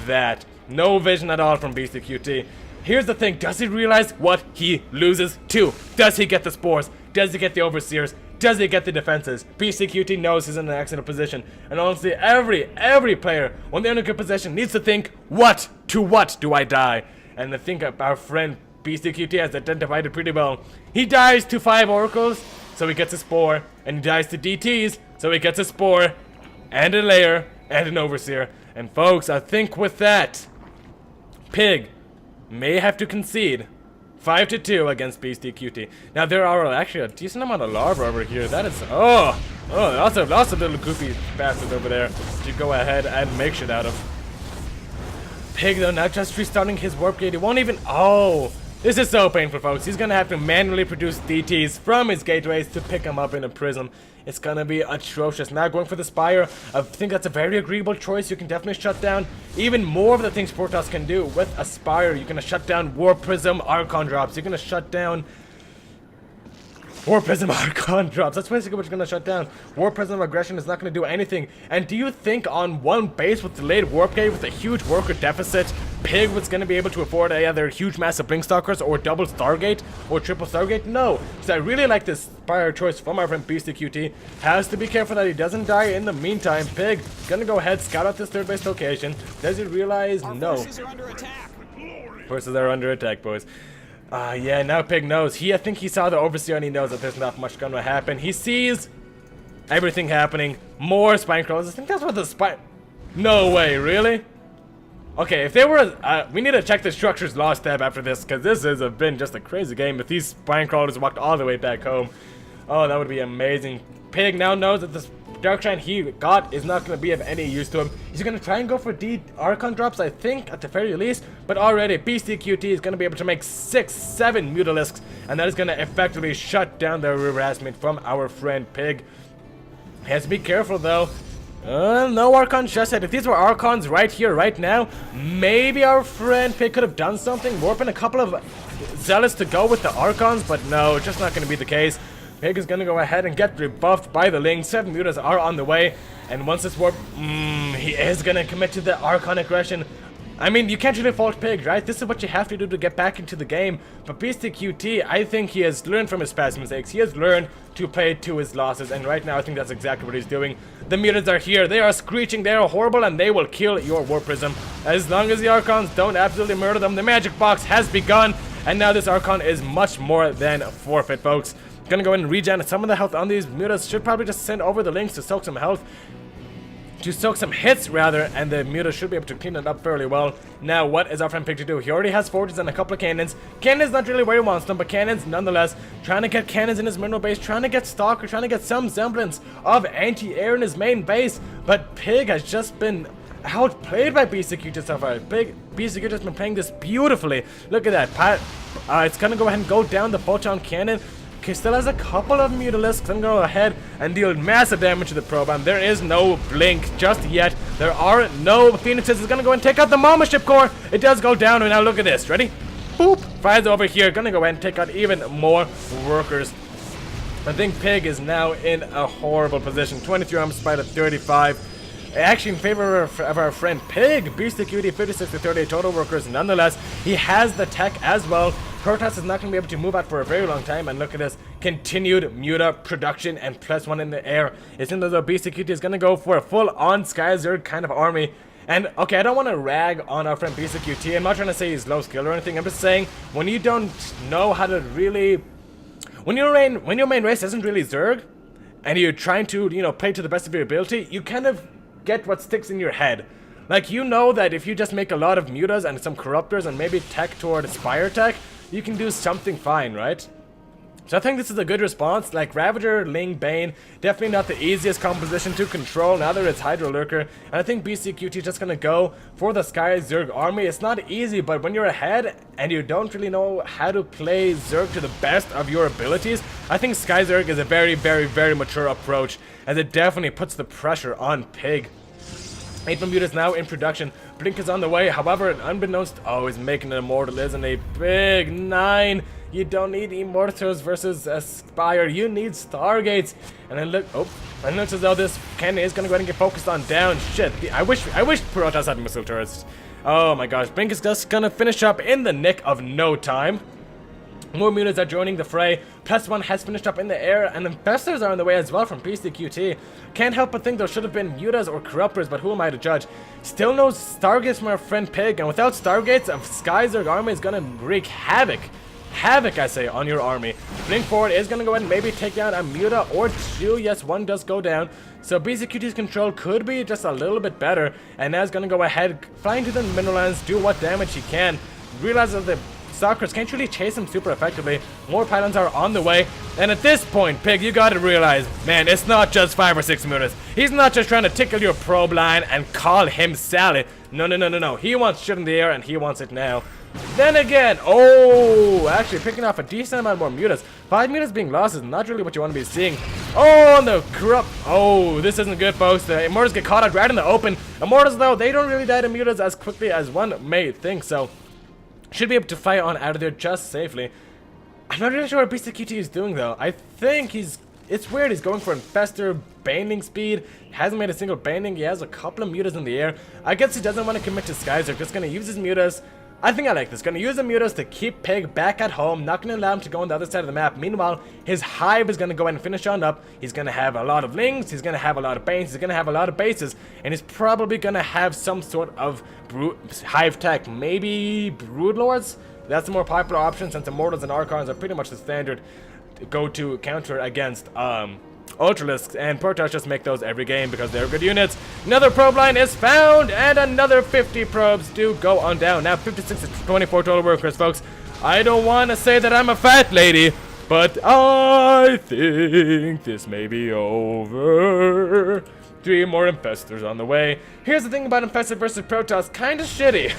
that. No vision at all from Beastyqt. Here's the thing. Does he realize what he loses to? Does he get the spores? Does he get the overseers? Does he get the defenses? Beastyqt knows he's in an excellent position. And honestly, every player, when they're in a good position, needs to think, what do I die? And I think our friend Beastyqt has identified it pretty well. He dies to 5 oracles, so he gets a spore. And he dies to DTs, so he gets a spore. And a layer, and an overseer. And folks, I think with that, Pig may have to concede 5-2 against Beastyqt. Now there are actually a decent amount of larvae over here. That is lots of little goofy bastards over there to go ahead and make shit out of. Pig though, not just restarting his warp gate, he won't even this is so painful, folks. He's gonna have to manually produce DTs from his gateways to pick him up in a prism. It's gonna be atrocious. Now going for the Spire, I think that's a very agreeable choice. You can definitely shut down even more of the things Protoss can do with a Spire. You're gonna shut down Warp Prism, Archon drops. You're gonna shut down Warp Prism, Archon drops. That's basically what you're gonna shut down. Warp Prism aggression is not gonna do anything. And do you think on one base with delayed warp gate with a huge worker deficit, Pig was gonna be able to afford either huge massive Blinkstalkers or double Stargate or triple Stargate? No. So I really like this Spire choice from our friend Beastyqt. Has to be careful that he doesn't die in the meantime. Pig gonna go ahead, scout out this third base location. Does he realize? No. Forces are under attack. Forces are under attack, boys. Yeah, now Pig knows. I think he saw the Overseer and he knows that there's not much gonna happen. He sees everything happening. More Spine Crawlers. I think that's what the Spine... No way, really? Okay, if they were... we need to check the Structure's Lost tab after this, because this has been just a crazy game. If these Spine Crawlers walked all the way back home, oh, that would be amazing. Pig now knows that this Dark Shine he got is not going to be of any use to him. He's going to try and go for Archon drops, I think, at the very least. But already, Beastyqt is going to be able to make 6-7 Mutalisks. And that is going to effectively shut down the harassment from our friend Pig. He has to be careful, though. No Archons just yet. If these were Archons right here, right now, maybe our friend Pig could have done something. Warping a couple of Zealots to go with the Archons, but no, just not going to be the case. Pig is going to go ahead and get rebuffed by the Ling. 7 mutas are on the way. And once this warp, he is going to commit to the Archon aggression. I mean, you can't really fault Pig, right? This is what you have to do to get back into the game. But Beastyqt, I think he has learned from his past mistakes. He has learned to play to his losses. And right now, I think that's exactly what he's doing. The mutants are here. They are screeching. They are horrible. And they will kill your Warp Prism. As long as the Archons don't absolutely murder them, the magic box has begun. And now this Archon is much more than forfeit, folks. Gonna go in and regen some of the health on these mutas. Should probably just send over the links to soak some health. To soak some hits, rather, and the muta should be able to clean it up fairly well. Now, what is our friend Pig to do? He already has forges and a couple of cannons. Cannons not really where he wants them, but cannons nonetheless. Trying to get cannons in his mineral base, trying to get Stalker, trying to get some semblance of anti-air in his main base. But Pig has just been outplayed by Beastyqt so far. Beastyqt has been playing this beautifully. Look at that. It's gonna go ahead and go down the photon cannon. Okay, still has a couple of Mutalisks. I'm gonna go ahead and deal massive damage to the probe. There is no blink just yet. There are no Phoenixes. It's gonna go and take out the Mama Ship Core. It does go down, and now look at this. Ready? Boop! Fires over here. Gonna go ahead and take out even more workers. I think PiG is now in a horrible position. 23 arms despite a 35. Actually in favor of our friend PiG. Beastyqt 56 to 38 total workers. Nonetheless, he has the tech as well. Protoss is not going to be able to move out for a very long time. And look at this. Continued Muta production and +1 in the air. It seems as though Beastyqt is going to go for a full-on Skyzerg kind of army. And, okay, I don't want to rag on our friend Beastyqt. I'm not trying to say he's low skill or anything. I'm just saying, when you don't know how to really... When your main race isn't really Zerg, and you're trying to, you know, play to the best of your ability, you kind of get what sticks in your head. Like, you know that if you just make a lot of mutas and some corruptors and maybe tech toward Spire tech, you can do something fine, right? So I think this is a good response. Like, Ravager, Ling, Bane, definitely not the easiest composition to control. Now there is Hydro Lurker, and I think Beastyqt is just gonna go for the Sky Zerg army. It's not easy, but when you're ahead and you don't really know how to play Zerg to the best of your abilities, I think Sky Zerg is a very, very, very mature approach, as it definitely puts the pressure on PiG. 8 Mutas now in production. Blink is on the way. However, unbeknownst... Oh, he's making an Immortal, isn't he? Big 9. You don't need Immortals versus Spire. You need Stargates. And then look... Oh. And it looks as though this cannon is going to go ahead and get focused on down. Shit. I wish Protoss had missile turrets. Oh my gosh. Blink is just going to finish up in the nick of no time. More mutas are joining the fray. +1 has finished up in the air, and Infestors are on the way as well from Beastyqt. Can't help but think there should have been mutas or corruptors, but who am I to judge? Still no Stargates from our friend PiG, and without Stargates, a Skyzerg army is gonna wreak havoc. Havoc, I say, on your army. Blink forward is gonna go ahead and maybe take down a muta or two. Yes, one does go down. So Beastyqt's control could be just a little bit better, and now is gonna go ahead, fly into the mineral lands, do what damage he can. Realize that the Stalkers can't really chase him super effectively. More pylons are on the way. And at this point, PiG, you gotta realize, man, it's not just 5 or 6 mutas. He's not just trying to tickle your probe line and call him Sally. No, no, no, no, no. He wants shit in the air, and he wants it now. Then again, oh, actually picking off a decent amount more mutas. 5 mutas being lost is not really what you want to be seeing. Oh, and the corrupt. Oh, this isn't good, folks. The Immortals get caught out right in the open. Immortals, though, they don't really die to mutas as quickly as one may think, so... Should be able to fight on out of there just safely. I'm not really sure what Beastyqt is doing though. I think it's weird, he's going for Infestor, Baning speed. Hasn't made a single Baning. He has a couple of mutas in the air. I guess he doesn't want to commit to Skyzerg. Just gonna use his mutas. I think I like this. Gonna use the mutas to keep PiG back at home. Not gonna allow him to go on the other side of the map. Meanwhile, his hive is gonna go ahead and finish on up. He's gonna have a lot of lings. He's gonna have a lot of banes. He's gonna have a lot of bases. And he's probably gonna have some sort of hive tech. Maybe Broodlords? That's the more popular option, since Immortals and Archons are pretty much the standard go-to counter against Ultralisks, and Protoss just make those every game because they're good units. Another probe line is found, and another 50 probes do go on down. Now 56 to 24 total workers, folks. I don't want to say that I'm a fat lady, but I think this may be over. 3 more Infestors on the way. Here's the thing about Infested versus Protoss, kinda shitty.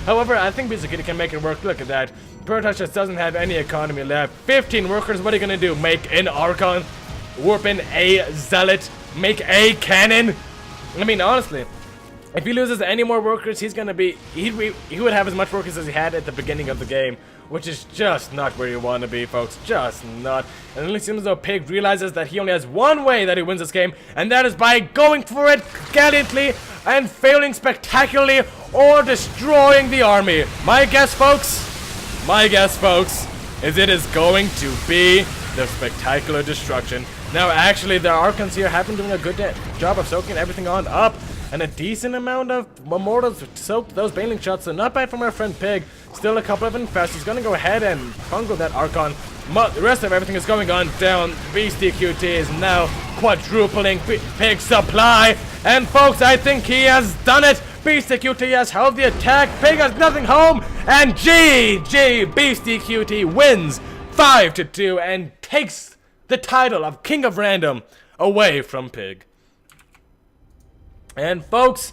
However, I think Beastyqt can make it work. Look at that. Protoss just doesn't have any economy left. 15 workers, what are you gonna do? Make an Archon? Warp in a Zealot? Make a Cannon? I mean, honestly, if he loses any more workers, he's gonna be... He would have as much workers as he had at the beginning of the game, which is just not where you want to be, folks. Just not. And it only seems as though PiG realizes that he only has one way that he wins this game, and that is by going for it gallantly and failing spectacularly or destroying the army. My guess, folks, is it is going to be the spectacular destruction. Now, actually, the Archons here have been doing a good job of soaking everything on up, and a decent amount of Immortals soaked those Baneling shots, so not bad from our friend PiG. Still a couple of Infestors. Gonna go ahead and bungle that Archon. The rest of everything is going on down. Beastyqt is now quadrupling PiG's supply. And folks, I think he has done it. Beastyqt has held the attack. PiG has nothing home. And GG, Beastyqt wins 5-2 and takes the title of King of Random away from PiG. And folks,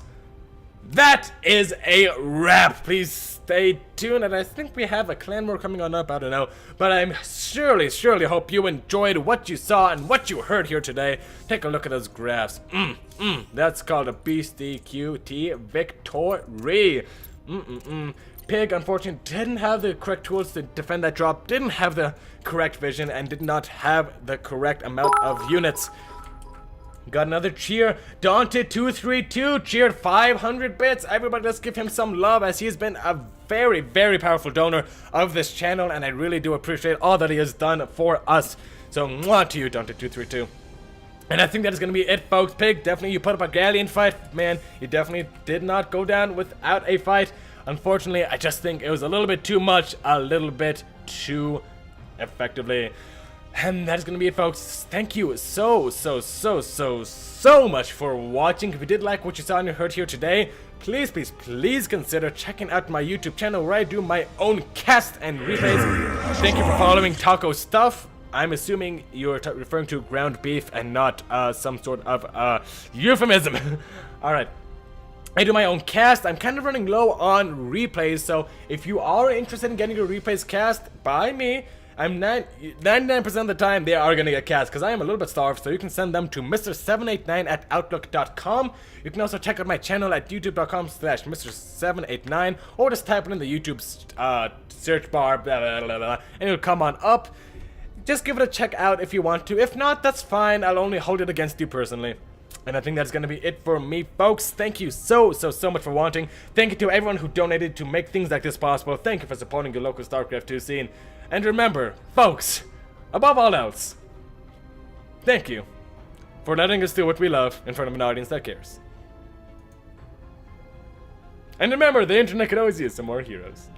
that is a wrap. Please stay tuned, and I think we have a clan war coming on up, I don't know. But I surely hope you enjoyed what you saw and what you heard here today. Take a look at those graphs. That's called a Beastyqt victory. PiG, unfortunately, didn't have the correct tools to defend that drop, didn't have the correct vision, and did not have the correct amount of units. Got another cheer. Daunted232 cheered 500 bits. Everybody, let's give him some love, as he has been a very powerful donor of this channel, and I really do appreciate all that he has done for us. So, mwah to you, Daunted232. And I think that is going to be it, folks. PiG, definitely you put up a galleon fight. Man, you definitely did not go down without a fight. Unfortunately, I just think it was a little bit too much, a little bit too effectively. And that is going to be it, folks. Thank you so much for watching. If you did like what you saw and you heard here today, please consider checking out my YouTube channel where I do my own cast and replays. Thank you for following Taco Stuff. I'm assuming you're referring to ground beef and not some sort of euphemism. Alright. I do my own cast. I'm kind of running low on replays, so if you are interested in getting your replays cast by me, I'm 99% of the time they are going to get cast, because I am a little bit starved, so you can send them to Mr789@outlook.com. You can also check out my channel at youtube.com/Mr789, or just type it in the YouTube search bar, and it'll come on up. Just give it a check out if you want to. If not, that's fine. I'll only hold it against you personally. And I think that's going to be it for me, folks. Thank you so much for watching. Thank you to everyone who donated to make things like this possible. Thank you for supporting your local StarCraft 2 scene. And remember, folks, above all else, thank you for letting us do what we love in front of an audience that cares. And remember, the internet could always use some more heroes.